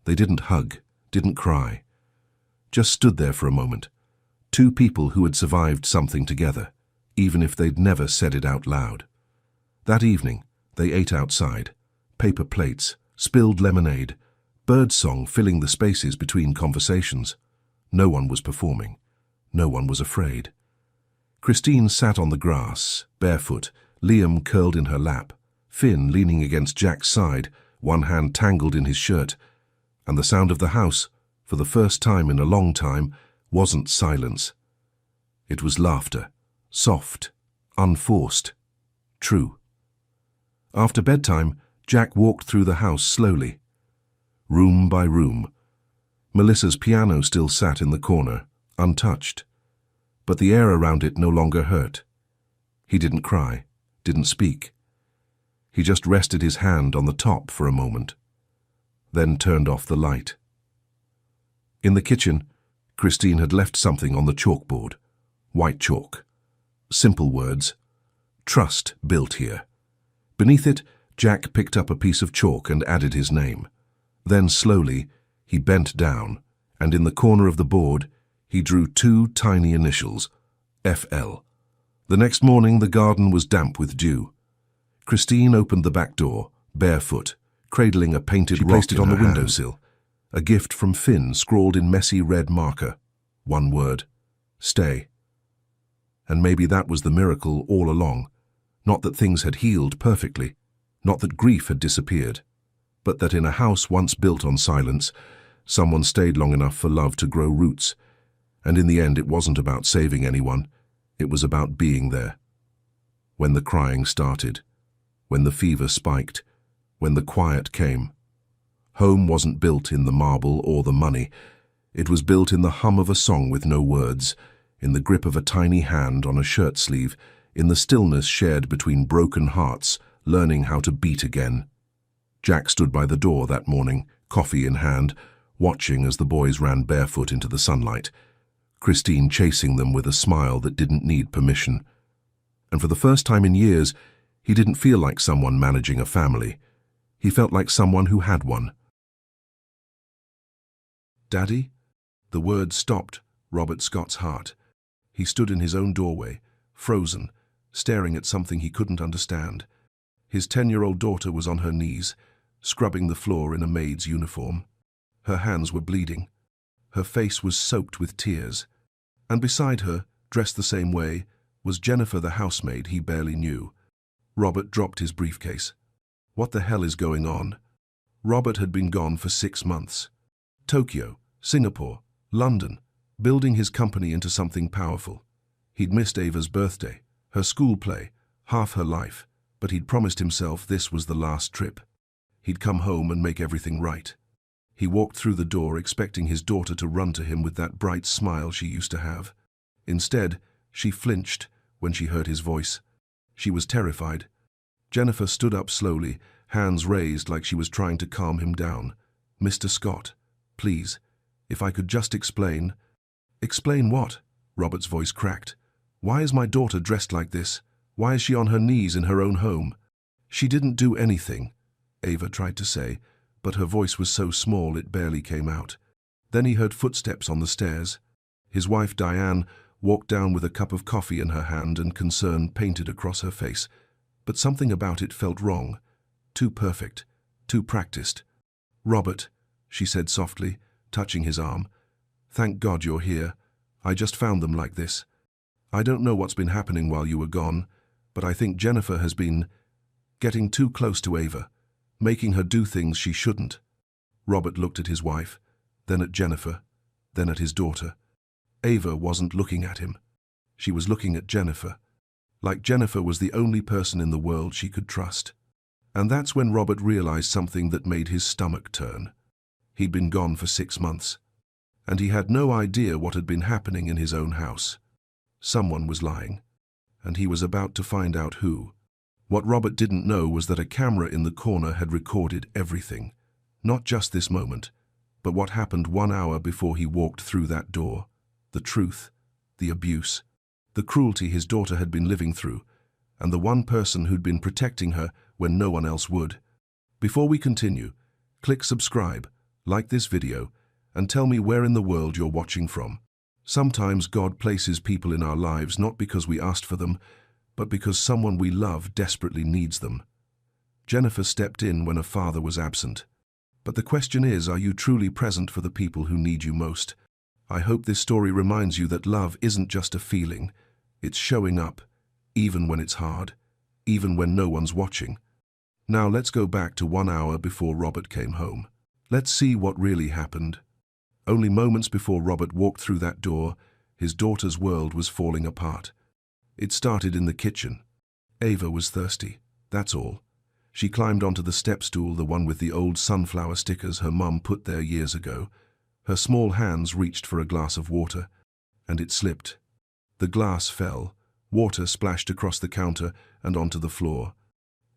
They didn't hug, didn't cry. Just stood there for a moment. 2 people who had survived something together, even if they'd never said it out loud. That evening, they ate outside. Paper plates, spilled lemonade, birdsong filling the spaces between conversations. No one was performing. No one was afraid. Christine sat on the grass, barefoot, Liam curled in her lap, Finn leaning against Jack's side, one hand tangled in his shirt, and the sound of the house, for the first time in a long time, wasn't silence. It was laughter, soft, unforced, true. After bedtime, Jack walked through the house slowly, room by room. Melissa's piano still sat in the corner, untouched, but the air around it no longer hurt. He didn't cry, didn't speak. He just rested his hand on the top for a moment, then turned off the light. In the kitchen, Christine had left something on the chalkboard, white chalk. Simple words: "Trust built here." Beneath it, Jack picked up a piece of chalk and added his name. Then slowly, he bent down, and in the corner of the board, he drew 2 tiny initials, FL. The next morning, the garden was damp with dew. Christine opened the back door, barefoot, cradling a painted rock. She placed it on the windowsill. A gift from Finn scrawled in messy red marker. 1 word: stay. And maybe that was the miracle all along. Not that things had healed perfectly, not that grief had disappeared, but that in a house once built on silence, someone stayed long enough for love to grow roots. And in the end, it wasn't about saving anyone. It was about being there. When the crying started, when the fever spiked, when the quiet came. Home wasn't built in the marble or the money. It was built in the hum of a song with no words, in the grip of a tiny hand on a shirt sleeve, in the stillness shared between broken hearts, learning how to beat again. Jack stood by the door that morning, coffee in hand, watching as the boys ran barefoot into the sunlight, Christine chasing them with a smile that didn't need permission. And for the first time in years, he didn't feel like someone managing a family. He felt like someone who had one. "Daddy?" The words stopped Robert Scott's heart. He stood in his own doorway, frozen, staring at something he couldn't understand. His 10-year-old daughter was on her knees, scrubbing the floor in a maid's uniform. Her hands were bleeding. Her face was soaked with tears. And beside her, dressed the same way, was Jennifer, the housemaid he barely knew. Robert dropped his briefcase. What the hell is going on? Robert had been gone for 6 months. Tokyo, Singapore, London, building his company into something powerful. He'd missed Ava's birthday, her school play, half her life, but he'd promised himself this was the last trip. He'd come home and make everything right. He walked through the door expecting his daughter to run to him with that bright smile she used to have. Instead, she flinched when she heard his voice. She was terrified. Jennifer stood up slowly, hands raised like she was trying to calm him down. "Mr. Scott, please, if I could just explain." "Explain what?" Robert's voice cracked. "Why is my daughter dressed like this? Why is she on her knees in her own home?" "She didn't do anything," Ava tried to say, but her voice was so small it barely came out. Then he heard footsteps on the stairs. His wife, Diane, walked down with a cup of coffee in her hand and concern painted across her face. But something about it felt wrong. Too perfect, too practiced. "Robert," she said softly, touching his arm. "Thank God you're here. I just found them like this. I don't know what's been happening while you were gone, but I think Jennifer has been getting too close to Ava, making her do things she shouldn't." Robert looked at his wife, then at Jennifer, then at his daughter. Ava wasn't looking at him. She was looking at Jennifer, like Jennifer was the only person in the world she could trust. And that's when Robert realized something that made his stomach turn. He'd been gone for 6 months, and he had no idea what had been happening in his own house. Someone was lying, and he was about to find out who. What Robert didn't know was that a camera in the corner had recorded everything. Not just this moment, but what happened 1 hour before he walked through that door. The truth, the abuse, the cruelty his daughter had been living through, and the one person who'd been protecting her when no one else would. Before we continue, click subscribe, like this video, and tell me where in the world you're watching from. Sometimes God places people in our lives not because we asked for them, but because someone we love desperately needs them. Jennifer stepped in when a father was absent. But the question is, are you truly present for the people who need you most? I hope this story reminds you that love isn't just a feeling. It's showing up, even when it's hard, even when no one's watching. Now let's go back to 1 hour before Robert came home. Let's see what really happened. Only moments before Robert walked through that door, his daughter's world was falling apart. It started in the kitchen. Ava was thirsty, that's all. She climbed onto the step stool, the one with the old sunflower stickers her mum put there years ago. Her small hands reached for a glass of water, and it slipped. The glass fell. Water splashed across the counter and onto the floor.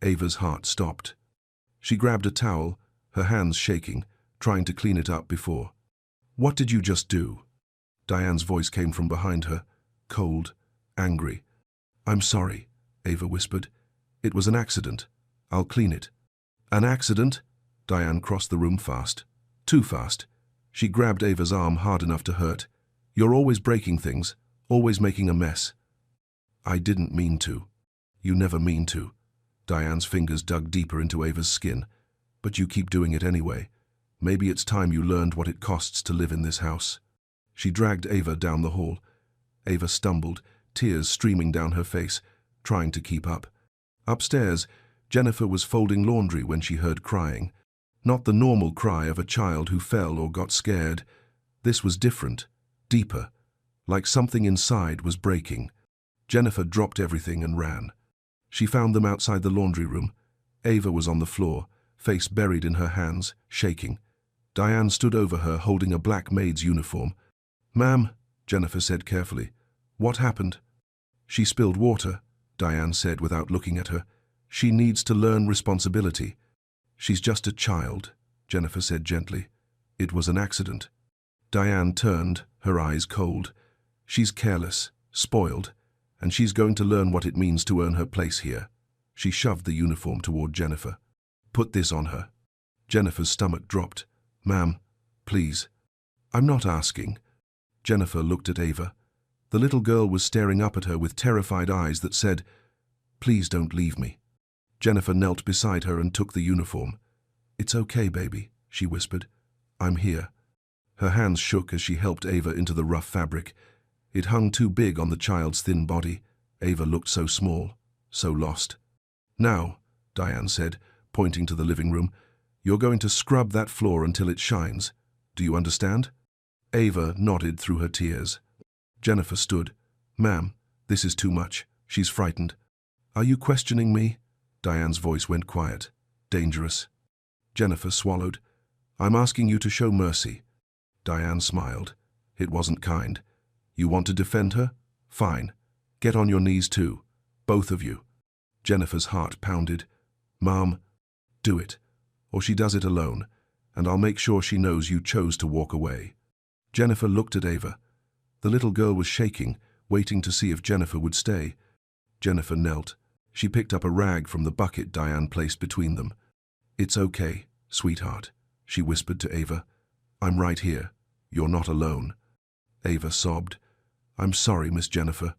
Ava's heart stopped. She grabbed a towel, her hands shaking, trying to clean it up before. "What did you just do?" Diane's voice came from behind her, cold, angry. "I'm sorry," Ava whispered. "It was an accident. I'll clean it." "An accident?" Diane crossed the room fast. Too fast. She grabbed Ava's arm hard enough to hurt. "You're always breaking things, always making a mess." "I didn't mean to." "You never mean to." Diane's fingers dug deeper into Ava's skin. "But you keep doing it anyway. Maybe it's time you learned what it costs to live in this house." She dragged Ava down the hall. Ava stumbled, tears streaming down her face, trying to keep up. Upstairs, Jennifer was folding laundry when she heard crying. Not the normal cry of a child who fell or got scared. This was different, deeper, like something inside was breaking. Jennifer dropped everything and ran. She found them outside the laundry room. Ava was on the floor, face buried in her hands, shaking. Diane stood over her, holding a black maid's uniform. "Ma'am," Jennifer said carefully, "what happened?" "She spilled water," Diane said without looking at her. "She needs to learn responsibility." "She's just a child," Jennifer said gently. "It was an accident." Diane turned, her eyes cold. "She's careless, spoiled, and she's going to learn what it means to earn her place here." She shoved the uniform toward Jennifer. "Put this on her." Jennifer's stomach dropped. "Ma'am, please." "I'm not asking." Jennifer looked at Ava. The little girl was staring up at her with terrified eyes that said, "Please don't leave me." Jennifer knelt beside her and took the uniform. "It's okay, baby," she whispered. "I'm here." Her hands shook as she helped Ava into the rough fabric. It hung too big on the child's thin body. Ava looked so small, so lost. "Now," Diane said, pointing to the living room, "you're going to scrub that floor until it shines. Do you understand?" Ava nodded through her tears. Jennifer stood. "Ma'am, this is too much. She's frightened." "Are you questioning me?" Diane's voice went quiet. "Dangerous." Jennifer swallowed. "I'm asking you to show mercy." Diane smiled. It wasn't kind. "You want to defend her? Fine. Get on your knees too, both of you. Jennifer's heart pounded. Mom, do it, or she does it alone, and I'll make sure she knows you chose to walk away. Jennifer looked at Ava. The little girl was shaking, waiting to see if Jennifer would stay. Jennifer knelt. She picked up a rag from the bucket Diane placed between them. It's okay, sweetheart, she whispered to Ava. I'm right here. You're not alone. Ava sobbed. I'm sorry, Miss Jennifer.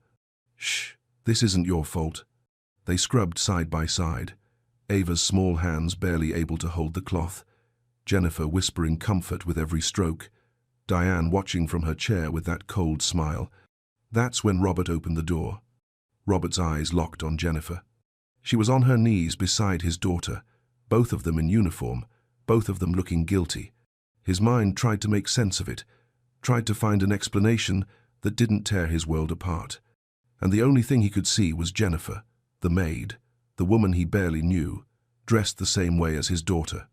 Shh, this isn't your fault. They scrubbed side by side, Ava's small hands barely able to hold the cloth, Jennifer whispering comfort with every stroke, Diane watching from her chair with that cold smile. That's when Robert opened the door. Robert's eyes locked on Jennifer. She was on her knees beside his daughter, both of them in uniform, both of them looking guilty. His mind tried to make sense of it, tried to find an explanation that didn't tear his world apart. And the only thing he could see was Jennifer, the maid, the woman he barely knew, dressed the same way as his daughter.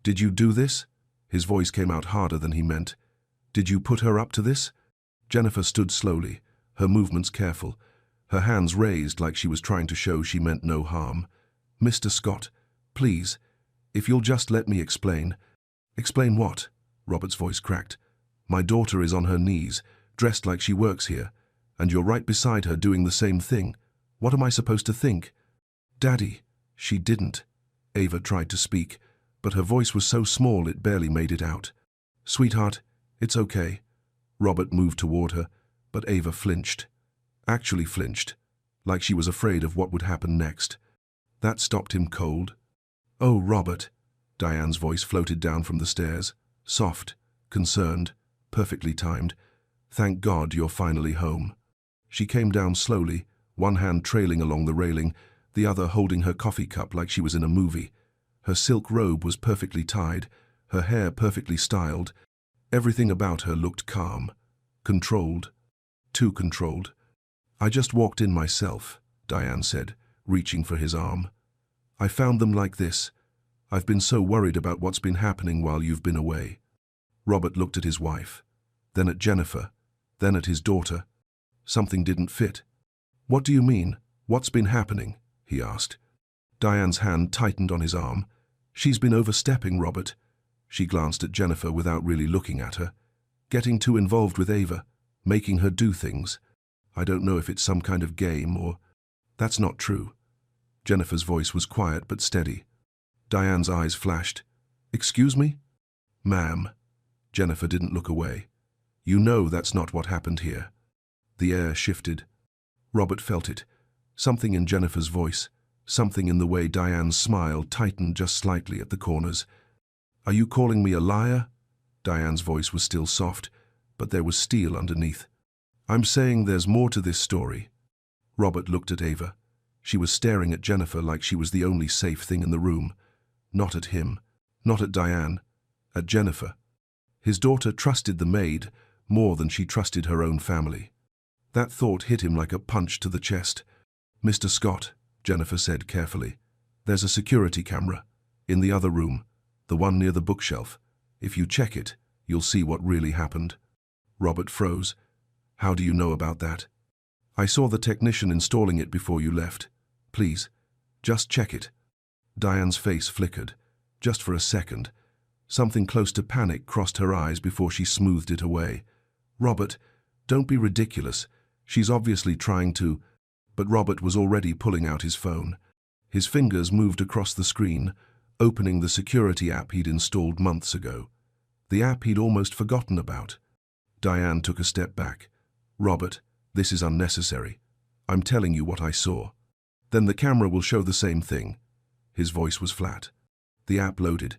Did you do this? His voice came out harder than he meant. Did you put her up to this? Jennifer stood slowly, her movements careful, her hands raised like she was trying to show she meant no harm. Mr. Scott, please, if you'll just let me explain. Explain what? Robert's voice cracked. My daughter is on her knees, dressed like she works here, and you're right beside her doing the same thing. What am I supposed to think? Daddy, she didn't. Ava tried to speak, but her voice was so small it barely made it out. Sweetheart, it's okay. Robert moved toward her, but Ava flinched. Actually flinched, like she was afraid of what would happen next. That stopped him cold. Oh, Robert. Diane's voice floated down from the stairs, soft, concerned, perfectly timed. Thank God you're finally home. She came down slowly, one hand trailing along the railing, the other holding her coffee cup like she was in a movie. Her silk robe was perfectly tied, her hair perfectly styled. Everything about her looked calm, controlled, too controlled. I just walked in myself, Diane said, reaching for his arm. I found them like this. I've been so worried about what's been happening while you've been away. Robert looked at his wife, then at Jennifer, then at his daughter. Something didn't fit. What do you mean? What's been happening? He asked. Diane's hand tightened on his arm. She's been overstepping, Robert. She glanced at Jennifer without really looking at her. Getting too involved with Ava, making her do things. I don't know if it's some kind of game or... That's not true. Jennifer's voice was quiet but steady. Diane's eyes flashed. Excuse me? Ma'am. Jennifer didn't look away. You know that's not what happened here. The air shifted. Robert felt it. Something in Jennifer's voice, something in the way Diane's smile tightened just slightly at the corners. Are you calling me a liar? Diane's voice was still soft, but there was steel underneath. I'm saying there's more to this story. Robert looked at Ava. She was staring at Jennifer like she was the only safe thing in the room. Not at him, not at Diane, at Jennifer. His daughter trusted the maid more than she trusted her own family. That thought hit him like a punch to the chest. Mr. Scott, Jennifer said carefully, there's a security camera in the other room, the one near the bookshelf. If you check it, you'll see what really happened. Robert froze. How do you know about that? I saw the technician installing it before you left. Please, just check it. Diane's face flickered, just for a second. Something close to panic crossed her eyes before she smoothed it away. Robert, don't be ridiculous. She's obviously trying to... But Robert was already pulling out his phone. His fingers moved across the screen, opening the security app he'd installed months ago. The app he'd almost forgotten about. Diane took a step back. Robert, this is unnecessary. I'm telling you what I saw. Then the camera will show the same thing. His voice was flat. The app loaded.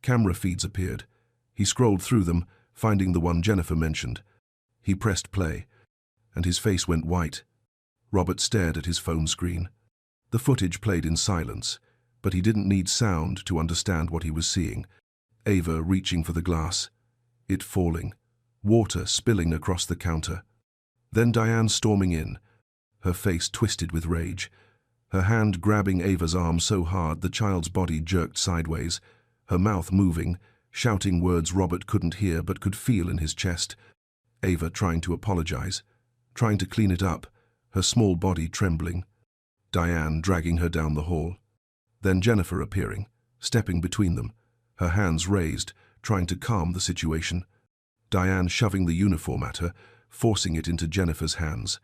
Camera feeds appeared. He scrolled through them, finding the one Jennifer mentioned. He pressed play, and his face went white. Robert stared at his phone screen. The footage played in silence, but he didn't need sound to understand what he was seeing. Ava reaching for the glass. It falling. Water spilling across the counter. Then Diane storming in, her face twisted with rage. Her hand grabbing Ava's arm so hard the child's body jerked sideways, her mouth moving, shouting words Robert couldn't hear but could feel in his chest. Ava trying to apologize, trying to clean it up, her small body trembling. Diane dragging her down the hall. Then Jennifer appearing, stepping between them, her hands raised, trying to calm the situation. Diane shoving the uniform at her, forcing it into Jennifer's hands.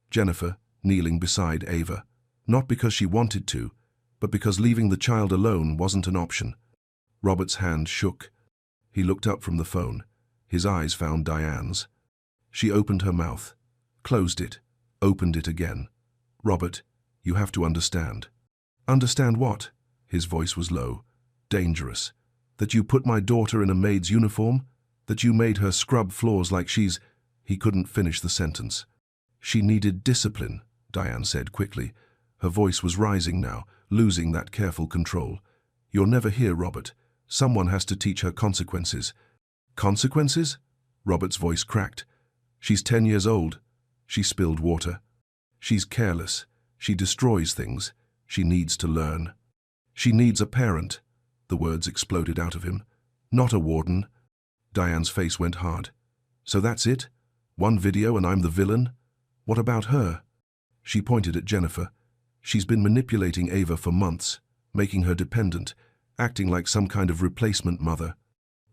Jennifer kneeling beside Ava, not because she wanted to, but because leaving the child alone wasn't an option. Robert's hand shook. He looked up from the phone. His eyes found Diane's. She opened her mouth, closed it, opened it again. "Robert, you have to understand." "Understand what?" His voice was low, dangerous. "That you put my daughter in a maid's uniform? That you made her scrub floors like she's—" He couldn't finish the sentence. "She needed discipline," Diane said quickly. Her voice was rising now, losing that careful control. "You're never here, Robert. Someone has to teach her consequences." "Consequences?" Robert's voice cracked. "She's 10 years old. She spilled water. She's careless. She destroys things. She needs to learn. She needs a parent." The words exploded out of him. "Not a warden." Diane's face went hard. "So that's it? One video and I'm the villain? What about her?" She pointed at Jennifer. "She's been manipulating Ava for months, making her dependent, acting like some kind of replacement mother."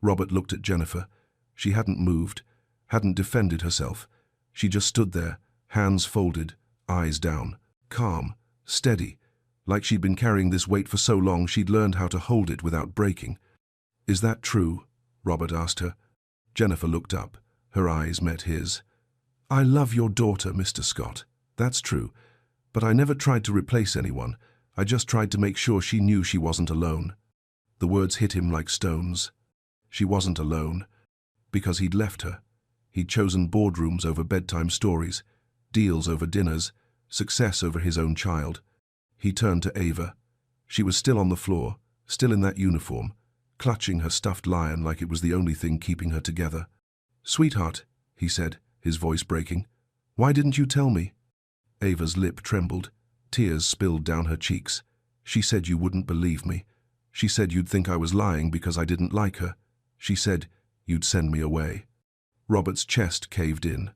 Robert looked at Jennifer. She hadn't moved, hadn't defended herself. She just stood there, hands folded, eyes down, calm, steady, like she'd been carrying this weight for so long she'd learned how to hold it without breaking. "Is that true?" Robert asked her. Jennifer looked up. Her eyes met his. "I love your daughter, Mr. Scott. That's true. But I never tried to replace anyone. I just tried to make sure she knew she wasn't alone." The words hit him like stones. She wasn't alone. Because he'd left her. He'd chosen boardrooms over bedtime stories, deals over dinners, success over his own child. He turned to Ava. She was still on the floor, still in that uniform, clutching her stuffed lion like it was the only thing keeping her together. "Sweetheart," he said, his voice breaking, "why didn't you tell me?" Ava's lip trembled. Tears spilled down her cheeks. "She said you wouldn't believe me. She said you'd think I was lying because I didn't like her. She said you'd send me away." Robert's chest caved in.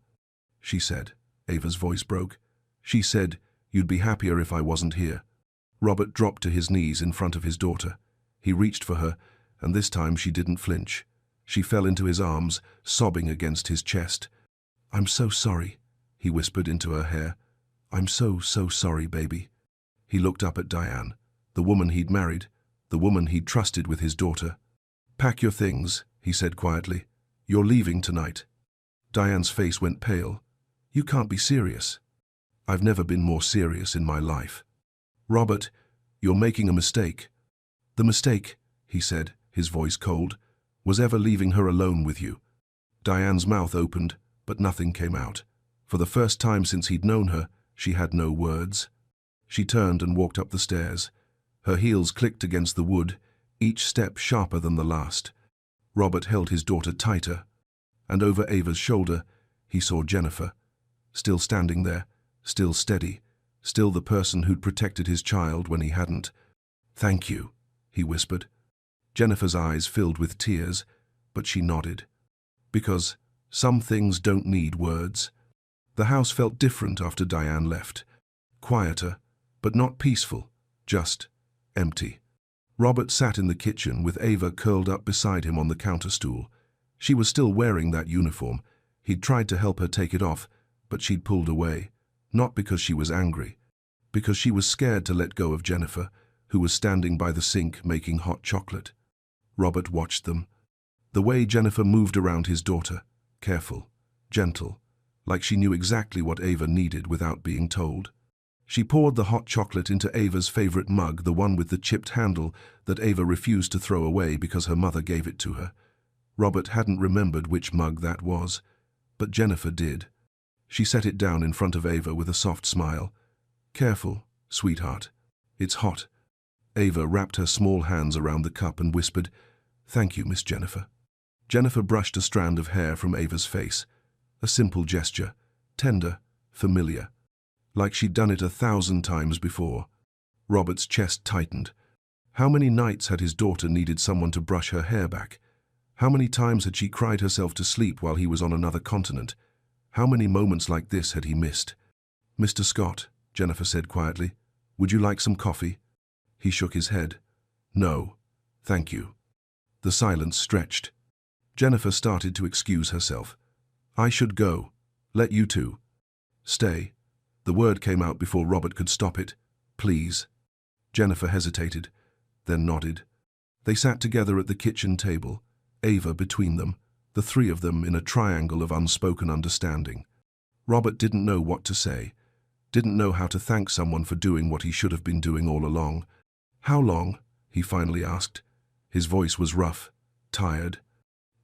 "She said," Ava's voice broke. "She said you'd be happier if I wasn't here." Robert dropped to his knees in front of his daughter. He reached for her, and this time she didn't flinch. She fell into his arms, sobbing against his chest. "I'm so sorry," he whispered into her hair. "I'm so sorry, baby." He looked up at Diane, the woman he'd married, the woman he'd trusted with his daughter. "Pack your things," he said quietly. "You're leaving tonight." Diane's face went pale. "You can't be serious." "I've never been more serious in my life." "Robert, you're making a mistake." "The mistake," he said, his voice cold, "was ever leaving her alone with you." Diane's mouth opened, but nothing came out. For the first time since he'd known her, she had no words. She turned and walked up the stairs. Her heels clicked against the wood, each step sharper than the last. Robert held his daughter tighter, and over Ava's shoulder he saw Jennifer, still standing there, still steady, still the person who'd protected his child when he hadn't. "Thank you," he whispered. Jennifer's eyes filled with tears, but she nodded. Because some things don't need words. The house felt different after Diane left. Quieter, but not peaceful, just empty. Robert sat in the kitchen with Ava curled up beside him on the counter stool. She was still wearing that uniform. He'd tried to help her take it off, but she'd pulled away. Not because she was angry. Because she was scared to let go of Jennifer, who was standing by the sink making hot chocolate. Robert watched them. The way Jennifer moved around his daughter, careful, gentle, like she knew exactly what Ava needed without being told. She poured the hot chocolate into Ava's favorite mug, the one with the chipped handle that Ava refused to throw away because her mother gave it to her. Robert hadn't remembered which mug that was, but Jennifer did. She set it down in front of Ava with a soft smile. "Careful, sweetheart. It's hot." Ava wrapped her small hands around the cup and whispered, "Thank you, Miss Jennifer." Jennifer brushed a strand of hair from Ava's face. A simple gesture, tender, familiar, like she'd done it 1,000 times before. Robert's chest tightened. How many nights had his daughter needed someone to brush her hair back? How many times had she cried herself to sleep while he was on another continent? How many moments like this had he missed? Mr. Scott, Jennifer said quietly, would you like some coffee? He shook his head. No, thank you. The silence stretched. Jennifer started to excuse herself. I should go. Let you two. Stay. The word came out before Robert could stop it. Please. Jennifer hesitated, then nodded. They sat together at the kitchen table, Ava between them, the three of them in a triangle of unspoken understanding. Robert didn't know what to say, didn't know how to thank someone for doing what he should have been doing all along. How long? He finally asked. His voice was rough, tired.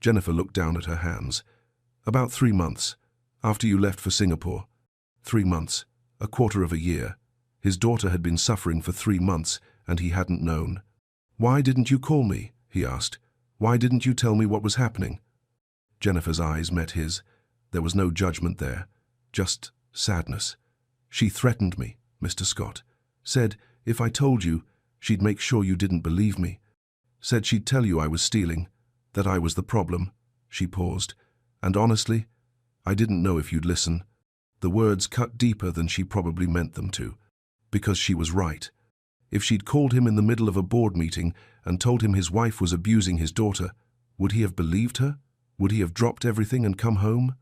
Jennifer looked down at her hands. About 3 months, after you left for Singapore. 3 months, a quarter of a year. His daughter had been suffering for 3 months, and he hadn't known. Why didn't you call me? He asked. Why didn't you tell me what was happening? Jennifer's eyes met his. There was no judgment there, just sadness. She threatened me, Mr. Scott. Said, if I told you, she'd make sure you didn't believe me. Said she'd tell you I was stealing, that I was the problem. She paused. And honestly, I didn't know if you'd listen. The words cut deeper than she probably meant them to, because she was right. If she'd called him in the middle of a board meeting and told him his wife was abusing his daughter, would he have believed her? Would he have dropped everything and come home?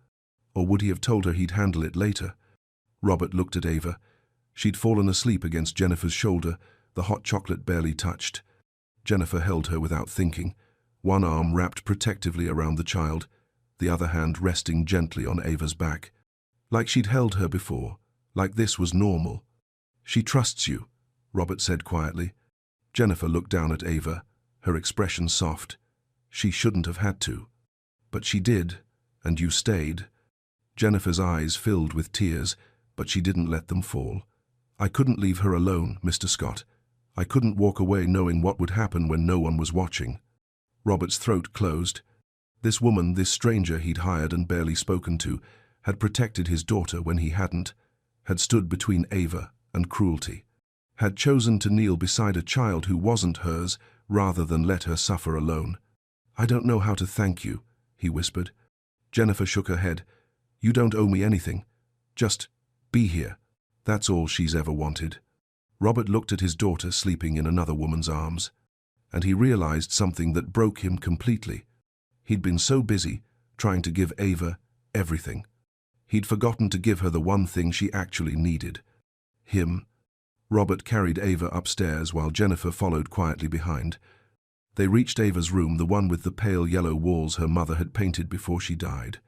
Or would he have told her he'd handle it later? Robert looked at Ava. She'd fallen asleep against Jennifer's shoulder, the hot chocolate barely touched. Jennifer held her without thinking, one arm wrapped protectively around the child, the other hand resting gently on Ava's back. Like she'd held her before, like this was normal. She trusts you, Robert said quietly. Jennifer looked down at Ava, her expression soft. She shouldn't have had to. But she did, and you stayed. Jennifer's eyes filled with tears, but she didn't let them fall. I couldn't leave her alone, Mr. Scott. I couldn't walk away knowing what would happen when no one was watching. Robert's throat closed. This woman, this stranger he'd hired and barely spoken to, had protected his daughter when he hadn't, had stood between Ava and cruelty, had chosen to kneel beside a child who wasn't hers rather than let her suffer alone. I don't know how to thank you, he whispered. Jennifer shook her head. You don't owe me anything. Just be here. That's all she's ever wanted. Robert looked at his daughter sleeping in another woman's arms, and he realized something that broke him completely. He'd been so busy trying to give Ava everything. He'd forgotten to give her the one thing she actually needed. Him. Robert carried Ava upstairs while Jennifer followed quietly behind. They reached Ava's room, the one with the pale yellow walls her mother had painted before she died.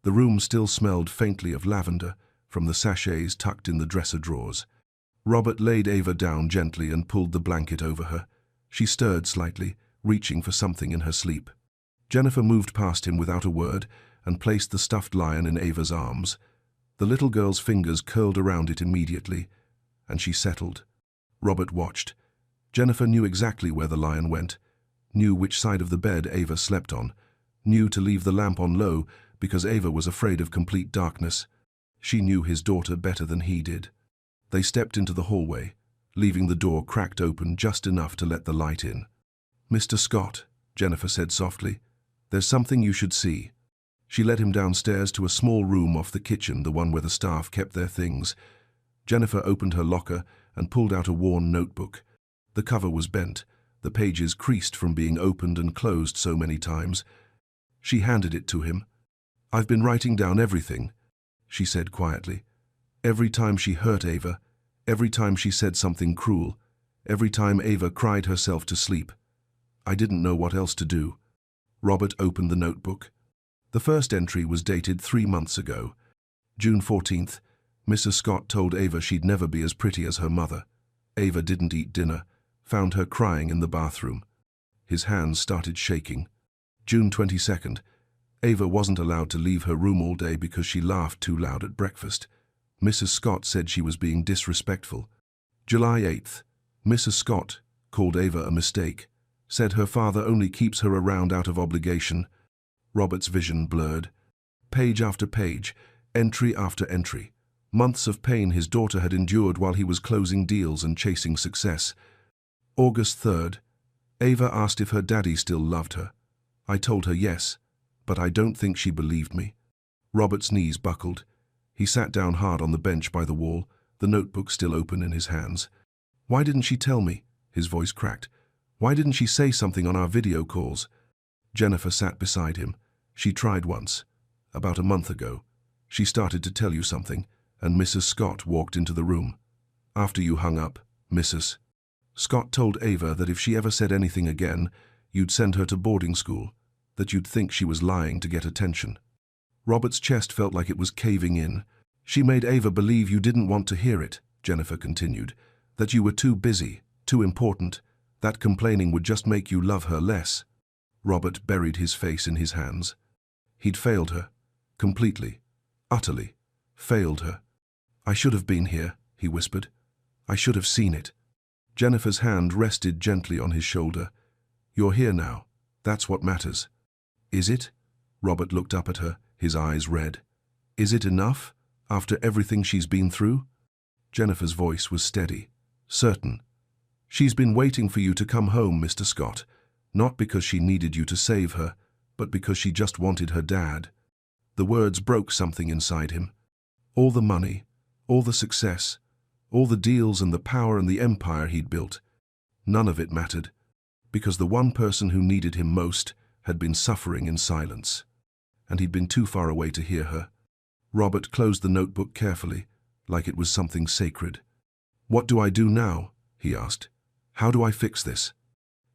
The room still smelled faintly of lavender from the sachets tucked in the dresser drawers. Robert laid Ava down gently and pulled the blanket over her. She stirred slightly, reaching for something in her sleep. Jennifer moved past him without a word and placed the stuffed lion in Ava's arms. The little girl's fingers curled around it immediately, and she settled. Robert watched. Jennifer knew exactly where the lion went, knew which side of the bed Ava slept on, knew to leave the lamp on low because Ava was afraid of complete darkness. She knew his daughter better than he did. They stepped into the hallway, leaving the door cracked open just enough to let the light in. Mr. Scott, Jennifer said softly, there's something you should see. She led him downstairs to a small room off the kitchen, the one where the staff kept their things. Jennifer opened her locker and pulled out a worn notebook. The cover was bent, the pages creased from being opened and closed so many times. She handed it to him. I've been writing down everything, she said quietly. Every time she hurt Ava, every time she said something cruel, every time Ava cried herself to sleep. I didn't know what else to do. Robert opened the notebook. The first entry was dated 3 months ago. June 14th, Mrs. Scott told Ava she'd never be as pretty as her mother. Ava didn't eat dinner, found her crying in the bathroom. His hands started shaking. June 22nd, Ava wasn't allowed to leave her room all day because she laughed too loud at breakfast. Mrs. Scott said she was being disrespectful. July 8th, Mrs. Scott called Ava a mistake, said her father only keeps her around out of obligation. Robert's vision blurred. Page after page, entry after entry. Months of pain his daughter had endured while he was closing deals and chasing success. August 3rd, Ava asked if her daddy still loved her. I told her yes, but I don't think she believed me. Robert's knees buckled. He sat down hard on the bench by the wall, the notebook still open in his hands. "Why didn't she tell me?" His voice cracked. "Why didn't she say something on our video calls?" Jennifer sat beside him. "She tried once. About a month ago. She started to tell you something, and Mrs. Scott walked into the room. After you hung up, Mrs. Scott told Ava that if she ever said anything again, you'd send her to boarding school, that you'd think she was lying to get attention." Robert's chest felt like it was caving in. "She made Ava believe you didn't want to hear it," Jennifer continued, "that you were too busy, too important, that complaining would just make you love her less." Robert buried his face in his hands. He'd failed her. Completely. Utterly. Failed her. "I should have been here," he whispered. "I should have seen it." Jennifer's hand rested gently on his shoulder. "You're here now. That's what matters." "Is it?" Robert looked up at her, his eyes red. "Is it enough, after everything she's been through?" Jennifer's voice was steady, certain. "She's been waiting for you to come home, Mr. Scott, not because she needed you to save her, but because she just wanted her dad." The words broke something inside him. All the money, all the success, all the deals and the power and the empire he'd built, none of it mattered, because the one person who needed him most had been suffering in silence, and he'd been too far away to hear her. Robert closed the notebook carefully, like it was something sacred. "What do I do now?" he asked. "How do I fix this?"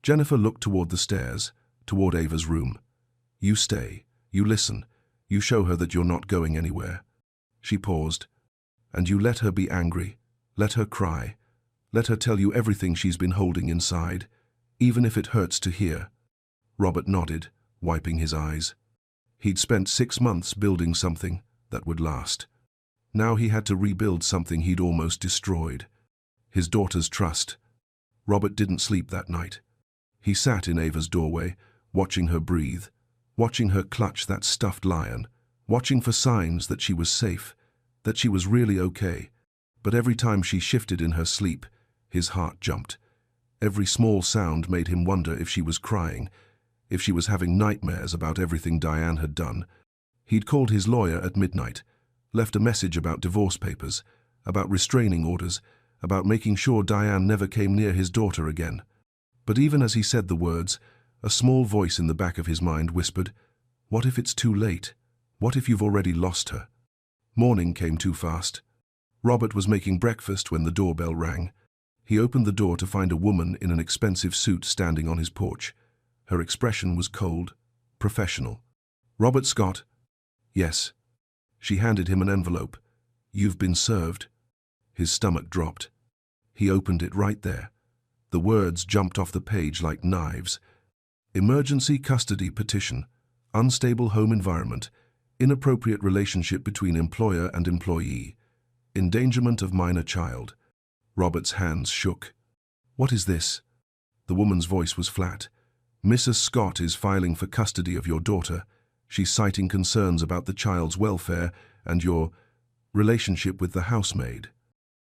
Jennifer looked toward the stairs, toward Ava's room. "You stay, you listen, you show her that you're not going anywhere." She paused. "And you let her be angry, let her cry, let her tell you everything she's been holding inside, even if it hurts to hear." Robert nodded, wiping his eyes. He'd spent 6 months building something that would last. Now he had to rebuild something he'd almost destroyed. His daughter's trust. Robert didn't sleep that night. He sat in Ava's doorway, watching her breathe, watching her clutch that stuffed lion, watching for signs that she was safe, that she was really okay. But every time she shifted in her sleep, his heart jumped. Every small sound made him wonder if she was crying, if she was having nightmares about everything Diane had done. He'd called his lawyer at midnight, left a message about divorce papers, about restraining orders, about making sure Diane never came near his daughter again. But even as he said the words, a small voice in the back of his mind whispered, "What if it's too late? What if you've already lost her?" Morning came too fast. Robert was making breakfast when the doorbell rang. He opened the door to find a woman in an expensive suit standing on his porch. Her expression was cold, professional. "Robert Scott?" "Yes." She handed him an envelope. "You've been served." His stomach dropped. He opened it right there. The words jumped off the page like knives. Emergency custody petition. Unstable home environment. Inappropriate relationship between employer and employee. Endangerment of minor child. Robert's hands shook. "What is this?" The woman's voice was flat. "Mrs. Scott is filing for custody of your daughter. She's citing concerns about the child's welfare and your relationship with the housemaid."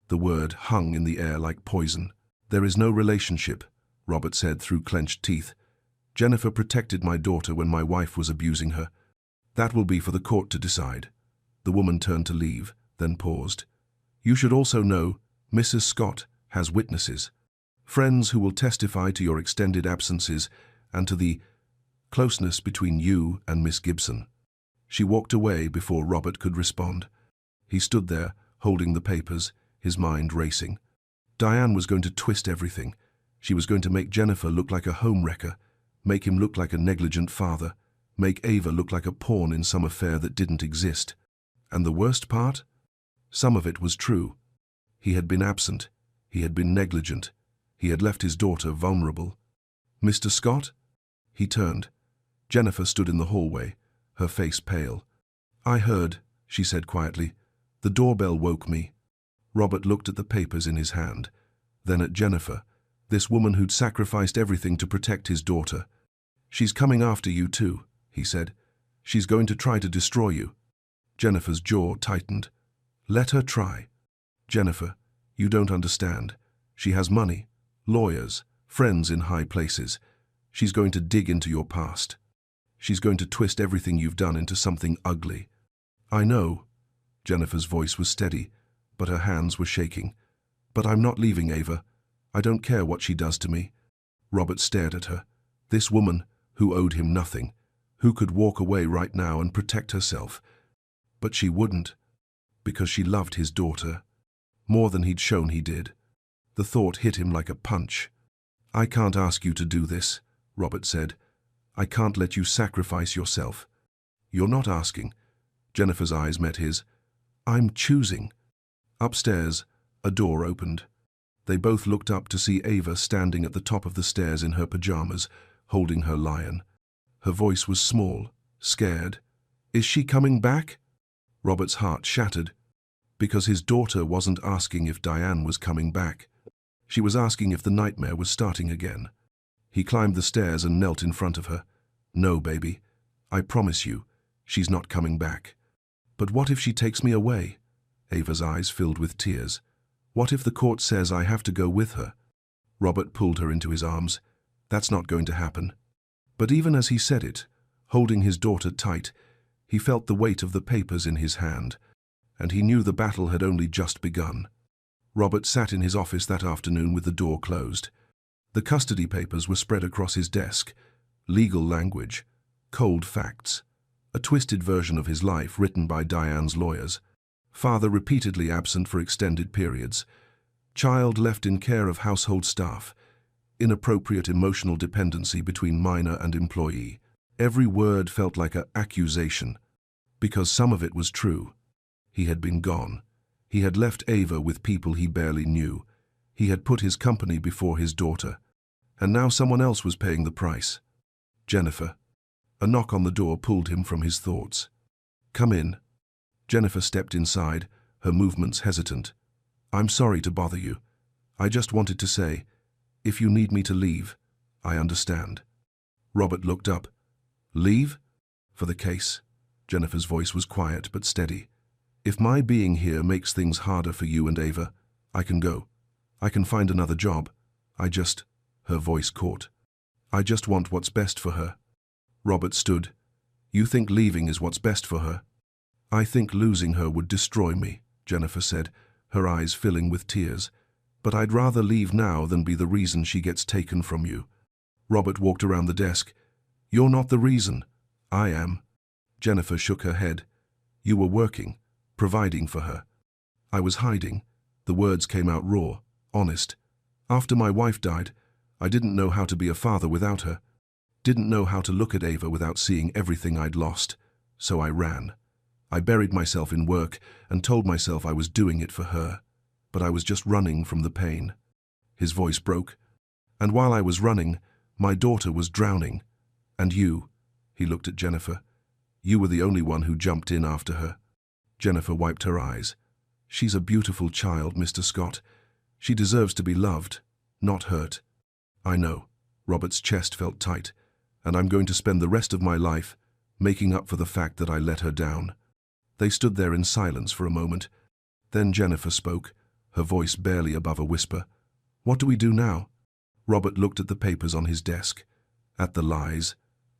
The word hung in the air like poison. "There is no relationship," Robert said through clenched teeth. "Jennifer protected my daughter when my wife was abusing her. That will be for the court to decide." The woman turned to leave, then paused. "You should also know Mrs. Scott has witnesses. Friends who will testify to your extended absences and to the closeness between you and Miss Gibson." She walked away before Robert could respond. He stood there, holding the papers, his mind racing. Diane was going to twist everything. She was going to make Jennifer look like a homewrecker, make him look like a negligent father, make Ava look like a pawn in some affair that didn't exist. And the worst part? Some of it was true. He had been absent. He had been negligent. He had left his daughter vulnerable. "Mr. Scott?" He turned. Jennifer stood in the hallway, her face pale. "I heard," she said quietly. "The doorbell woke me." Robert looked at the papers in his hand, then at Jennifer, this woman who'd sacrificed everything to protect his daughter. "She's coming after you too," he said. "She's going to try to destroy you." Jennifer's jaw tightened. "Let her try." "Jennifer, you don't understand. She has money, lawyers, friends in high places. She's going to dig into your past. She's going to twist everything you've done into something ugly." "I know." Jennifer's voice was steady, but her hands were shaking. "But I'm not leaving, Ava. I don't care what she does to me." Robert stared at her. This woman, who owed him nothing, who could walk away right now and protect herself. But she wouldn't, because she loved his daughter, more than he'd shown he did. The thought hit him like a punch. "I can't ask you to do this," Robert said. "I can't let you sacrifice yourself." "You're not asking." Jennifer's eyes met his. "I'm choosing." Upstairs, a door opened. They both looked up to see Ava standing at the top of the stairs in her pajamas, holding her lion. Her voice was small, scared. "Is she coming back?" Robert's heart shattered, because his daughter wasn't asking if Diane was coming back. She was asking if the nightmare was starting again. He climbed the stairs and knelt in front of her. "No, baby. I promise you, she's not coming back." "But what if she takes me away?" Ava's eyes filled with tears. "What if the court says I have to go with her?" Robert pulled her into his arms. "That's not going to happen." But even as he said it, holding his daughter tight, he felt the weight of the papers in his hand, and he knew the battle had only just begun. Robert sat in his office that afternoon with the door closed. The custody papers were spread across his desk. Legal language, cold facts, a twisted version of his life written by Diane's lawyers. Father repeatedly absent for extended periods. Child left in care of household staff. Inappropriate emotional dependency between minor and employee. Every word felt like an accusation, because some of it was true. He had been gone. He had left Ava with people he barely knew. He had put his company before his daughter. And now someone else was paying the price. Jennifer. A knock on the door pulled him from his thoughts. "Come in." Jennifer stepped inside, her movements hesitant. "I'm sorry to bother you. I just wanted to say, if you need me to leave, I understand." Robert looked up. "Leave? For the case?" Jennifer's voice was quiet but steady. "If my being here makes things harder for you and Ava, I can go. I can find another job. Her voice caught. "I just want what's best for her." Robert stood. "You think leaving is what's best for her?" "I think losing her would destroy me," Jennifer said, her eyes filling with tears. "But I'd rather leave now than be the reason she gets taken from you." Robert walked around the desk. "You're not the reason. I am." Jennifer shook her head. "You were working, providing for her." "I was hiding." The words came out raw, honest. "After my wife died, I didn't know how to be a father without her. Didn't know how to look at Ava without seeing everything I'd lost. So I ran. I buried myself in work and told myself I was doing it for her. But I was just running from the pain." His voice broke. "And while I was running, my daughter was drowning. And you," he looked at Jennifer, "you were the only one who jumped in after her." Jennifer wiped her eyes. "She's a beautiful child, Mr. Scott. She deserves to be loved, not hurt." "I know." Robert's chest felt tight. "And I'm going to spend the rest of my life making up for the fact that I let her down." They stood there in silence for a moment. Then Jennifer spoke, her voice barely above a whisper. "What do we do now?" Robert looked at the papers on his desk, at the lies,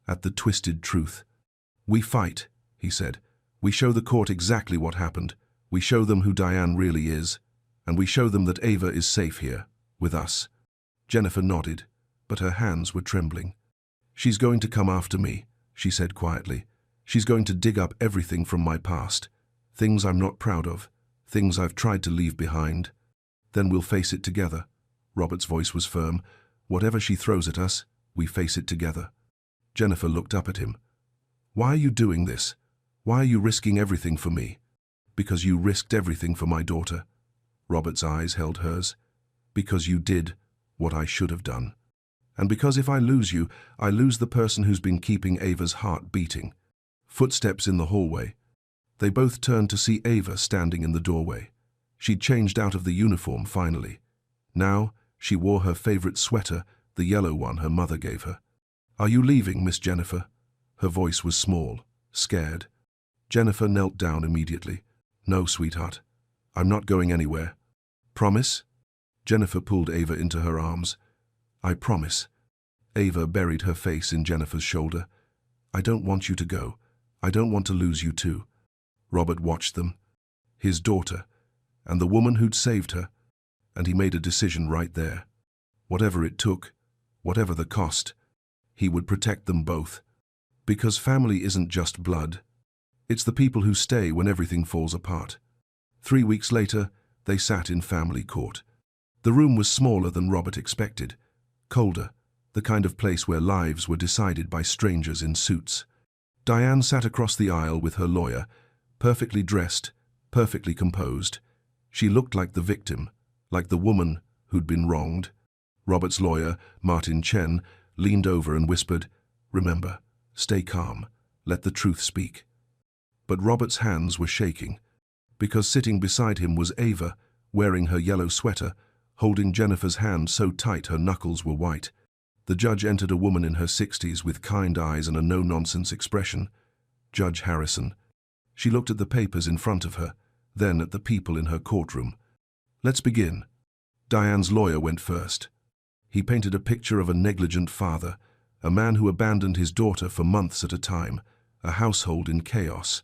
at the twisted truth. "We fight," he said. "We show the court exactly what happened. We show them who Diane really is. And we show them that Ava is safe here, with us." Jennifer nodded, but her hands were trembling. "She's going to come after me," she said quietly. "She's going to dig up everything from my past. Things I'm not proud of. Things I've tried to leave behind. Then we'll face it together." Robert's voice was firm. "Whatever she throws at us, we face it together." Jennifer looked up at him. "Why are you doing this? Why are you risking everything for me?" "Because you risked everything for my daughter." Robert's eyes held hers. "Because you did what I should have done. And because if I lose you, I lose the person who's been keeping Ava's heart beating." Footsteps in the hallway. They both turned to see Ava standing in the doorway. She'd changed out of the uniform finally. Now she wore her favorite sweater, the yellow one her mother gave her. "Are you leaving, Miss Jennifer?" Her voice was small, scared. Jennifer knelt down immediately. "No, sweetheart. I'm not going anywhere." "Promise?" Jennifer pulled Ava into her arms. "I promise." Ava buried her face in Jennifer's shoulder. "I don't want you to go. I don't want to lose you too." Robert watched them. his daughter, and the woman who'd saved her, and he made a decision right there. Whatever it took, whatever the cost, he would protect them both. Because family isn't just blood. It's the people who stay when everything falls apart. 3 weeks later, they sat in family court. The room was smaller than Robert expected, colder, the kind of place where lives were decided by strangers in suits. Diane sat across the aisle with her lawyer, perfectly dressed, perfectly composed. She looked like the victim, like the woman who'd been wronged. Robert's lawyer, Martin Chen, leaned over and whispered, "Remember, stay calm, let the truth speak." But Robert's hands were shaking, because sitting beside him was Ava, wearing her yellow sweater, holding Jennifer's hand so tight her knuckles were white. The judge entered, a woman in her 60s with kind eyes and a no-nonsense expression. Judge Harrison. She looked at the papers in front of her, then at the people in her courtroom. "Let's begin." Diane's lawyer went first. He painted a picture of a negligent father, a man who abandoned his daughter for months at a time, a household in chaos,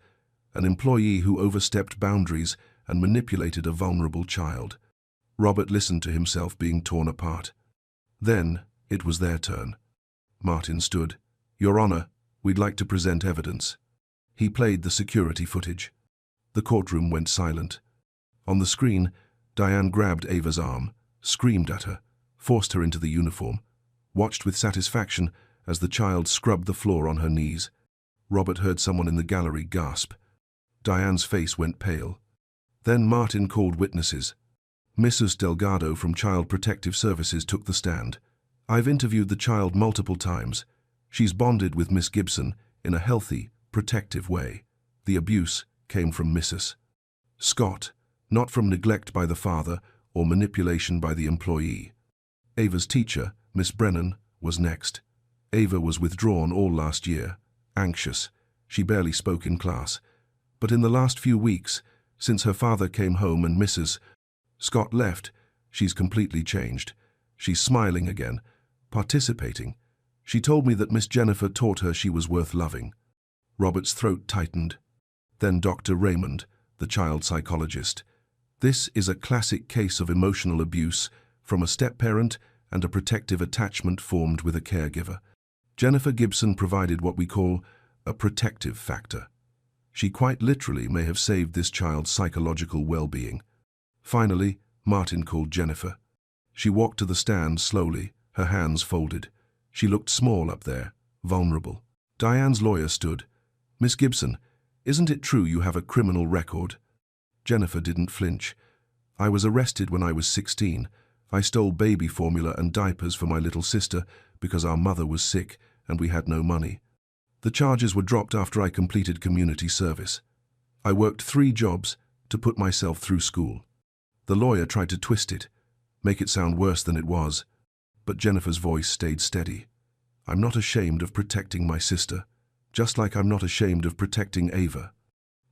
an employee who overstepped boundaries and manipulated a vulnerable child. Robert listened to himself being torn apart. Then it was their turn. Martin stood. "Your Honor, we'd like to present evidence." He played the security footage. The courtroom went silent. On the screen, Diane grabbed Ava's arm, screamed at her, forced her into the uniform, watched with satisfaction as the child scrubbed the floor on her knees. Robert heard someone in the gallery gasp. Diane's face went pale. Then Martin called witnesses. Mrs. Delgado from Child Protective Services took the stand. "I've interviewed the child multiple times. She's bonded with Miss Gibson in a healthy, protective way. The abuse came from Mrs. Scott, not from neglect by the father or manipulation by the employee." Ava's teacher, Miss Brennan, was next. Ava was withdrawn all last year, anxious. She barely spoke in class. But in the last few weeks, since her father came home and Mrs. Scott left, she's completely changed. She's smiling again, participating. She told me that Miss Jennifer taught her she was worth loving. Robert's throat tightened. Then Dr. Raymond, the child psychologist. "This is a classic case of emotional abuse from a step-parent and a protective attachment formed with a caregiver. Jennifer Gibson provided what we call a protective factor. She quite literally may have saved this child's psychological well-being." Finally, Martin called Jennifer. She walked to the stand slowly, her hands folded. She looked small up there, vulnerable. Diane's lawyer stood. "Miss Gibson, isn't it true you have a criminal record?" Jennifer didn't flinch. "I was arrested when I was 16. I stole baby formula and diapers for my little sister because our mother was sick and we had no money. The charges were dropped after I completed community service. I worked 3 jobs to put myself through school." The lawyer tried to twist it, make it sound worse than it was, but Jennifer's voice stayed steady. "I'm not ashamed of protecting my sister, just like I'm not ashamed of protecting Ava."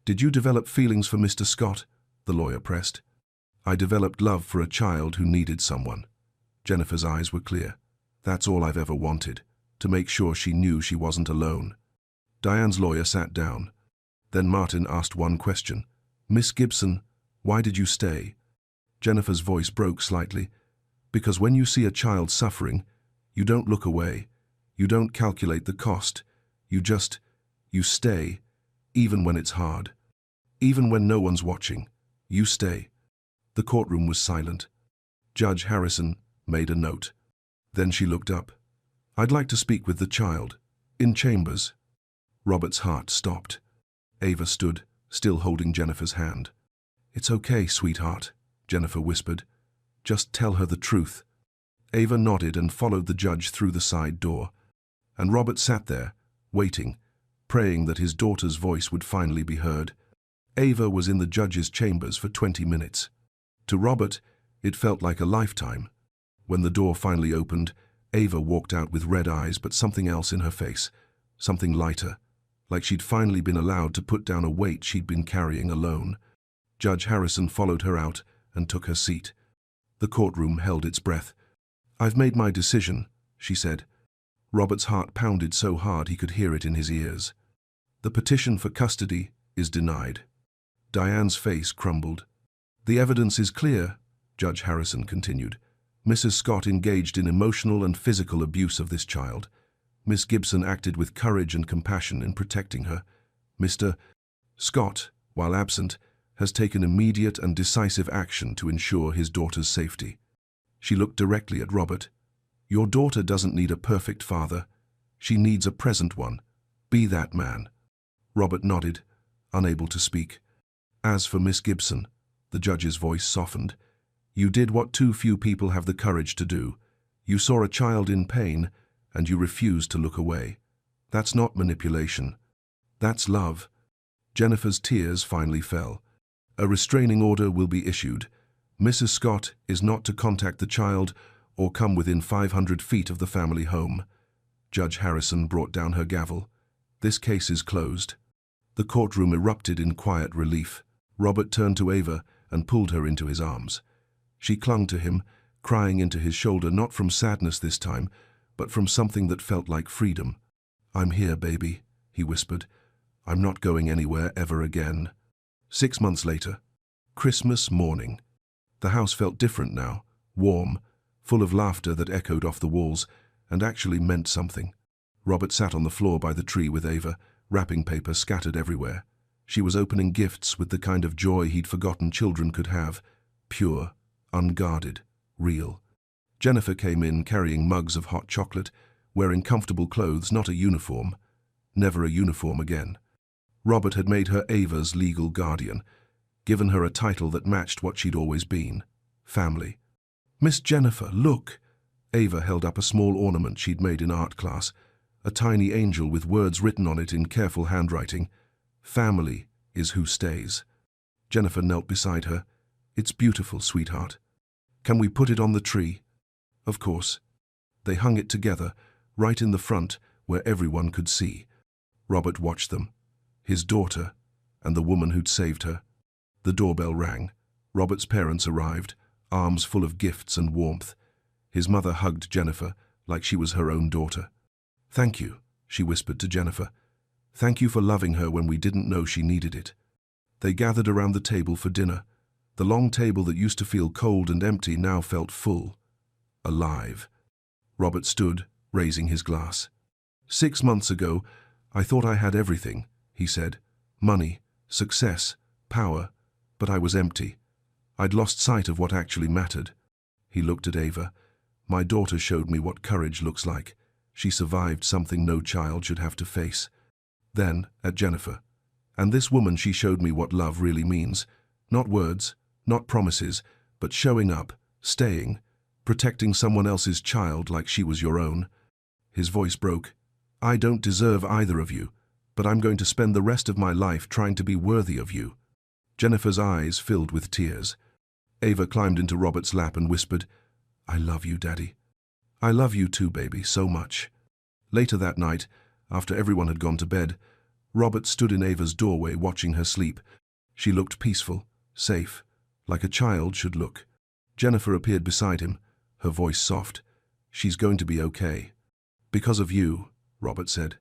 "Did you develop feelings for Mr. Scott?" the lawyer pressed. "I developed love for a child who needed someone." Jennifer's eyes were clear. "That's all I've ever wanted, to make sure she knew she wasn't alone." Diane's lawyer sat down. Then Martin asked one question. "Miss Gibson, why did you stay?" Jennifer's voice broke slightly. "Because when you see a child suffering, you don't look away. You don't calculate the cost. You stay, even when it's hard. Even when no one's watching, you stay." The courtroom was silent. Judge Harrison made a note. Then she looked up. "I'd like to speak with the child. In chambers." Robert's heart stopped. Ava stood, still holding Jennifer's hand. "It's okay, sweetheart," Jennifer whispered. "Just tell her the truth." Ava nodded and followed the judge through the side door. And Robert sat there, waiting, praying that his daughter's voice would finally be heard. Ava was in the judge's chambers for 20 minutes. To Robert, it felt like a lifetime. When the door finally opened, Ava walked out with red eyes but something else in her face, something lighter, like she'd finally been allowed to put down a weight she'd been carrying alone. Judge Harrison followed her out and took her seat. The courtroom held its breath. "I've made my decision," she said. Robert's heart pounded so hard he could hear it in his ears. "The petition for custody is denied." Diane's face crumbled. "The evidence is clear," Judge Harrison continued. "Mrs. Scott engaged in emotional and physical abuse of this child. Miss Gibson acted with courage and compassion in protecting her. Mr. Scott, while absent, has taken immediate and decisive action to ensure his daughter's safety." She looked directly at Robert. "Your daughter doesn't need a perfect father. She needs a present one. Be that man." Robert nodded, unable to speak. "As for Miss Gibson," the judge's voice softened, "you did what too few people have the courage to do. You saw a child in pain, and you refused to look away. That's not manipulation. That's love." Jennifer's tears finally fell. "A restraining order will be issued. Mrs. Scott is not to contact the child or come within 500 feet of the family home." Judge Harrison brought down her gavel. "This case is closed." The courtroom erupted in quiet relief. Robert turned to Ava and pulled her into his arms. She clung to him, crying into his shoulder, not from sadness this time, but from something that felt like freedom. "I'm here, baby," he whispered. "I'm not going anywhere ever again." 6 months later, Christmas morning. The house felt different now, warm, full of laughter that echoed off the walls and actually meant something. Robert sat on the floor by the tree with Ava, wrapping paper scattered everywhere. She was opening gifts with the kind of joy he'd forgotten children could have, pure, unguarded, real. Jennifer came in carrying mugs of hot chocolate, wearing comfortable clothes, not a uniform. Never a uniform again. Robert had made her Ava's legal guardian, given her a title that matched what she'd always been, family. "Miss Jennifer, look!" Ava held up a small ornament she'd made in art class, a tiny angel with words written on it in careful handwriting. "Family is who stays." Jennifer knelt beside her. "It's beautiful, sweetheart. Can we put it on the tree?" Of course. They hung it together, right in the front, where everyone could see. Robert watched them. His daughter, and the woman who'd saved her. The doorbell rang. Robert's parents arrived, arms full of gifts and warmth. His mother hugged Jennifer like she was her own daughter. "Thank you," she whispered to Jennifer. "Thank you for loving her when we didn't know she needed it." They gathered around the table for dinner. The long table that used to feel cold and empty now felt full, alive. Robert stood, raising his glass. 6 months ago, I thought I had everything, he said. Money, success, power, but I was empty. I'd lost sight of what actually mattered. He looked at Ava. "My daughter showed me what courage looks like. She survived something no child should have to face." Then, at Jennifer. "And this woman, she showed me what love really means. Not words, not promises, but showing up, staying, protecting someone else's child like she was your own." His voice broke. "I don't deserve either of you, but I'm going to spend the rest of my life trying to be worthy of you." Jennifer's eyes filled with tears. Ava climbed into Robert's lap and whispered, "I love you, Daddy. I love you too, baby, so much." Later that night, after everyone had gone to bed, Robert stood in Ava's doorway watching her sleep. She looked peaceful, safe, like a child should look. Jennifer appeared beside him, her voice soft. "She's going to be okay." "Because of you," Robert said.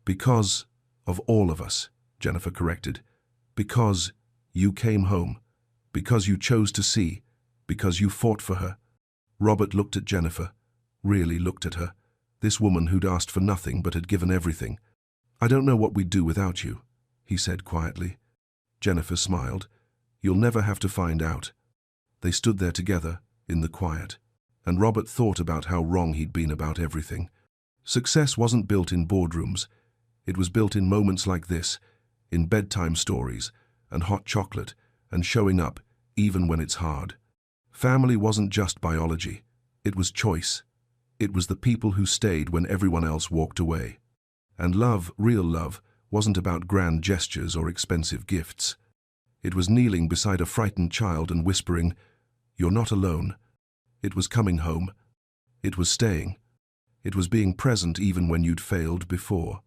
"Because of all of us," Jennifer corrected. "Because you came home. Because you chose to see. Because you fought for her." Robert looked at Jennifer, really looked at her, this woman who'd asked for nothing but had given everything. "I don't know what we'd do without you," he said quietly. Jennifer smiled. "You'll never have to find out." They stood there together, in the quiet, and Robert thought about how wrong he'd been about everything. Success wasn't built in boardrooms. It was built in moments like this, in bedtime stories, and hot chocolate, and showing up, even when it's hard. Family wasn't just biology. It was choice. It was the people who stayed when everyone else walked away. And love, real love, wasn't about grand gestures or expensive gifts. It was kneeling beside a frightened child and whispering, "You're not alone." It was coming home. It was staying. It was being present even when you'd failed before.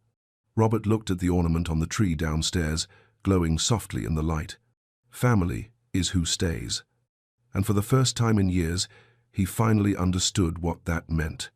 Robert looked at the ornament on the tree downstairs, glowing softly in the light. Family is who stays. And for the first time in years, he finally understood what that meant.